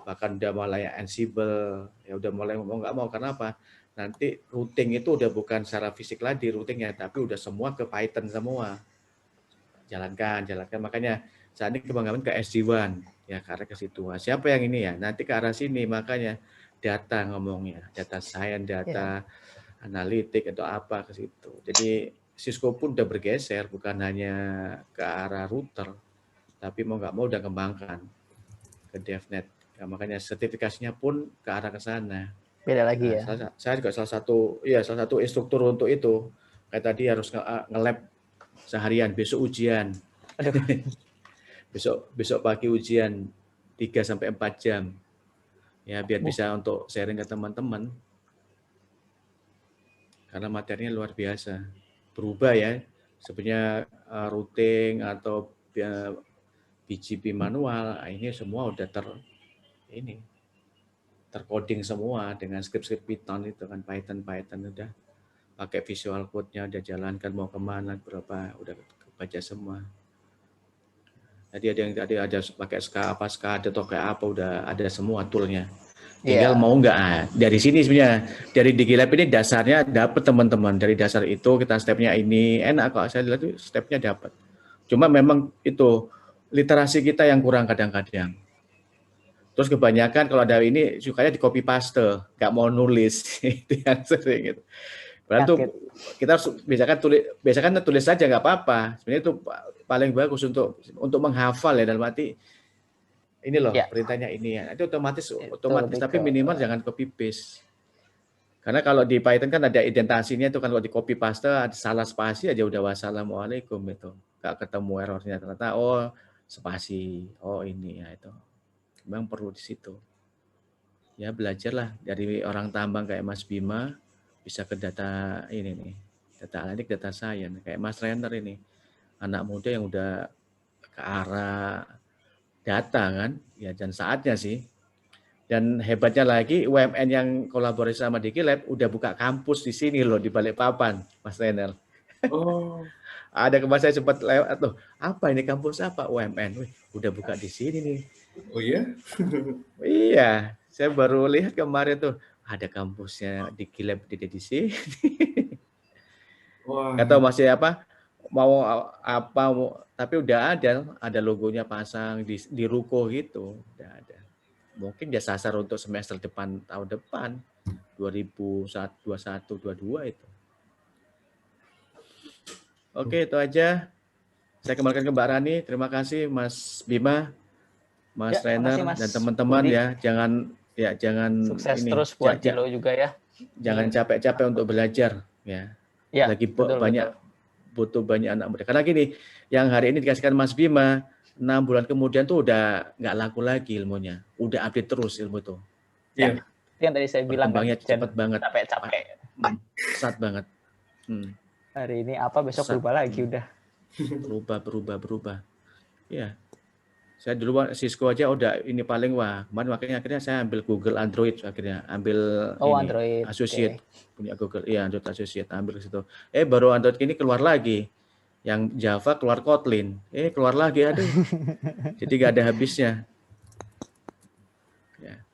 bahkan udah mulai Ansible. Ya udah mulai mau nggak mau, karena apa? Nanti routing itu udah bukan secara fisik lagi routingnya, tapi udah semua ke Python semua. Jalankan. Makanya saat ini kebanggaan ke SD1 ya, karena ke situ. Siapa yang ini ya? Nanti ke arah sini, makanya data ngomongnya, data science, data analitik atau apa ke situ. Jadi Cisco pun udah bergeser, bukan hanya ke arah router, tapi mau nggak mau udah kembangkan ke DevNet. Ya, makanya sertifikasinya pun ke arah ke sana. Beda lagi ya. Saya juga salah satu instruktur untuk itu. Kayak tadi harus nge-lab seharian, besok ujian. Aduh. besok pagi ujian 3-4 jam. Ya, biar bisa untuk sharing ke teman-teman. Karena materinya luar biasa. Berubah ya. Sebenarnya routing atau BGP manual, ini semua udah tercoding semua dengan script Python itu kan, Python udah pakai Visual Code-nya, udah jalankan mau kemana, berapa, udah baca semua. Tadi ada pakai SCADA atau kayak apa, udah ada semua toolnya. Tinggal mau nggak, dari sini sebenarnya, dari DigiLab ini dasarnya dapat teman-teman, dari dasar itu kita stepnya ini enak kok, saya lihat itu stepnya dapat. Cuma memang itu literasi kita yang kurang kadang-kadang. Terus kebanyakan kalau ada ini sukanya di copy paste, nggak mau nulis, itu yang sering gitu. Padahal tuh kita biasakan tulis saja nggak apa-apa. Sebenarnya itu paling bagus untuk menghafal ya, dalam arti ini loh perintahnya ini ya. Itu otomatis tapi minimal jangan copy paste. Karena kalau di Python kan ada indentasinya itu kan, kalau di copy paste ada salah spasi aja udah wassalamualaikum itu. Nggak ketemu errornya, ternyata spasi, ini ya itu. Memang perlu di situ. Ya belajarlah dari orang tambang kayak Mas Bima, bisa ke data ini nih, data analitik, data science, kayak Mas Renner ini, anak muda yang udah ke arah data kan, ya dan saatnya sih. Dan hebatnya lagi UMN yang kolaborasi sama DigiLab udah buka kampus di sini loh, di Balikpapan, Mas Renner. Oh. Ada kemarin saya sempat lewat tuh, apa ini kampus apa UMN? Wih, udah buka di sini nih. Oh iya? Iya, saya baru lihat kemarin tuh ada kampusnya DigiLab di sini. Wah. Nggak tahu masih mau tapi udah ada logonya pasang di ruko gitu, udah ada. Mungkin dia sasar untuk semester depan, tahun depan 2021-22 itu. Oke, itu aja. Saya kembalikan ke Mbak Rani. Terima kasih Mas Bima, Mas Renner, dan teman-teman ya. Jangan sukses terus buat Jilo juga ya. Jangan capek-capek untuk belajar ya. Lagi butuh banyak anak muda. Karena gini, yang hari ini dikasihkan Mas Bima, 6 bulan kemudian tuh udah nggak laku lagi ilmunya. Udah update terus ilmu tuh. Iya. Yang tadi saya bilang kan, cepat banget. Capek-capek. Pesat banget. Hari ini apa, besok berubah lagi udah. Berubah. Ya. Saya dulu Cisco aja udah ini paling kemarin makanya akhirnya saya ambil Google Android, akhirnya ambil Android Associate, punya Google, Android Associate, ambil ke situ. Baru Android ini keluar lagi. Yang Java keluar Kotlin. Keluar lagi, aduh. Jadi nggak ada habisnya. Ya.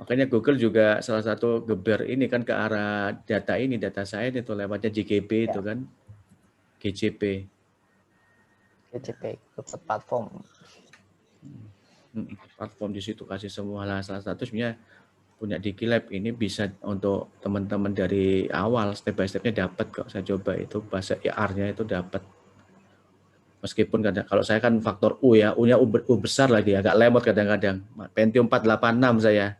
Makanya Google juga salah satu geber ini kan ke arah data science itu lewatnya GKP itu kan. GCP platform. Platform di situ kasih semua lah. Salah satu sebenarnya punya DigiLab ini bisa untuk teman-teman dari awal step by stepnya dapat kok. Saya coba itu bahasa R-nya itu dapat. Meskipun kadang kalau saya kan faktor U ya, U-nya U besar lagi, agak lemot kadang-kadang. Pentium 486 saya.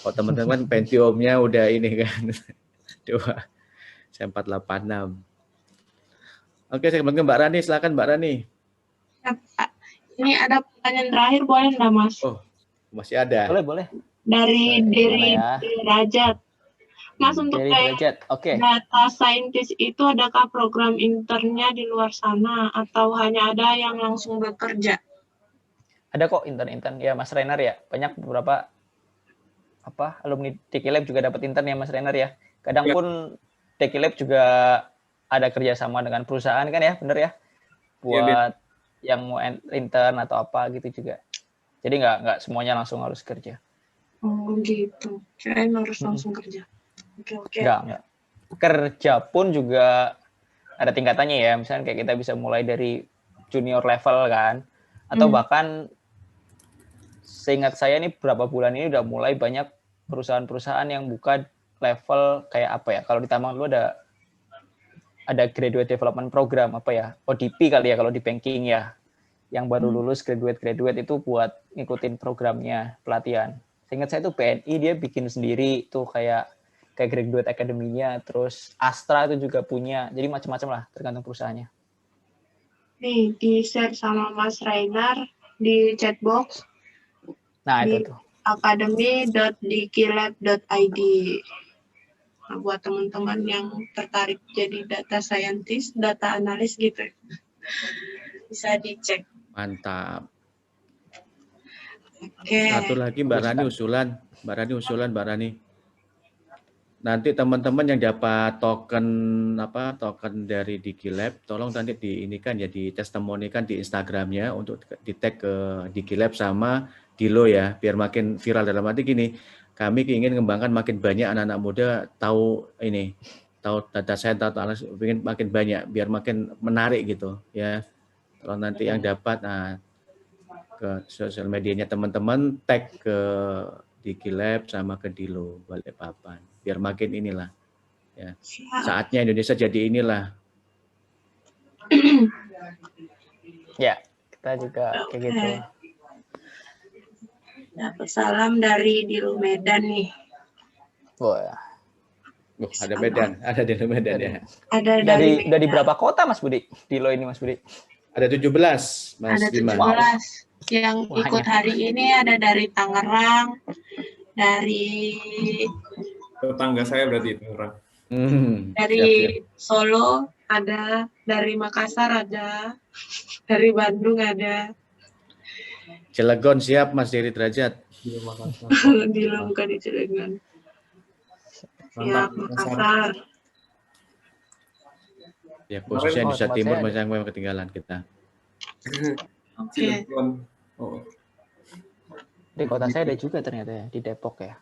Kalau teman-teman Pentium-nya udah ini kan. Dua. Saya 486. Oke, saya kembali ke Mbak Rani, silakan Mbak Rani. Ya, Pak. Ini ada pertanyaan terakhir, boleh nggak, Mas? Oh, masih ada. Boleh. Dari Gimana ya? Derajat. Mas, untuk Dari derajat. Oke. data scientist itu adakah program internnya di luar sana atau hanya ada yang langsung bekerja? Ada kok intern ya Mas Rainer ya. Banyak beberapa alumni Dikilab juga dapat intern ya Mas Rainer ya. Kadang pun Dikilab juga ada kerjasama dengan perusahaan kan ya, bener ya? Buat yang mau intern atau apa gitu juga. Jadi nggak semuanya langsung harus kerja. Oh gitu. Kirain harus langsung kerja. Oke. Nggak. Kerja pun juga ada tingkatannya ya. Misalnya kayak kita bisa mulai dari junior level kan. Atau bahkan seingat saya nih berapa bulan ini udah mulai banyak perusahaan-perusahaan yang buka level kayak apa ya. Kalau di tambang dulu ada graduate development program ODP kali ya kalau di banking ya. Yang baru lulus graduate itu buat ngikutin programnya pelatihan. Seingat saya tuh BNI dia bikin sendiri tuh kayak graduate academy-nya, terus Astra itu juga punya. Jadi macam-macam lah tergantung perusahaannya. Nih, di-share sama Mas Rainer di chatbox. Nah, di itu tuh. academy.dikilab.id. Nah, buat teman-teman yang tertarik jadi data scientist, data analis gitu. Bisa dicek. Mantap. Oke. Satu lagi Mbak Rani usulan. Mbak Rani. Nanti teman-teman yang dapat token dari Dikilab, tolong nanti diinikan ya, ditestimonikan di Instagramnya untuk di-tag ke Dikilab sama Dilo ya, biar makin viral. Dalam arti gini, kami ingin mengembangkan makin banyak anak-anak muda tahu data science, ingin makin banyak, biar makin menarik gitu ya. Kalau nanti yang dapat, ke sosial medianya teman-teman tag ke Dikilab sama ke Dilo Balikpapan, biar makin inilah ya. Saatnya Indonesia jadi inilah. Ya, kita juga kayak gitu. Dapat salam dari Dilo Medan nih. Wah. Ada Medan, ada di Medan ya. Ada dari berapa kota Mas Budi? Dilo ini Mas Budi? Ada 17, Mas Bima. Ada 17 yang ikut hari ini, ada dari Tangerang, dari tetangga saya berarti itu orang. Dari Solo ada, dari Makassar ada, dari Bandung ada. Cilegon siap Mas Diri Derajat. Di Lombok di Cilegon. Siap Makassar. Ya khususnya Indonesia Timur yang memang ketinggalan kita. Oke. Di kota saya ada juga ternyata ya, di Depok ya.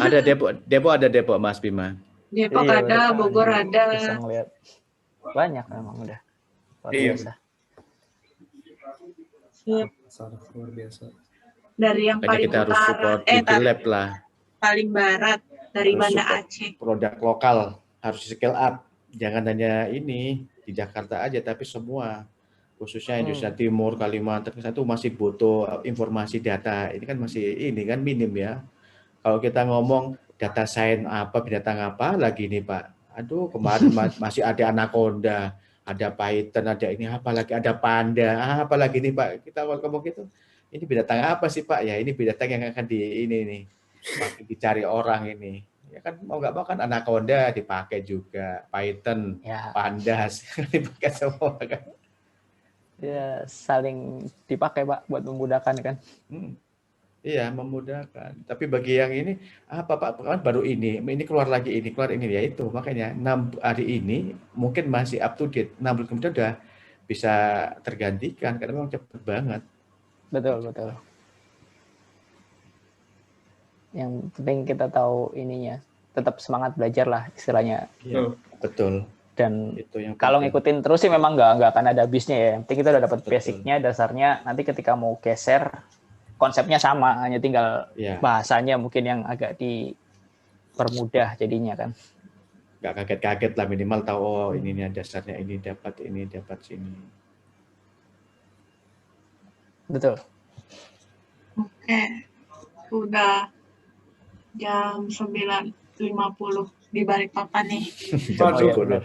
Ada Depok ada Depok Mas Bima. Depok ada, Bogor ada. Bisa ngeliat. Banyak memang udah. Luar biasa. Siap. Luar biasa. Dari yang paling kita harus support Dikilab lah. Paling barat dari Banda Aceh. Produk lokal harus scale up. Jangan hanya ini di Jakarta aja, tapi semua. Khususnya Indonesia Timur, Kalimantan itu masih butuh informasi data. Ini kan masih minim ya. Kalau kita ngomong data science apa, binatang apa lagi nih Pak. Aduh, kemarin masih ada anaconda, ada python, ada ini apalagi ada panda, apalagi nih Pak. Kita ngomong gitu. Ini binatang apa sih Pak? Ya ini binatang yang akan dicari orang ini. Ya kan mau nggak mau kan anaconda dipakai juga, python, pandas dipakai semua kan. Ya saling dipakai Pak buat memudahkan kan. Iya memudahkan. Tapi bagi yang ini apa Pak baru ini keluar lagi keluar ini ya itu makanya 6 hari ini mungkin masih up to date. 6 bulan kemudian udah bisa tergantikan karena memang cepat banget. Betul. Yang penting kita tahu ininya, tetap semangat belajar lah istilahnya. Iya, betul. Dan itu yang kalau ngikutin terus sih memang nggak akan ada habisnya ya. Yang penting kita udah dapat basicnya, dasarnya. Nanti ketika mau geser, konsepnya sama, hanya tinggal bahasanya mungkin yang agak dipermudah jadinya kan. nggak kaget-kaget lah, minimal tahu oh ininya dasarnya ini dapat sini. Betul. Oke, udah jam 9.50 di Balikpapan nih. Jam Oh, iya, syukur. benar.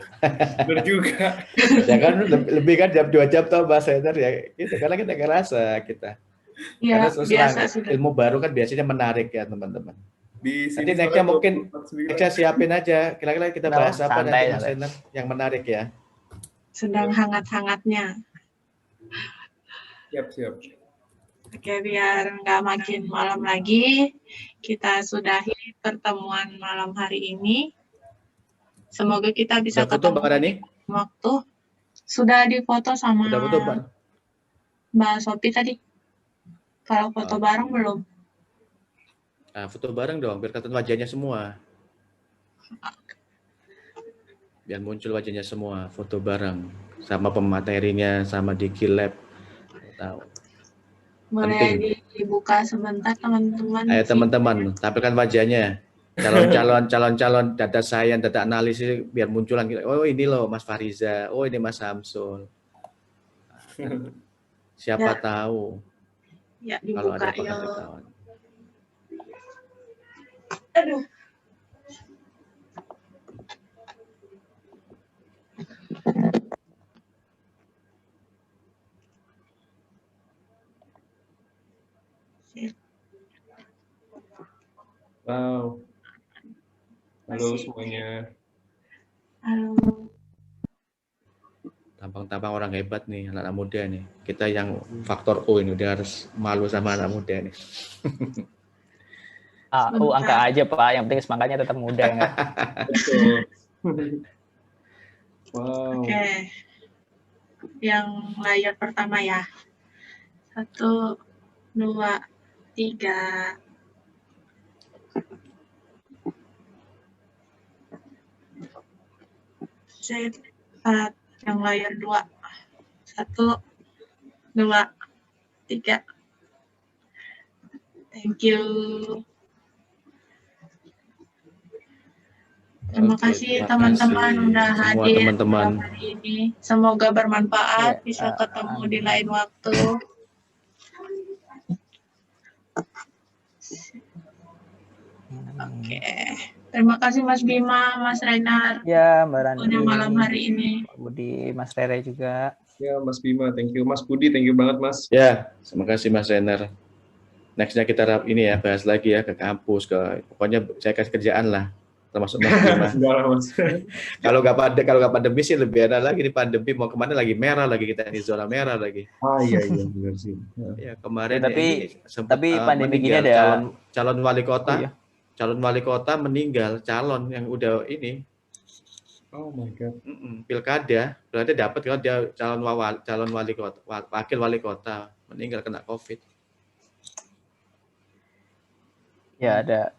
Bener juga. Ya kan lebih kan jam 2 jam tau Mas Ender ya. Gitu karena kita ngerasa kita. Karena Ya, terus biasa terang, sudah. ilmu baru kan biasanya menarik ya teman-teman. Di Nanti sini nextnya soalnya mungkin 24/9. nextnya siapin aja. Kira-kira kita Oh, bahas apa nanti santai, Mas santai. Ender yang menarik ya. Sedang hangat-hangatnya. Siap. Oke, biar nggak makin malam lagi, kita sudahi pertemuan malam hari ini. Semoga kita bisa Udah foto ketemu Mbak Rani? di waktu. Sudah difoto sama Udah foto Mbak? Mbak Sophie tadi. Kalau foto Oke. bareng belum. Nah, foto bareng dong biar kelihatan wajahnya semua. Biar muncul wajahnya semua, foto bareng sama pematerinya sama di Lab. Tahu. Boleh Penting. dibuka sebentar teman-teman. Ayo teman-teman, tampilkan wajahnya. Calon-calon data sains, data analisis biar munculan. Oh ini loh Mas Fariza, oh ini Mas Samsul. Siapa Ya. tahu Ya, kalau dibuka ada ya. pengetahuan. Aduh. Wow. Halo Masih. semuanya. Halo. Tampang-tampang orang hebat nih, anak muda nih. Kita yang faktor O ini udah harus malu sama anak muda nih. Angka aja Pak, yang penting semangatnya tetap muda ya nggak? Betul. Wow. Oke. Yang layar pertama ya. 1, 2, 3. Set. Yang layar 2. 1, 2, 3. Thank you. Terima Oke, kasih terima teman-teman kasih udah semua hadir teman-teman. malam hari ini. Semoga bermanfaat, Ya, bisa ketemu di amin. lain waktu. Oke. Terima kasih Mas Bima, Mas Renar. Ya, Mbak Rani, Waktunya malam hari ini. Pak Budi, Mas Rere juga. Ya Mas Bima, thank you. Mas Budi, thank you banget Mas. Ya, terima kasih Mas Renner. Nextnya kita ini ya bahas lagi ya ke kampus, pokoknya saya kasih kerjaan lah, termasuk Mas Bima. Enggak lah Mas. Kalau nggak pandemi sih lebih enak lagi. Di pandemi mau kemana lagi merah lagi, kita di zona merah lagi. Ah iya benar sih. Ya kemarin Ya, ini sempat tapi pandemi gini meninggal ada calon wali kota. Oh, iya. Calon wali kota meninggal, calon yang udah ini Oh my god. pilkada dapat kalau dia calon wali kota, wakil wali kota meninggal kena COVID. Ya, ada